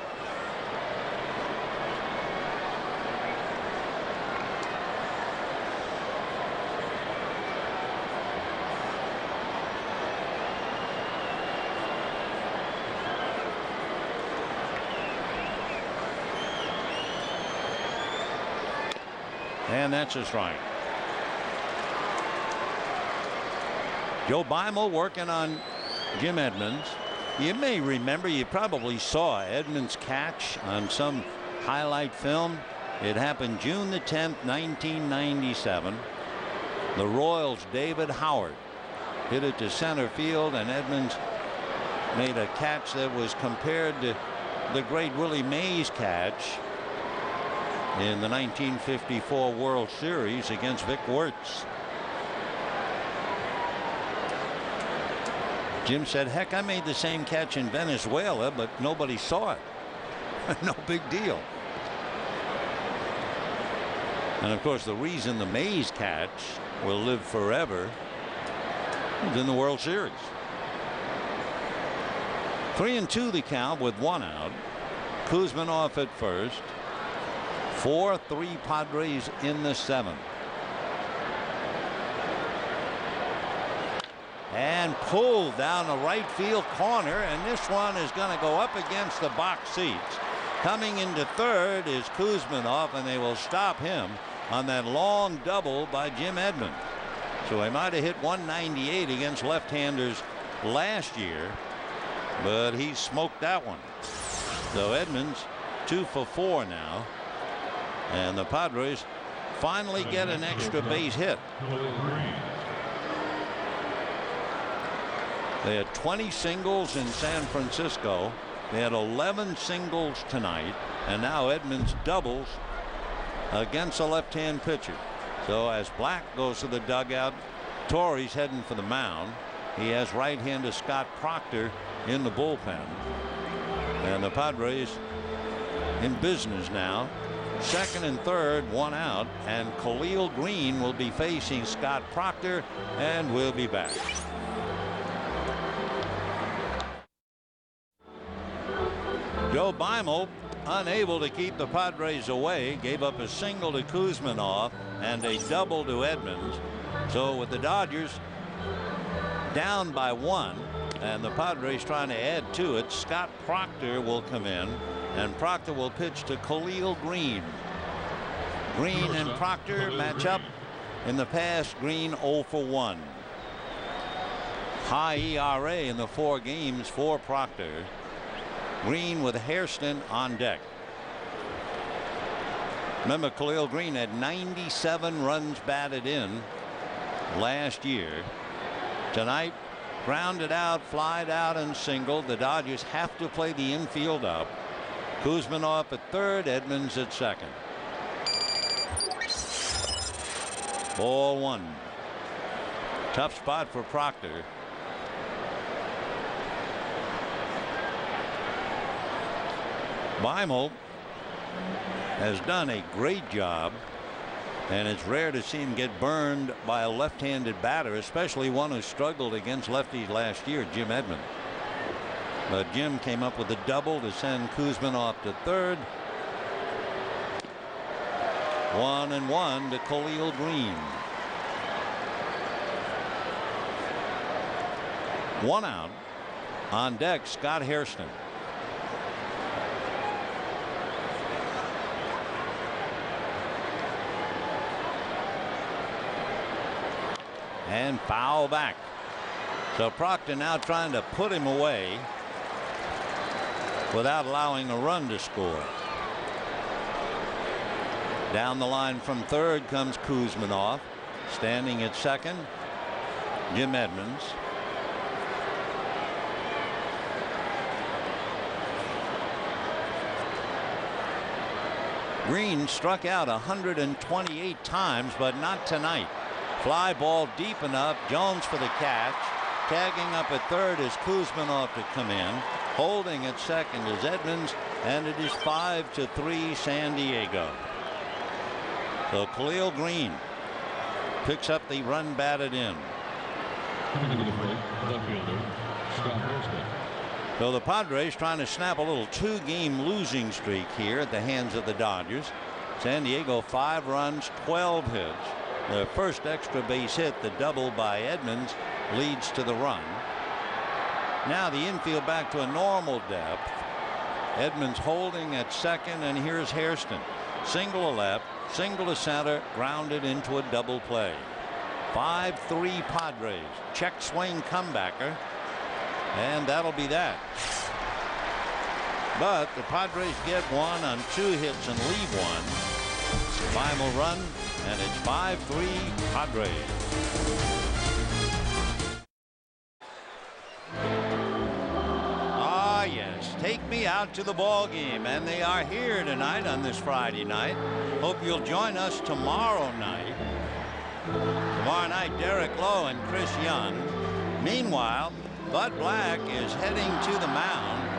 And that's a strike. Joe Beimel working on Jim Edmonds. You may remember, you probably saw Edmonds' catch on some highlight film. It happened June the 10th, 1997. The Royals' David Howard hit it to center field, and Edmonds made a catch that was compared to the great Willie Mays catch in the 1954 World Series against Vic Wertz. Jim said, heck, I made the same catch in Venezuela, but nobody saw it. No big deal. And of course, the reason the Mays catch will live forever is in the World Series. 3-2 the count with 1 out. Kuzminov at first. 4-3 Padres in the 7th. And pulled down the right field corner, and this one is going to go up against the box seats. Coming into third is Kuzminov, and they will stop him on that long double by Jim Edmonds. So he might have hit 198 against left-handers last year, but he smoked that one. So Edmonds 2 for 4 now, and the Padres finally get an extra base hit. They had 20 singles in San Francisco. They had 11 singles tonight, and now Edmonds doubles against a left-hand pitcher. So as Black goes to the dugout, Torrey's heading for the mound. He has right-hander Scott Proctor in the bullpen, and the Padres in business now. Second and third, 1 out, and Khalil Green will be facing Scott Proctor, and we'll be back. Joe Beimel, unable to keep the Padres away, gave up a single to Kuzminoff and a double to Edmonds. So with the Dodgers down by 1 and the Padres trying to add to it, Scott Proctor will come in, and Proctor will pitch to Khalil Green. Green and Proctor match up. In the past, Green 0 for 1. High ERA in the 4 games for Proctor. Green with Hairston on deck. Remember, Khalil Green had 97 runs batted in last year. Tonight, grounded out, flied out, and singled. The Dodgers have to play the infield up. Kuzminoff at third, Edmonds at second. Ball 1. Tough spot for Proctor. Beimel has done a great job, and it's rare to see him get burned by a left-handed batter, especially one who struggled against lefties last year, Jim Edmonds. But Jim came up with a double to send Kuzminoff to third. 1-1 to Khalil Green. 1 out. On deck, Scott Hairston. And foul back. So Proctor now trying to put him away without allowing a run to score. Down the line from third comes Kuzminoff. Standing at second, Jim Edmonds. Green struck out 128 times, but not tonight. Fly ball deep enough. Jones for the catch. Tagging up at third is Kuzminoff to come in. Holding at second is Edmonds, and it is 5-3 San Diego. So Khalil Green picks up the run batted in. So the Padres trying to snap a little 2-game losing streak here at the hands of the Dodgers. San Diego 5 runs, 12 hits. The first extra base hit, the double by Edmonds, leads to the run. Now the infield back to a normal depth. Edmonds holding at second, and here's Hairston. Single to left, single to center, grounded into a double play. 5-3 Padres. Check swing comebacker, and that'll be that. But the Padres get one on 2 hits and leave one. Final run, and it's 5-3 Padres. Ah, yes, take me out to the ball game, and they are here tonight on this Friday night. Hope you'll join us tomorrow night. Tomorrow night, Derek Lowe and Chris Young. Meanwhile, Bud Black is heading to the mound,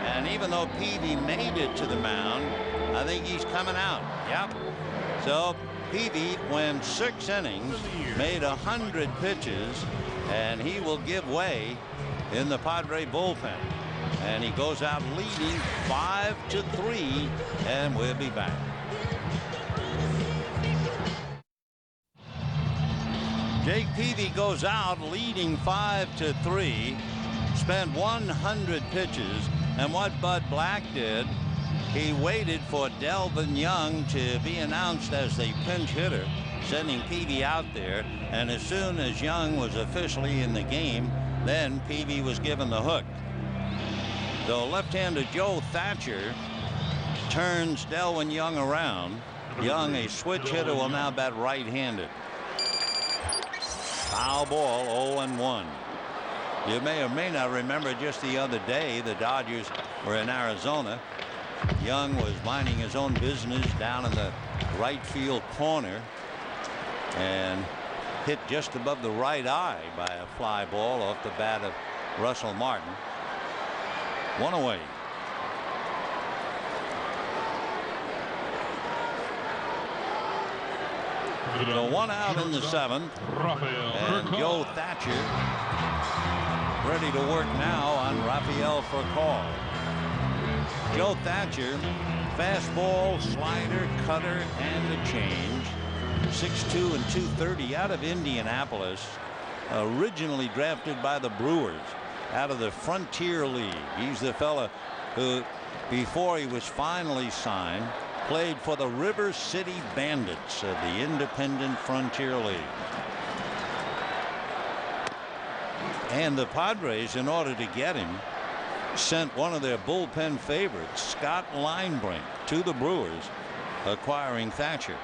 and even though Peavy made it to the mound, I think he's coming out. Yep. So Peavy went 6 innings, made 100 pitches, and he will give way in the Padre bullpen. And he goes out leading 5-3, and we'll be back. Jake Peavy goes out leading 5-3, spent 100 pitches, and what Bud Black did, He waited for Delvin Young to be announced as the pinch hitter, sending Peavy out there. And as soon as Young was officially in the game, then Peavy was given the hook. The left-hander Joe Thatcher turns Delvin Young around. Young, a switch hitter, will now bat right-handed. Foul ball, 0-1. You may or may not remember just the other day the Dodgers were in Arizona. Young was minding his own business down in the right field corner and hit just above the right eye by a fly ball off the bat of Russell Martin. One away. So one out in the seventh, and Joe Thatcher ready to work now on Rafael Furcal. Joe Thatcher, fastball, slider, cutter, and a change. 6'2" and 230 out of Indianapolis, originally drafted by the Brewers out of the Frontier League. He's the fella who, before he was finally signed, played for the River City Bandits of the Independent Frontier League. And the Padres, in order to get him, sent one of their bullpen favorites, Scott Linebrink, to the Brewers, acquiring Thatcher.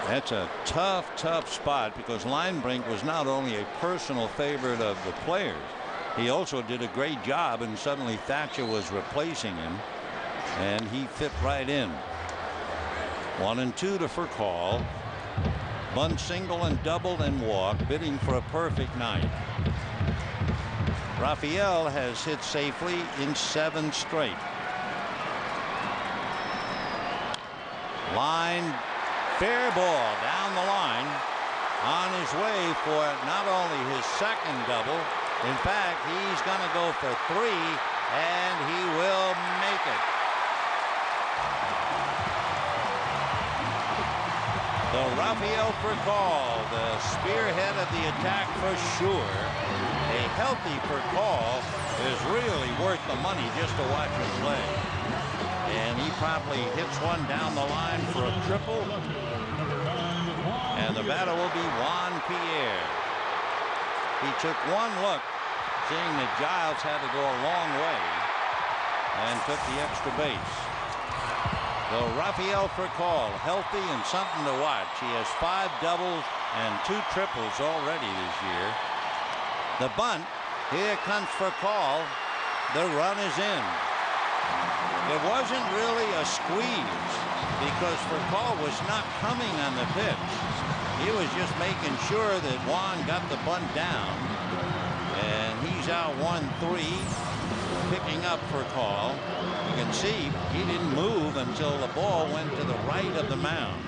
That's a tough spot because Linebrink was not only a personal favorite of the players, he also did a great job, and suddenly Thatcher was replacing him, and he fit right in. 1-2 to Furcal. Bunt, single, and double and walk, bidding for a perfect night. Rafael has hit safely in 7 straight. Line, fair ball down the line, on his way for not only his second double. In fact, he's going to go for 3, and he will make it. So Rafael Furcal, the spearhead of the attack for sure. A healthy Furcal is really worth the money just to watch him play. And he probably hits one down the line for a triple. And the batter will be Juan Pierre. He took one look, seeing that Giles had to go a long way, and took the extra base. So Rafael Furcal, healthy and something to watch. He has 5 doubles and 2 triples already this year. The bunt, here comes Furcal. The run is in. It wasn't really a squeeze because Furcal was not coming on the pitch. He was just making sure that Juan got the bunt down, and he's out 1-3, picking up Furcal. You can see he didn't move until the ball went to the right of the mound.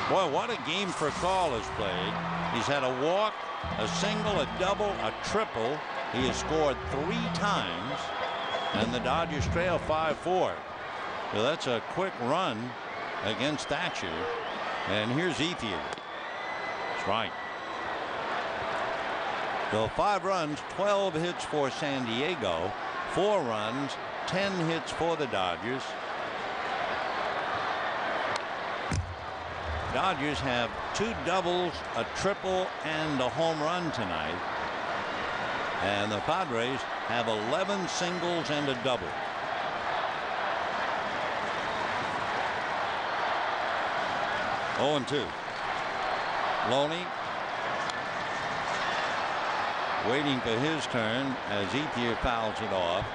Boy, what a game Furcal has played. He's had a walk, a single, a double, a triple. He has scored 3 times, and the Dodgers trail 5-4. So that's a quick run against Thatcher. And here's Ethier. That's right. So 5 runs, 12 hits for San Diego, 4 runs, 10 hits for the Dodgers. Dodgers have 2 doubles, a triple, and a home run tonight. And the Padres have 11 singles and a double. Oh, 0-2. Loney waiting for his turn as Ethier fouls it off.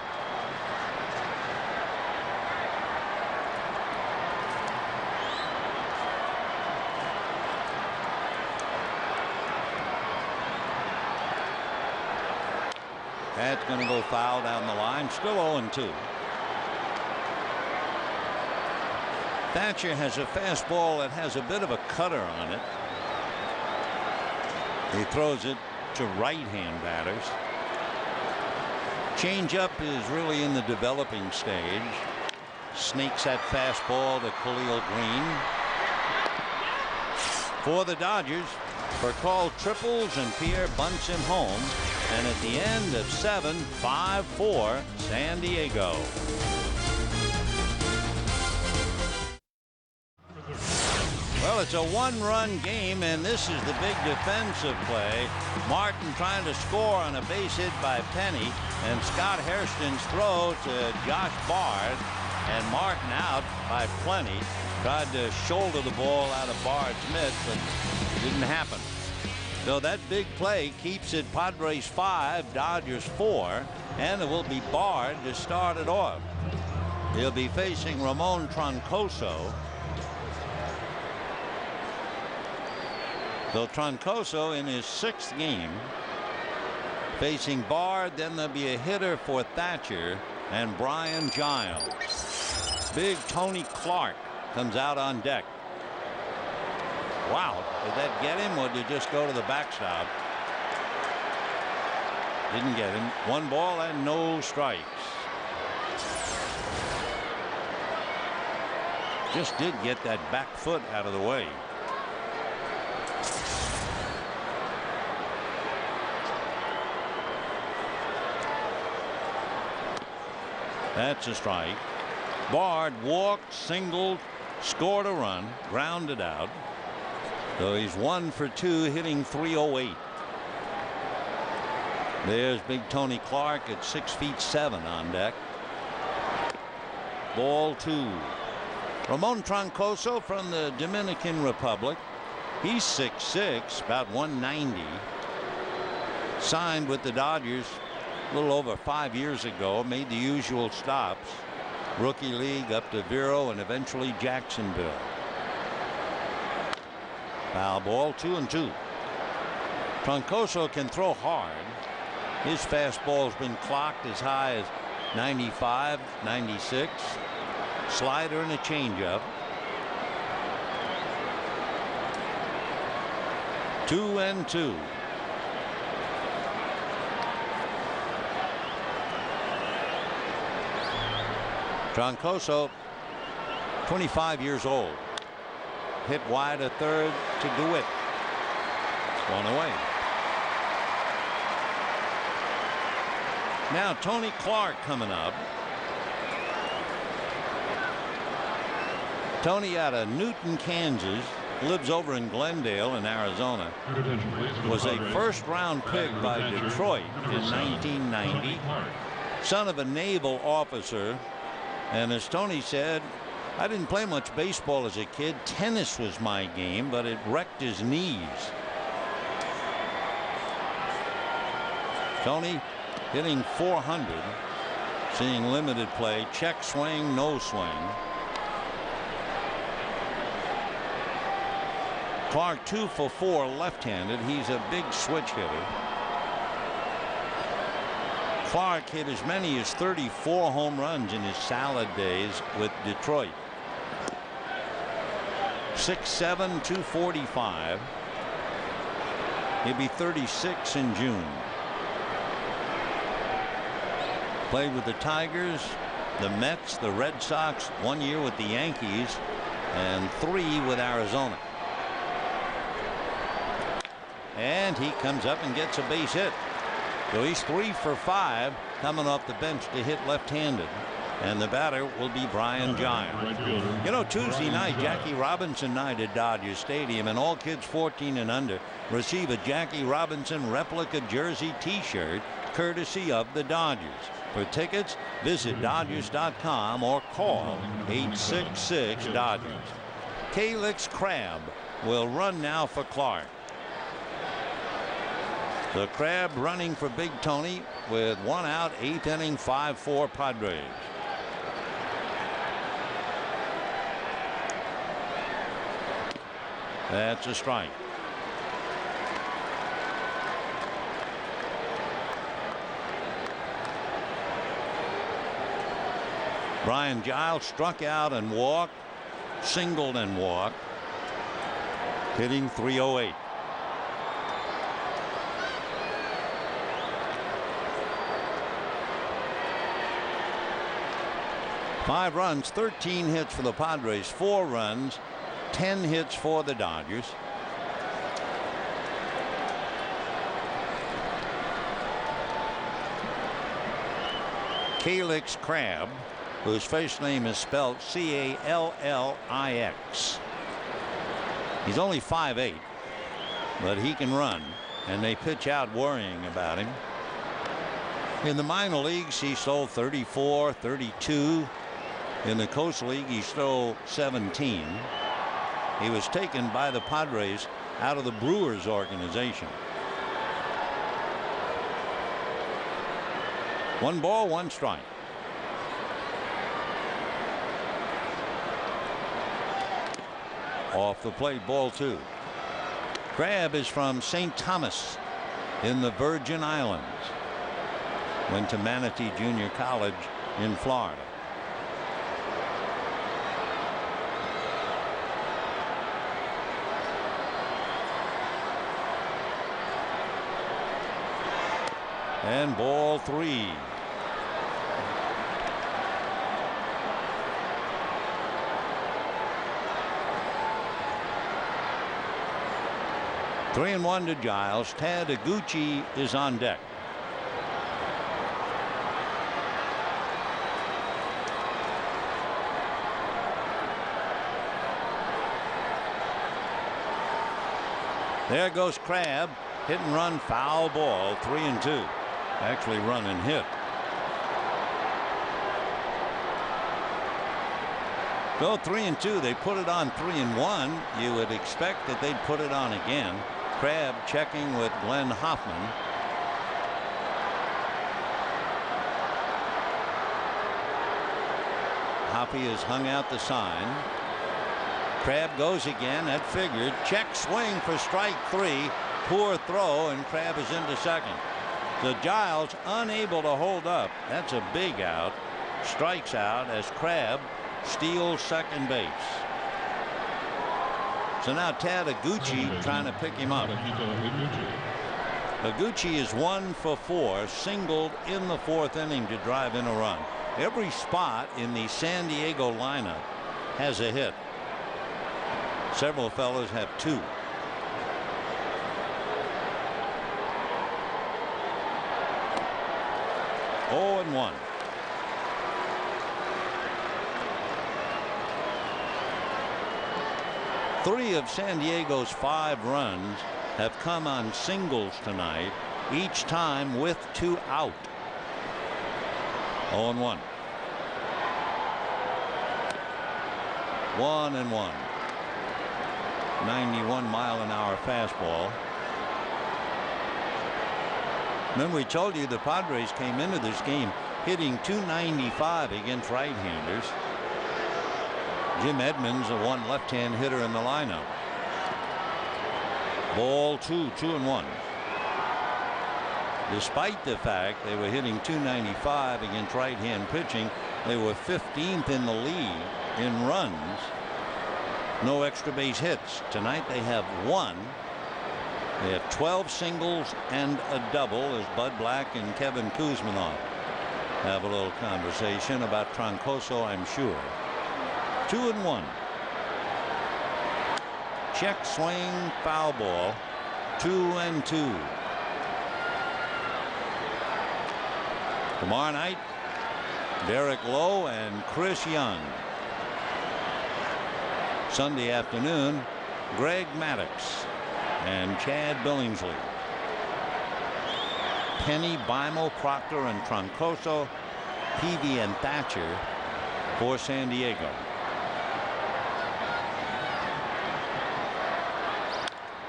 That's going to go foul down the line. Still 0-2. Thatcher has a fastball that has a bit of a cutter on it. He throws it to right-hand batters. Changeup is really in the developing stage. Sneaks that fastball to Khalil Green. For the Dodgers, Furcal triples and Pierre bunts him home. And at the end of 7, 5-4 San Diego. Well, it's a one-run game, and this is the big defensive play. Martin trying to score on a base hit by Penny, and Scott Hairston's throw to Josh Bard, and Martin out by plenty. Tried to shoulder the ball out of Bard's mitt, but it didn't happen. So that big play keeps it Padres 5, Dodgers 4, and it will be Bard to start it off. He'll be facing Ramon Troncoso. So Troncoso in his 6th game facing Bard. Then there'll be a hitter for Thatcher and Brian Giles. Big Tony Clark comes out on deck. Wow, did that get him, or did he just go to the backstop? Didn't get him. 1 ball and no strikes. Just did get that back foot out of the way. That's a strike. Bard walked, singled, scored a run, grounded out. So he's 1 for 2, hitting .308. There's big Tony Clark at 6'7" on deck. Ball 2. Ramon Troncoso from the Dominican Republic. He's 6'6", about 190. Signed with the Dodgers a little over 5 years ago. Made the usual stops. Rookie league up to Vero and eventually Jacksonville. Foul ball, 2-2. Troncoso can throw hard. His fastball's been clocked as high as 95, 96. Slider and a changeup. 2-2. Troncoso, 25 years old. Hit wide a third to DeWitt. It's gone away. Now Tony Clark coming up. Tony out of Newton, Kansas. Lives over in Glendale in Arizona. Was a first-round pick by Detroit in 1990. Son of a naval officer. And as Tony said, I didn't play much baseball as a kid. Tennis was my game, but it wrecked his knees. Tony hitting .400, seeing limited play. Check swing, no swing. Clark 2 for 4 left-handed. He's a big switch hitter. Clark hit as many as 34 home runs in his salad days with Detroit. 6'7", 245. He'll be 36 in June. Played with the Tigers, the Mets, the Red Sox, 1 year with the Yankees, and 3 with Arizona. And he comes up and gets a base hit. So he's 3 for 5 coming off the bench to hit left-handed. And the batter will be Brian Giles. You know, Tuesday night, Jackie Robinson night at Dodger Stadium, and all kids 14 and under receive a Jackie Robinson replica jersey T-shirt courtesy of the Dodgers. For tickets, visit Dodgers.com or call 866-DODGERS. Calyx Crab will run now for Clark. The Crab running for Big Tony with 1 out, 8th inning, 5-4 Padres. That's a strike. Brian Giles struck out and walked, singled and walked, hitting .308. Five runs, 13 hits for the Padres, 4 runs, 10 hits for the Dodgers. Calyx Crabb, whose first name is spelled Callix. He's only 5'8", but he can run, and they pitch out worrying about him. In the minor leagues, he stole 34, 32. In the Coast League, he stole 17. He was taken by the Padres out of the Brewers organization. 1 ball, 1 strike. Off the plate, ball 2. Crabb is from St. Thomas in the Virgin Islands. Went to Manatee Junior College in Florida. And ball 3. Three and 1 to Giles. Tad Iguchi is on deck. There goes Crabb. Hit and run, foul ball, 3 and 2. Actually run and hit. Go 3 and 2. They put it on 3 and 1. You would expect that they'd put it on again. Crabb checking with Glenn Hoffman. Hoppy has hung out the sign. Crabb goes again. That figured. Check swing for strike 3. Poor throw, and Crabb is into second. So Giles unable to hold up. That's a big out. Strikes out as Crabb steals second base. So now Tad Iguchi trying to pick him up. Iguchi is 1 for 4, singled in the 4th inning to drive in a run. Every spot in the San Diego lineup has a hit. Several fellows have 2. Oh and 1. Three of San Diego's 5 runs have come on singles tonight, each time with 2 out. 0 and 1. 1 and 1. 91-mile-an-hour fastball. Remember, we told you the Padres came into this game hitting .295 against right-handers. Jim Edmonds, the one left-hand hitter in the lineup. Ball 2, 2 and 1. Despite the fact they were hitting .295 against right-hand pitching, they were 15th in the league in runs. No extra base hits. Tonight they have 1. They have 12 singles and a double as Bud Black and Kevin Kuzminov have a little conversation about Troncoso, I'm sure. 2 and 1. Check swing, foul ball. 2 and 2. Tomorrow night, Derek Lowe and Chris Young. Sunday afternoon, Greg Maddux and Chad Billingsley. Penny, Beimel, Proctor, and Troncoso, Peavy, and Thatcher for San Diego.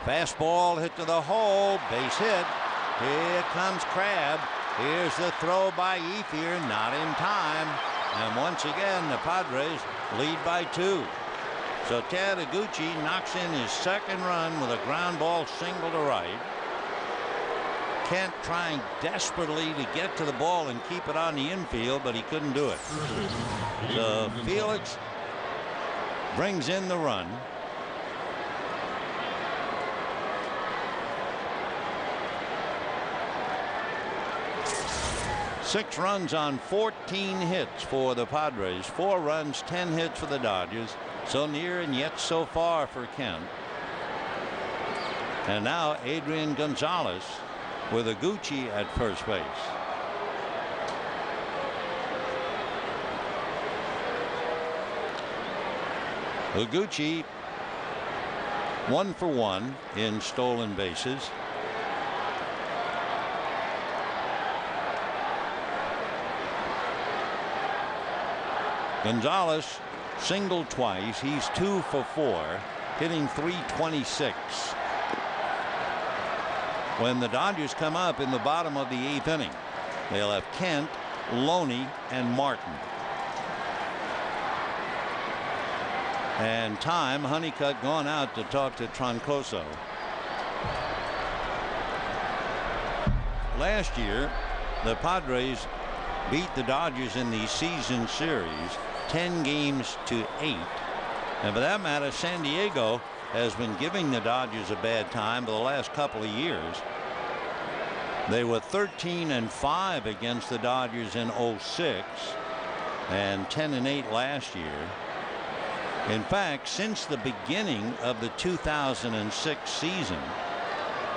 Fastball hit to the hole, base hit. Here comes Crabb. Here's the throw by Ethier, not in time. And once again, the Padres lead by 2. So Tad Iguchi knocks in his 2nd run with a ground ball single to right. Kent trying desperately to get to the ball and keep it on the infield, but he couldn't do it. So Felix brings in the run. Six runs on 14 hits for the Padres. 4 runs, 10 hits for the Dodgers. So near and yet so far for Kent. And now Adrian Gonzalez with Iguchi at first base. Higuchi 1 for 1 in stolen bases. Gonzalez singled twice. He's 2 for 4, hitting .326. When the Dodgers come up in the bottom of the 8th inning, they'll have Kent, Loney, and Martin. And time, Honeycutt gone out to talk to Troncoso. Last year, the Padres beat the Dodgers in the season series 10 games to 8. And for that matter, San Diego has been giving the Dodgers a bad time for the last couple of years. They were 13-5 against the Dodgers in 06 and 10-8 last year. In fact, since the beginning of the 2006 season,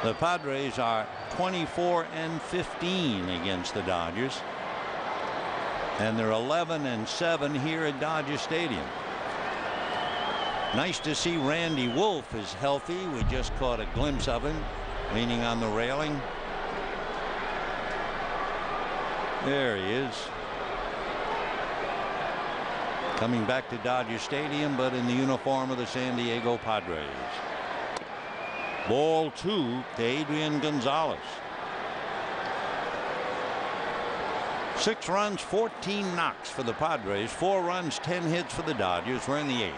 the Padres are 24-15 against the Dodgers, and they're 11-7 here at Dodger Stadium. Nice to see Randy Wolf is healthy. We just caught a glimpse of him leaning on the railing. There he is. Coming back to Dodger Stadium, but in the uniform of the San Diego Padres. Ball 2 to Adrian Gonzalez. 6 runs, 14 knocks for the Padres. 4 runs, 10 hits for the Dodgers. We're in the 8th.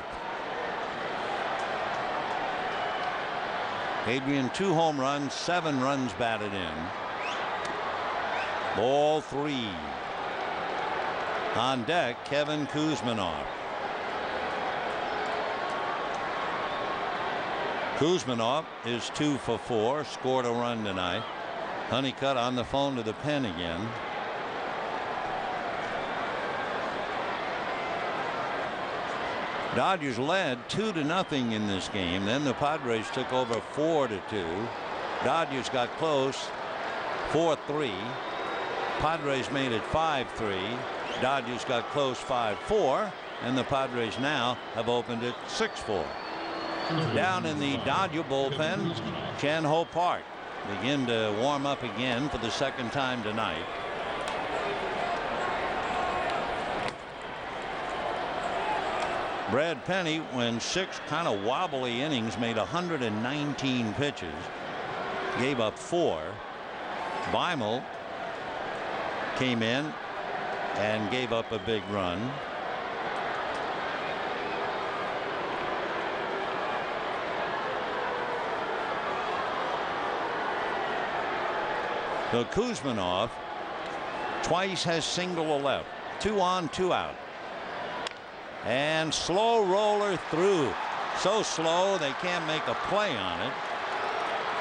Adrian 2 home runs, 7 runs batted in. Ball 3. On deck, Kevin Kuzminov. Kuzminov is 2 for 4, scored a run tonight. Honeycutt on the phone to the pen again. Dodgers led 2-0 in this game. Then the Padres took over 4-2. Dodgers got close 4-3. Padres made it 5-3. Dodgers got close 5-4, and the Padres now have opened it 6-4. Down in the Dodger bullpen, Chan-Ho Park begin to warm up again for the second time tonight. Brad Penny, when 6 kind of wobbly innings, made 119 pitches, gave up 4. Beimel came in and gave up a big run. So Kuzminov twice has single left. 2 on, 2 out. And slow roller through. So slow they can't make a play on it.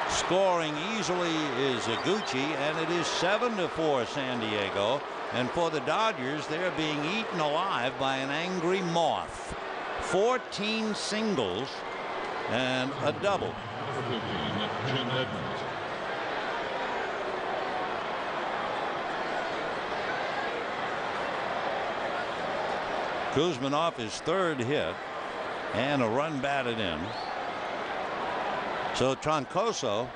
Scoring easily is Higuchi, and it is 7-4 San Diego. And for the Dodgers, they're being eaten alive by an angry moth. 14 singles and a double. Kuzminov is 3rd hit and a run batted in. So Troncoso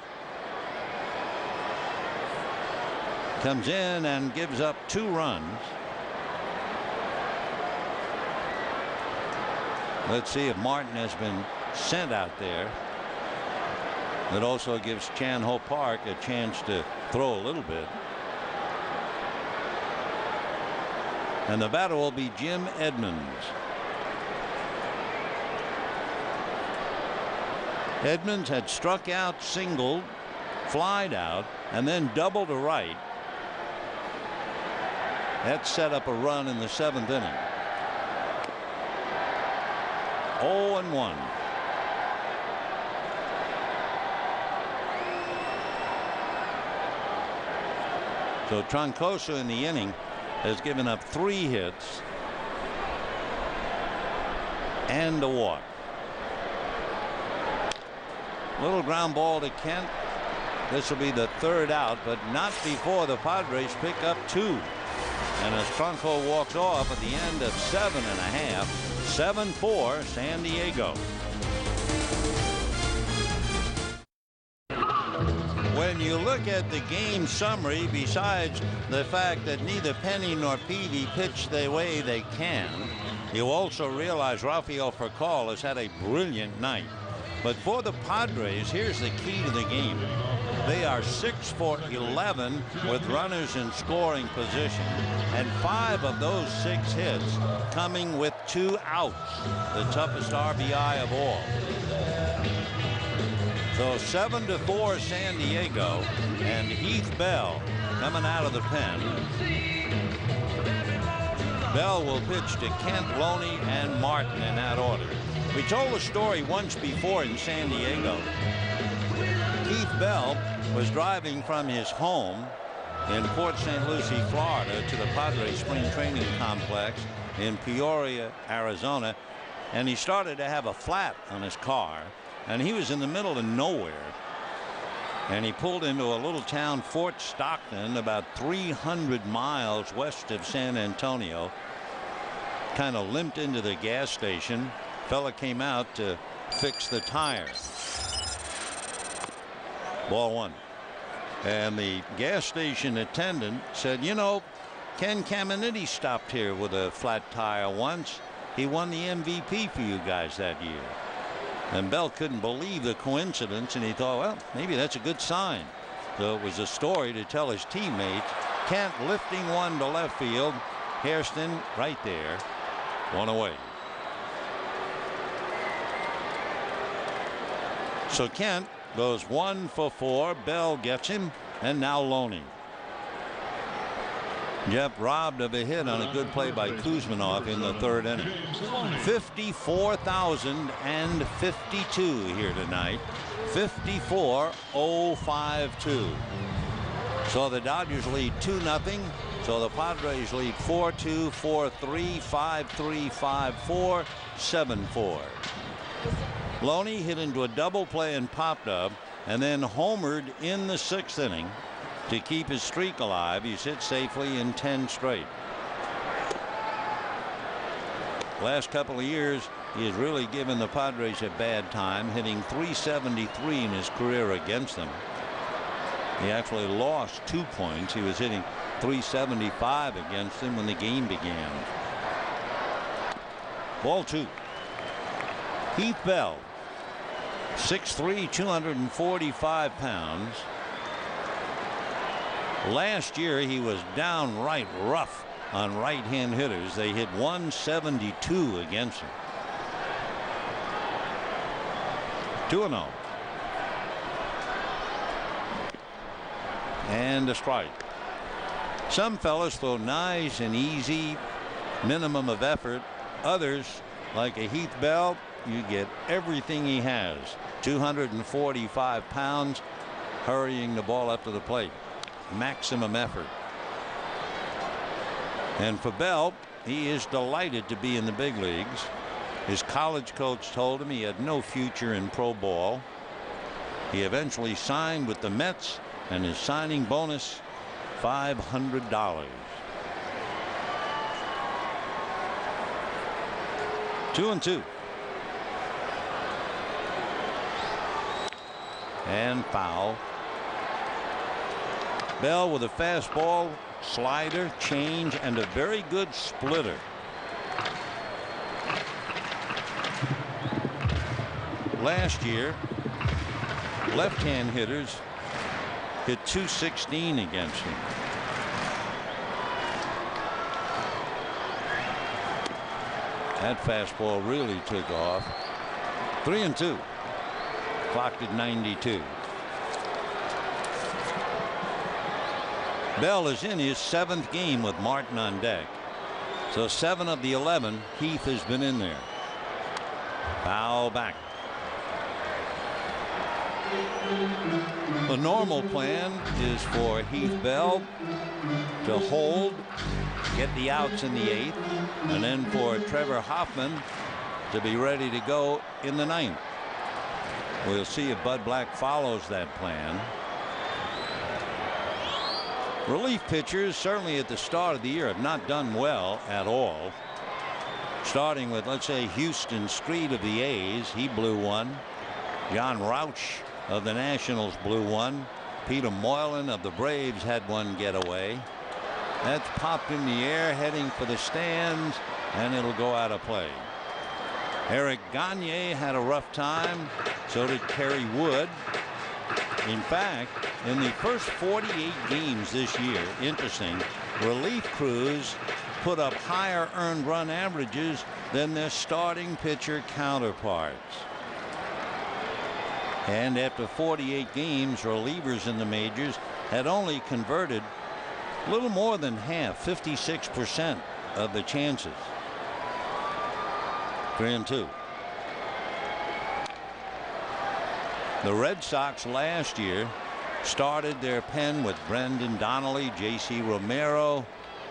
comes in and gives up 2 runs. Let's see if Martin has been sent out there. That also gives Chan-Ho Park a chance to throw a little bit. And the batter will be Jim Edmonds. Edmonds had struck out, singled, flied out, and then doubled to right. That set up a run in the 7th inning. 0-1. So Troncoso in the inning has given up 3 hits and a walk. Little ground ball to Kent. This will be the 3rd out, but not before the Padres pick up 2. And as Franco walks off at the end of 7.5, 7-4 San Diego. When you look at the game summary, besides the fact that neither Penny nor Peavy pitched the way they can, you also realize Rafael Furcal has had a brilliant night. But for the Padres, here's the key to the game. They are 6 for 11 with runners in scoring position, and 5 of those 6 hits coming with 2 outs, the toughest RBI of all. So 7-4 San Diego, and Heath Bell coming out of the pen. Bell will pitch to Kent, Loney, and Martin in that order. We told a story once before in San Diego. Heath Bell was driving from his home in Port St. Lucie, Florida, to the Padres spring training complex in Peoria, Arizona, and he started to have a flat on his car, and he was in the middle of nowhere, and he pulled into a little town, Fort Stockton, about 300 miles west of San Antonio. Kind of limped into the gas station. Fella came out to fix the tire. Ball 1. And the gas station attendant said, you know, Ken Caminiti stopped here with a flat tire once. He won the MVP for you guys that year. And Bell couldn't believe the coincidence, and he thought, well, maybe that's a good sign. So it was a story to tell his teammates. Kent lifting one to left field. Hairston right there. 1 away. So Kent goes 1 for 4. Bell gets him, and now Loney. Jeff robbed of a hit on a good play by Kuzminov in the 3rd inning. 54,052 here tonight. 54,052. So the Dodgers lead 2-0. So the Padres lead 4-2, 4-3, 5-3, 5-4, 7-4. Loney hit into a double play and popped up, and then homered in the 6th inning to keep his streak alive. He's hit safely in 10 straight. Last couple of years, he has really given the Padres a bad time, hitting .373 in his career against them. He actually lost 2 points. He was hitting .375 against them when the game began. Ball 2. Heath Bell, 6'3", 245 pounds. Last year he was downright rough on right-hand hitters. They hit .172 against him. 2-0. And a strike. Some fellas throw nice and easy, minimum of effort. Others, like a Heath Bell, you get everything he has. 245 pounds, hurrying the ball up to the plate. Maximum effort. And for Bell, he is delighted to be in the big leagues. His college coach told him he had no future in pro ball. He eventually signed with the Mets, and his signing bonus, $500. 2-2. And foul. Bell with a fastball, slider, change, and a very good splitter. Last year, left-hand hitters hit .216 against him. That fastball really took off. 3-2. Clocked at 92. Bell is in his 7th game with Martin on deck. So 7 of the 11, Heath has been in there. Foul back. The normal plan is for Heath Bell to hold, get the outs in the 8th, and then for Trevor Hoffman to be ready to go in the 9th. We'll see if Bud Black follows that plan. Relief pitchers, certainly at the start of the year, have not done well at all. Starting with, let's say, Houston Street of the A's. He blew one. John Rauch of the Nationals blew one. Peter Moylan of the Braves had one get away. That's popped in the air, heading for the stands, and it'll go out of play. Eric Gagne had a rough time. So did Kerry Wood. In fact, in the first 48 games this year, interesting, relief crews put up higher earned run averages than their starting pitcher counterparts. And after 48 games, relievers in the majors had only converted a little more than half, 56% of the chances. 3-2. The Red Sox last year started their pen with Brendan Donnelly, J.C. Romero,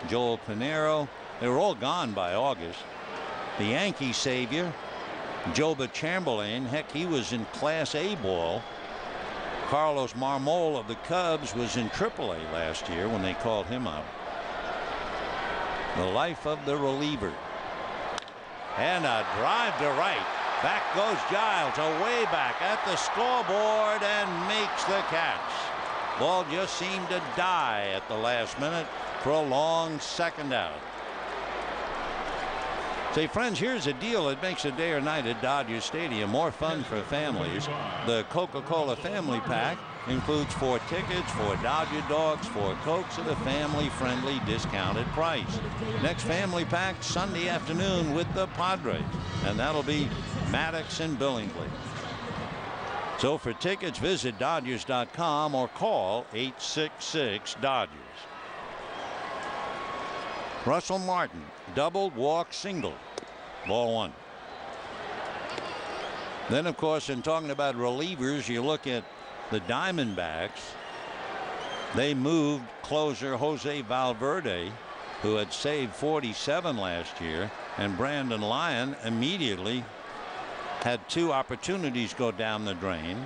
Joel Pinheiro. They were all gone by August. The Yankee savior, Joba Chamberlain, heck, he was in Class A ball. Carlos Marmol of the Cubs was in AAA last year when they called him up. The life of the reliever. And a drive to right. Back goes Giles, away back at the scoreboard, and makes the catch. Ball just seemed to die at the last minute for a long second out. Say, friends, here's a deal that makes a day or night at Dodger Stadium more fun for families. The Coca-Cola Family Pack includes 4 tickets, 4 Dodger dogs, 4 Cokes at a family-friendly discounted price. Next family pack Sunday afternoon with the Padres, and that'll be Maddox and Billingsley. So for tickets, visit Dodgers.com or call 866-DODGERS. Russell Martin, double, walk, single. Ball 1. Then, of course, in talking about relievers, you look at the Diamondbacks. They moved closer Jose Valverde, who had saved 47 last year, and Brandon Lyon immediately had 2 opportunities go down the drain.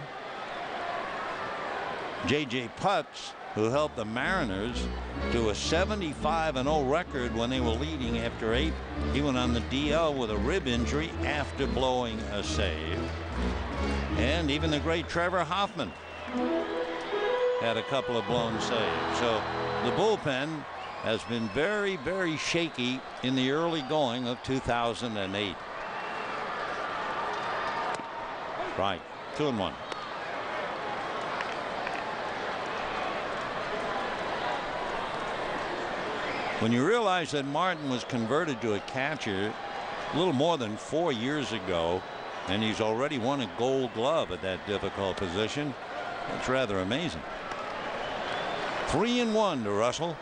J.J. Putz, who helped the Mariners to a 75-0 record when they were leading after 8. He went on the DL with a rib injury after blowing a save. And even the great Trevor Hoffman had a couple of blown saves. So the bullpen has been very, very shaky in the early going of 2008. Right, 2-1. When you realize that Martin was converted to a catcher a little more than 4 years ago, and he's already won a Gold Glove at that difficult position, that's rather amazing. 3-1 to Russell.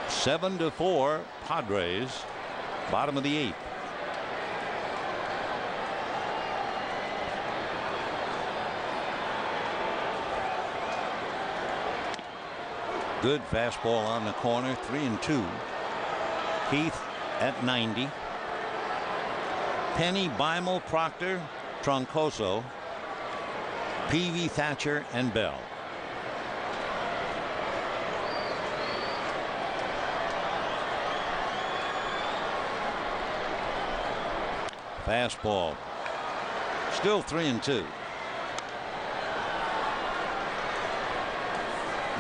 7-4 Padres. Bottom of the 8th. Good fastball on the corner. 3-2. Heath at 90. Penny, Beimel, Proctor, Troncoso, Peavy, Thatcher, and Bell. Fastball. Still 3-2.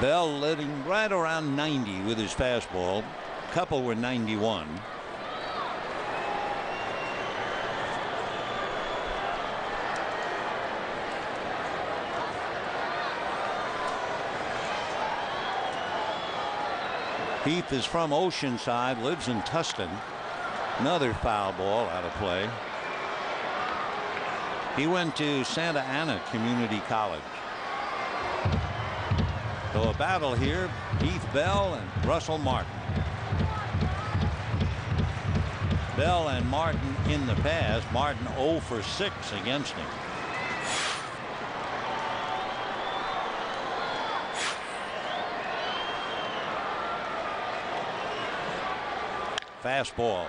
Bell letting right around 90 with his fastball. A couple were 91. Heath is from Oceanside, lives in Tustin. Another foul ball out of play. He went to Santa Ana Community College. So a battle here, Heath Bell and Russell Martin. Bell and Martin in the past. Martin 0 for 6 against him. Fastball.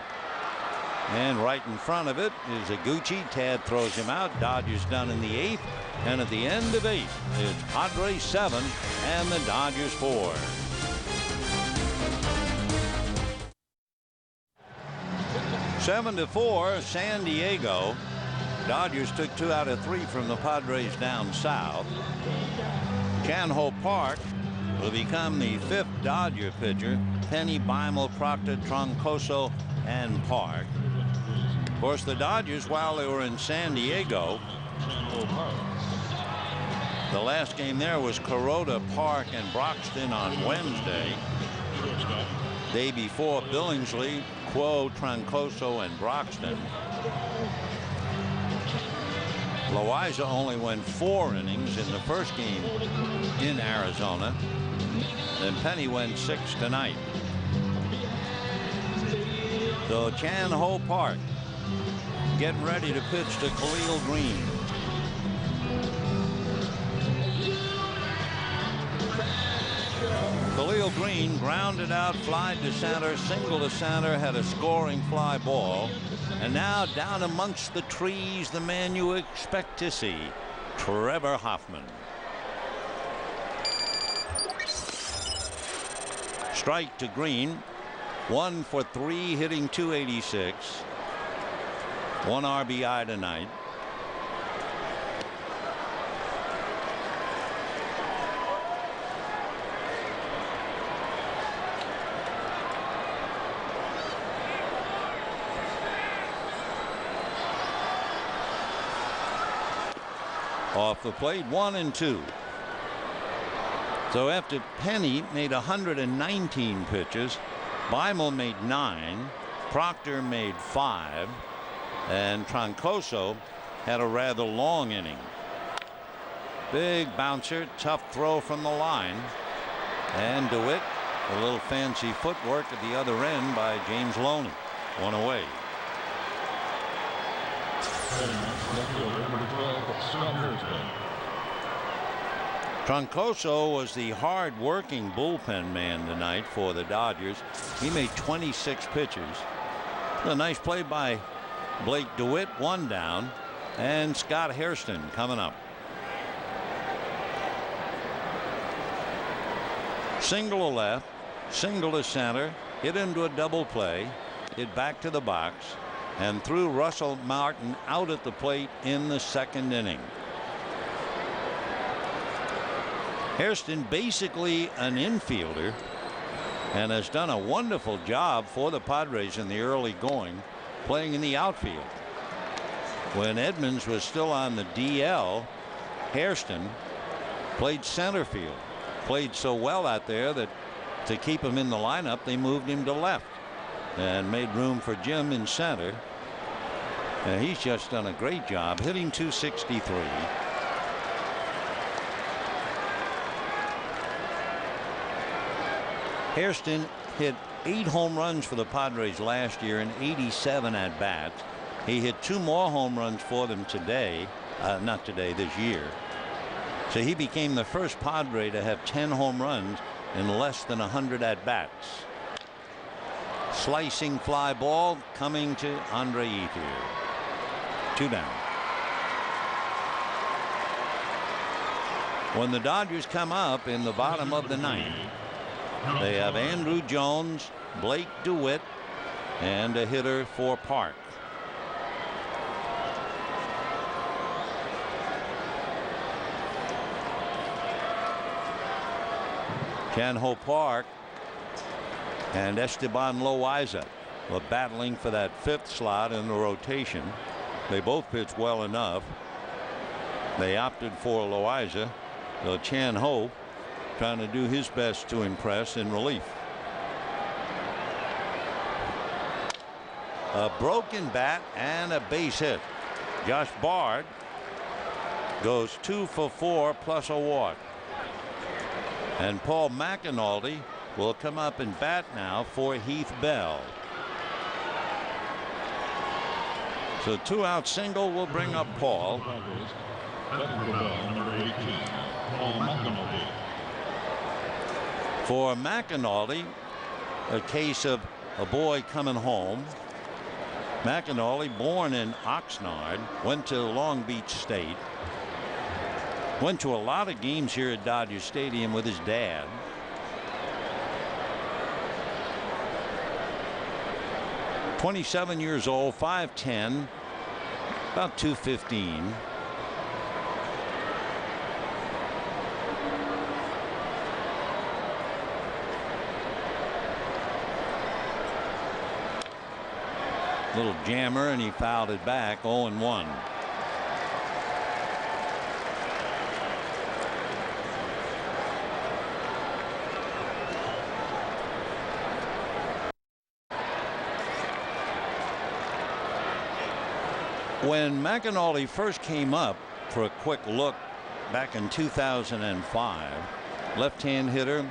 And right in front of it is Iguchi. Tad throws him out. Dodgers done in the 8th. And at the end of 8, it's Padres 7 and the Dodgers 4. 7-4, San Diego. Dodgers took 2 out of 3 from the Padres down south. Chan-Ho Park will become the 5th Dodger pitcher. Penny, Beimel, Proctor, Troncoso, and Park. Of course, the Dodgers, while they were in San Diego, the last game there was Kuroda, Park, and Broxton on Wednesday. Day before, Billingsley, Quo, Troncoso, and Broxton. Loaiza only went 4 innings in the first game in Arizona. Then Penny went 6 tonight. So Chan-Ho Park getting ready to pitch to Khalil Green. Khalil Green grounded out, fly to center, single to center, had a scoring fly ball. And now down amongst the trees, the man you expect to see, Trevor Hoffman. Strike to Green. 1 for 3, hitting .286. 1 RBI tonight. Off the plate, 1 and 2. So after Penny made 119 pitches, Beimel made 9, Proctor made 5, and Troncoso had a rather long inning. Big bouncer, tough throw from the line, and DeWitt, a little fancy footwork at the other end by James Loney. 1 away. Troncoso was the hard-working bullpen man tonight for the Dodgers. He made 26 pitches. A nice play by Blake DeWitt, 1 down, and Scott Hairston coming up. Single to left, single to center, hit into a double play, hit back to the box, and threw Russell Martin out at the plate in the 2nd inning. Hairston basically an infielder and has done a wonderful job for the Padres in the early going, playing in the outfield. When Edmonds was still on the DL, Hairston played center field. Played so well out there that to keep him in the lineup, they moved him to left and made room for Jim in center. And he's just done a great job, hitting .263. Hairston hit 8 home runs for the Padres last year in 87 at bats. He hit 2 more home runs for them today, not today, this year. So he became the first Padre to have 10 home runs in less than 100 at bats. Slicing fly ball coming to Andre Ethier. 2 down. When the Dodgers come up in the bottom of the 9th, they have Andrew Jones, Blake DeWitt, and a hitter for Park. Chan-Ho Park and Esteban Loaiza were battling for that 5th slot in the rotation. They both pitched well enough. They opted for Loaiza. So Chan-Ho trying to do his best to impress in relief. A broken bat and a base hit. Josh Bard goes 2 for 4 plus a walk. And Paul McAnally will come up and bat now for Heath Bell. So 2-out single will bring up Paul. For McAnally, a case of a boy coming home. McAnally, born in Oxnard, went to Long Beach State. Went to a lot of games here at Dodger Stadium with his dad. 27 years old, 5'10", about 215. Little jammer, and he fouled it back. 0-1. When McAnally first came up for a quick look back in 2005, left-hand hitter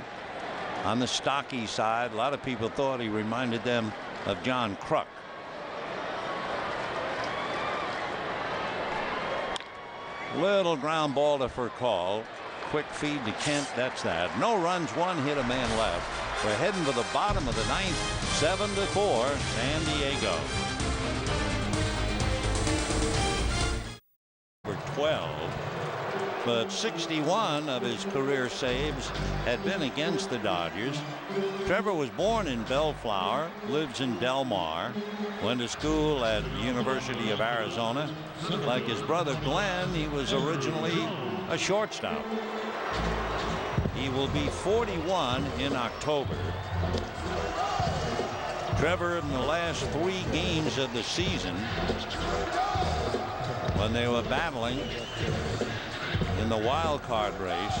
on the stocky side. A lot of people thought he reminded them of John Kruk. Little ground ball to Furcal. Quick feed to Kent. That's that. No runs, one hit, a man left. We're heading for the bottom of the ninth. 7-4, San Diego. For 12, but 61 of his career saves had been against the Dodgers. Trevor was born in Bellflower, lives in Del Mar, went to school at the University of Arizona. Like his brother Glenn, he was originally a shortstop. He will be 41 in October. Trevor, in the last 3 games of the season, when they were battling in the wild card race,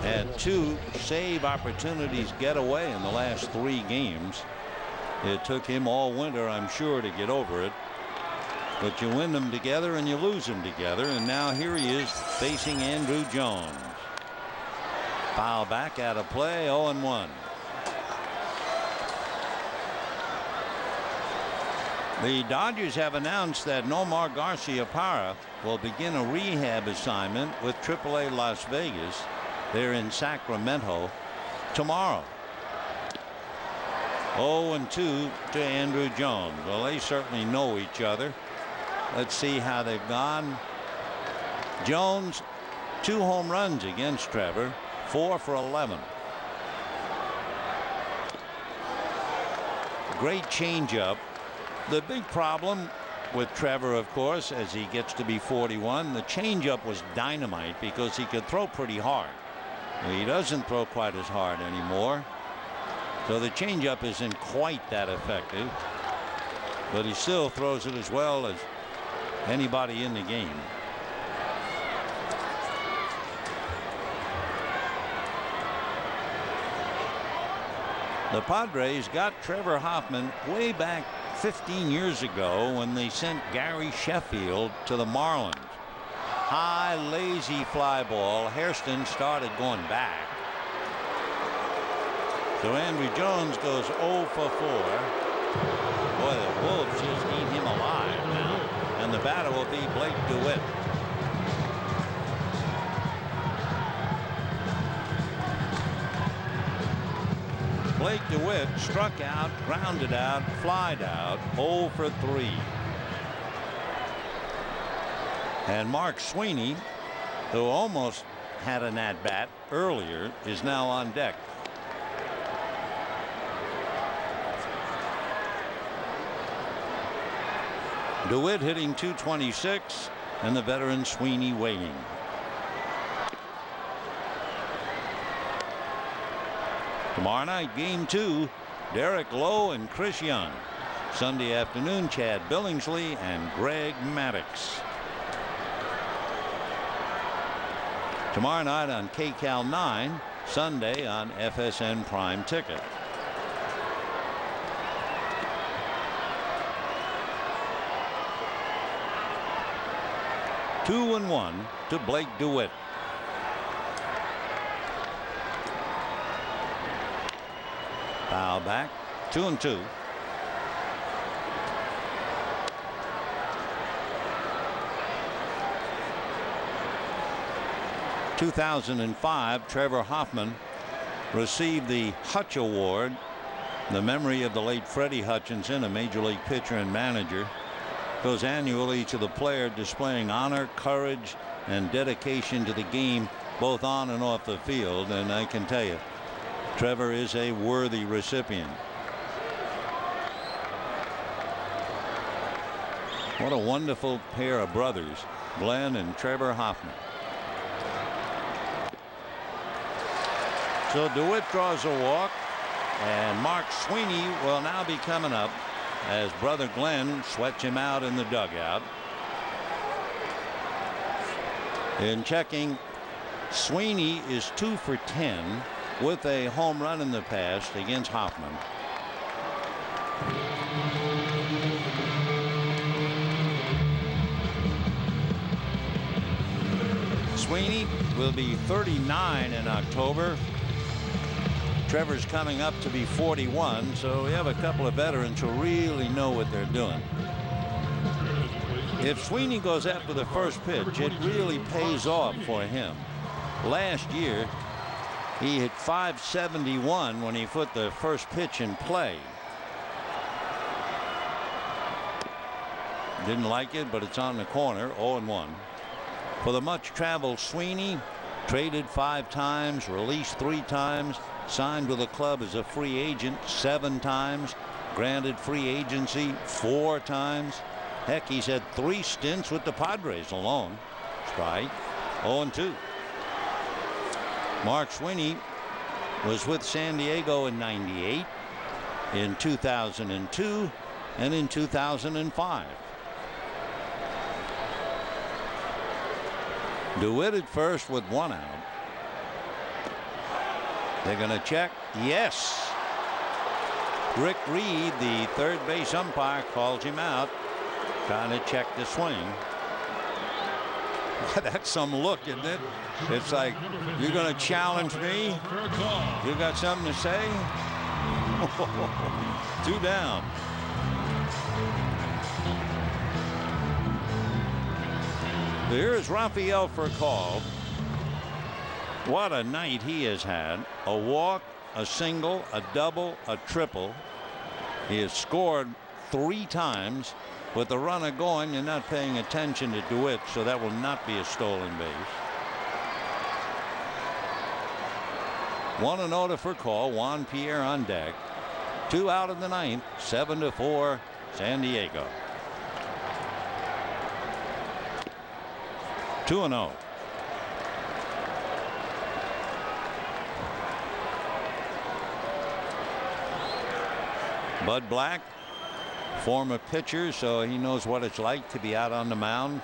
had 2 save opportunities get away in the last 3 games. It took him all winter, I'm sure, to get over it. But you win them together and you lose them together. And now here he is facing Andrew Jones. Foul back, out of play. 0-1. The Dodgers have announced that Nomar Garciaparra will begin a rehab assignment with AAA Las Vegas. They're in Sacramento tomorrow. 0-2 to Andrew Jones. Well, they certainly know each other. Let's see how they've gone. Jones, 2 home runs against Trevor, 4 for 11. Great changeup. The big problem with Trevor, of course, as he gets to be 41, the changeup was dynamite because he could throw pretty hard. He doesn't throw quite as hard anymore. So the changeup isn't quite that effective, but he still throws it as well as anybody in the game. The Padres got Trevor Hoffman way back 15 years ago when they sent Gary Sheffield to the Marlins. High, lazy fly ball. Hairston started going back. So Andrew Jones goes 0 for 4. Boy, the Wolves just eat him alive now. And the batter will be Blake DeWitt. Blake DeWitt struck out, grounded out, flied out, 0 for 3. And Mark Sweeney, who almost had an at-bat earlier, is now on deck. DeWitt hitting .226 and the veteran Sweeney waiting. Tomorrow night, game 2, Derek Lowe and Chris Young. Sunday afternoon, Chad Billingsley and Greg Maddux. Tomorrow night on KCAL 9, Sunday on FSN Prime Ticket. Two and 1 to Blake DeWitt. Foul back. 2-2. In 2005, Trevor Hoffman received the Hutch Award, the memory of the late Freddie Hutchinson, a major league pitcher and manager. Goes annually to the player displaying honor, courage, and dedication to the game, both on and off the field. And I can tell you, Trevor is a worthy recipient. What a wonderful pair of brothers, Glenn and Trevor Hoffman. So DeWitt draws a walk, and Mark Sweeney will now be coming up as brother Glenn sweats him out in the dugout. In checking, Sweeney is 2 for 10 with a home run in the past against Hoffman. Sweeney will be 39 in October. Trevor's coming up to be 41, so we have a couple of veterans who really know what they're doing. If Sweeney goes after the first pitch, it really pays off for him. Last year, he hit .571 when he put the first pitch in play. Didn't like it, but it's on the corner. 0-1. For the much-traveled Sweeney, traded 5 times, released 3 times, signed with the club as a free agent 7 times, granted free agency 4 times. Heck, he's had 3 stints with the Padres alone. Strike. 0-2. Mark Sweeney was with San Diego in '98, in 2002, and in 2005. DeWitt at first with 1 out. They're going to check. Yes. Rick Reed, the third base umpire, calls him out, trying to check the swing. That's some look, isn't it? It's like, you're going to challenge me? You got something to say? 2 down. Here is Rafael for a call. What a night he has had. A walk, a single, a double, a triple. He has scored 3 times. With the runner going, you're not paying attention to DeWitt, so that will not be a stolen base. 1-0 to for call. Juan Pierre on deck. 2 out in the 9th. 7-4 San Diego. 2-0. Bud Black, former pitcher, so he knows what it's like to be out on the mound.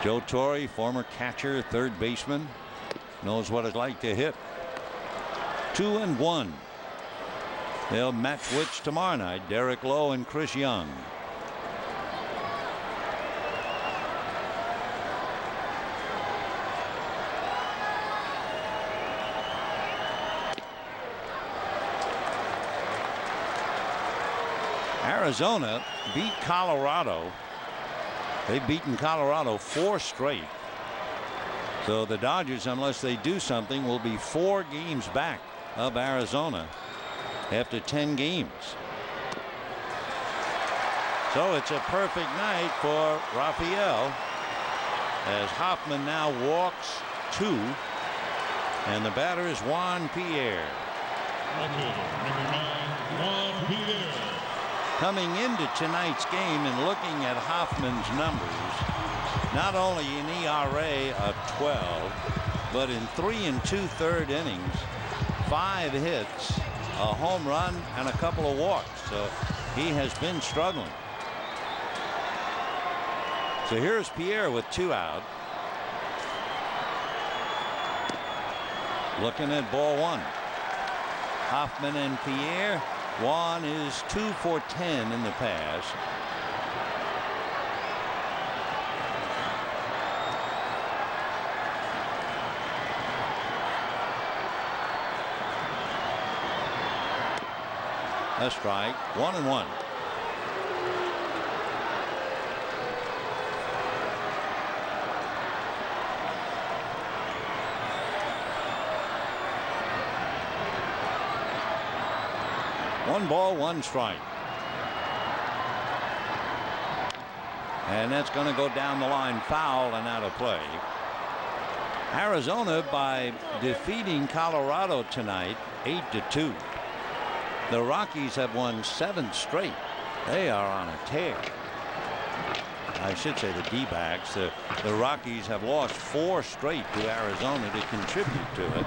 Joe Torre, former catcher, third baseman, knows what it's like to hit. 2-1. They'll match wits tomorrow night. Derek Lowe and Chris Young. Arizona beat Colorado. They've beaten Colorado 4 straight. So the Dodgers, unless they do something, will be 4 games back of Arizona after 10 games. So it's a perfect night for Rafael as Hoffman now walks 2, and the batter is Juan Pierre. Juan Pierre. Coming into tonight's game and looking at Hoffman's numbers, not only an ERA of 12, but in 3 2/3 innings, 5 hits, a home run, and a couple of walks. So he has been struggling. So here's Pierre with 2 out. Looking at ball 1. Hoffman and Pierre. Juan is 2 for 10 in the past. A strike. 1-1. One ball, 1 strike. And that's going to go down the line, foul and out of play. Arizona, by defeating Colorado tonight 8-2. The Rockies have won 7 straight. They are on a tear. I should say the D-backs. The Rockies have lost 4 straight to Arizona to contribute to it.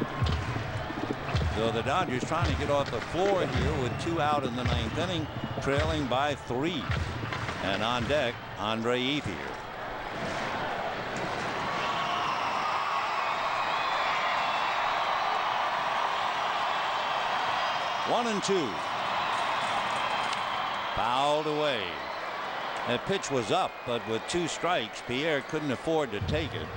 So the Dodgers trying to get off the floor here with 2 out in the 9th inning, trailing by 3. And on deck, Andre Ethier. One and 2. Fouled away. That pitch was up, but with 2 strikes, Pierre couldn't afford to take it.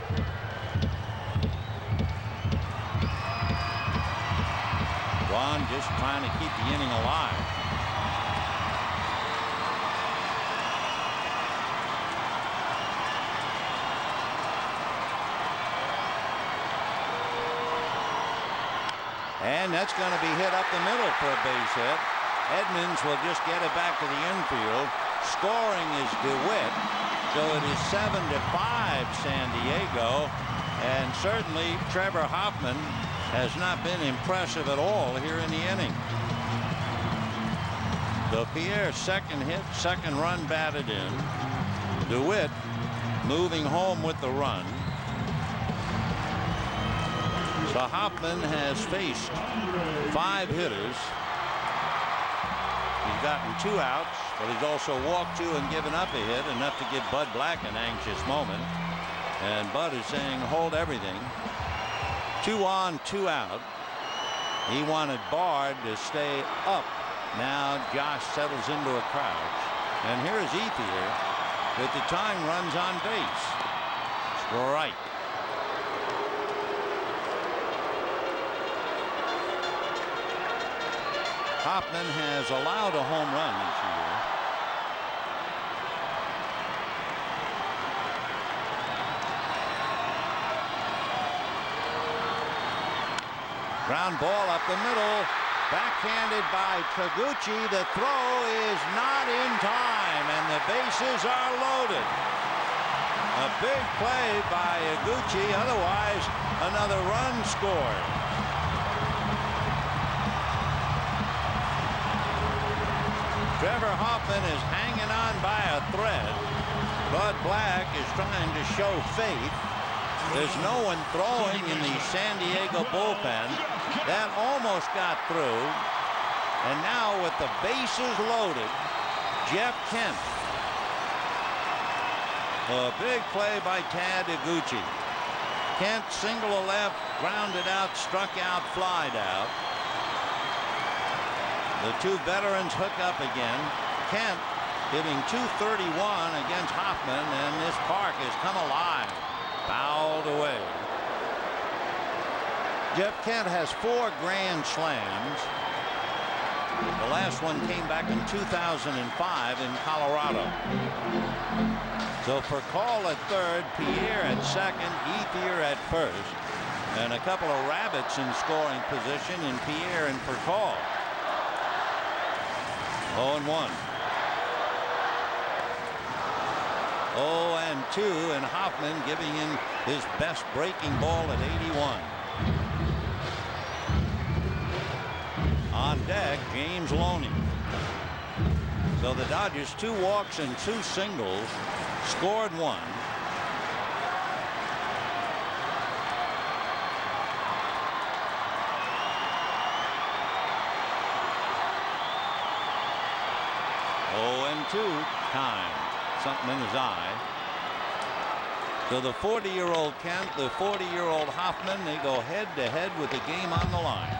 Juan just trying to keep the inning alive. And that's going to be hit up the middle for a base hit. Edmonds will just get it back to the infield. Scoring is DeWitt. So it is 7-5 San Diego. And certainly Trevor Hoffman has not been impressive at all here in the inning. So Pierre's second hit, second run batted in. DeWitt moving home with the run. So Hoffman has faced 5 hitters. He's gotten 2 outs, but he's also walked 2 and given up a hit, enough to give Bud Black an anxious moment. And Bud is saying, hold everything. 2 on, 2 out. He wanted Bard to stay up. Now Josh settles into a crouch. And here is Ethier with the tying runs on base. Strike. Hoffman has allowed a home run this year. Ground ball up the middle. Backhanded by Taguchi. The throw is not in time, and the bases are loaded. A big play by Taguchi. Otherwise, another run scored. Trevor Hoffman is hanging on by a thread. Bud Black is trying to show faith. There's no one throwing in the San Diego bullpen. That almost got through. And now with the bases loaded, Jeff Kent. A big play by Tad Taguchi. Kent single to left, grounded out, struck out, flied out. The 2 veterans hook up again. Kent hitting .231 against Hoffman, and this park has come alive. Fouled away. Jeff Kent has 4 grand slams. The last one came back in 2005 in Colorado. So for call at third, Pierre at second, Ethier at first, and a couple of rabbits in scoring position in Pierre and for call. 0-1. 0-2, and Hoffman giving him his best breaking ball at 81. On deck, James Loney. So the Dodgers 2 walks and 2 singles, scored 1. Time. Something in his eye. So the 40-year-old Kent, the 40-year-old Hoffman, they go head to head with the game on the line.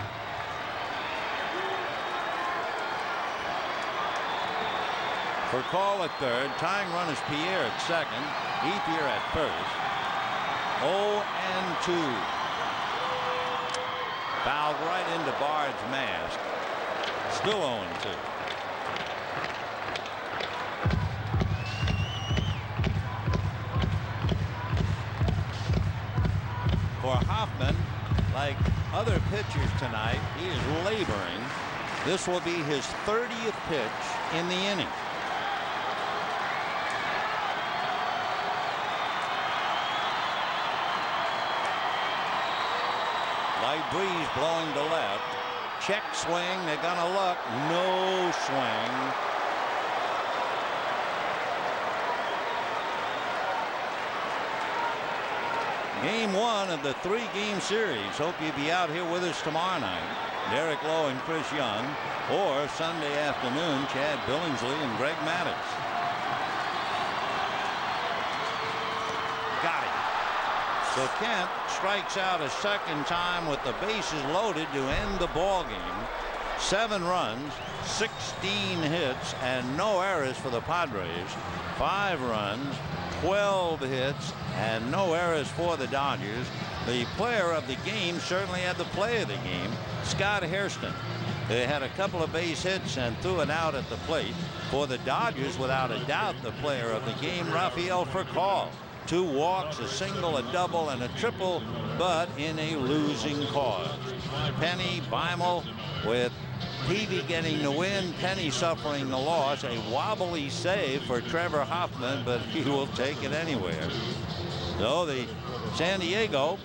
For call at third, tying run is Pierre at second, Ethier at first. 0-2. Fouled right into Bard's mask. Still 0-2. For Hoffman, like other pitchers tonight, he is laboring. This will be his 30th pitch in the inning. Light breeze blowing to left. Check swing. They're going to look. No swing. Game one of the 3-game series. Hope you'll be out here with us tomorrow night. Derek Lowe and Chris Young, or Sunday afternoon, Chad Billingsley and Greg Maddux. Got it. So Kent strikes out a second time with the bases loaded to end the ball game. 7 runs, 16 hits, and no errors for the Padres. 5 runs, 12 hits, and no errors for the Dodgers. The player of the game certainly had the play of the game, Scott Hairston. They had a couple of base hits and threw it out at the plate. For the Dodgers, without a doubt, the player of the game, Rafael Furcal. 2 walks, a single, a double, and a triple, but in a losing cause. Penny, Beimel with Peavy getting the win, Penny suffering the loss. A wobbly save for Trevor Hoffman, but he will take it anywhere. So the San Diego,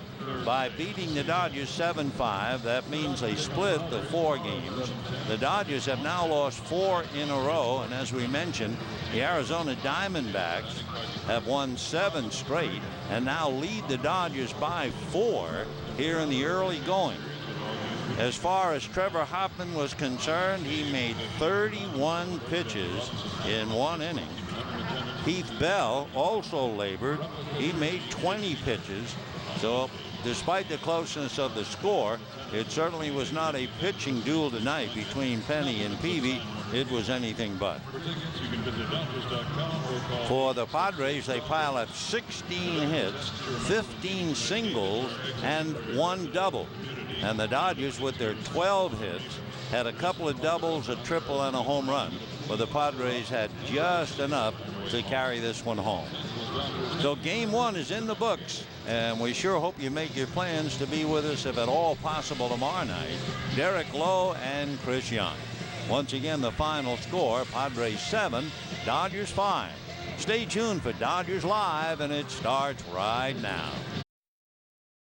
by beating the Dodgers 7-5, that means they split the 4 games. The Dodgers have now lost 4 in a row, and as we mentioned, the Arizona Diamondbacks have won 7 straight and now lead the Dodgers by 4 here in the early going. As far as Trevor Hoffman was concerned, he made 31 pitches in 1 inning. Heath Bell also labored. He made 20 pitches. So despite the closeness of the score, it certainly was not a pitching duel tonight between Penny and Peavy. It was anything but. For the Padres, they pile up 16 hits, 15 singles, and 1 double. And the Dodgers, with their 12 hits, had a couple of doubles, a triple, and a home run. But the Padres had just enough to carry this one home. So game 1 is in the books, and we sure hope you make your plans to be with us, if at all possible, tomorrow night. Derek Lowe and Chris Young. Once again, the final score, Padres 7, Dodgers 5. Stay tuned for Dodgers Live, and it starts right now.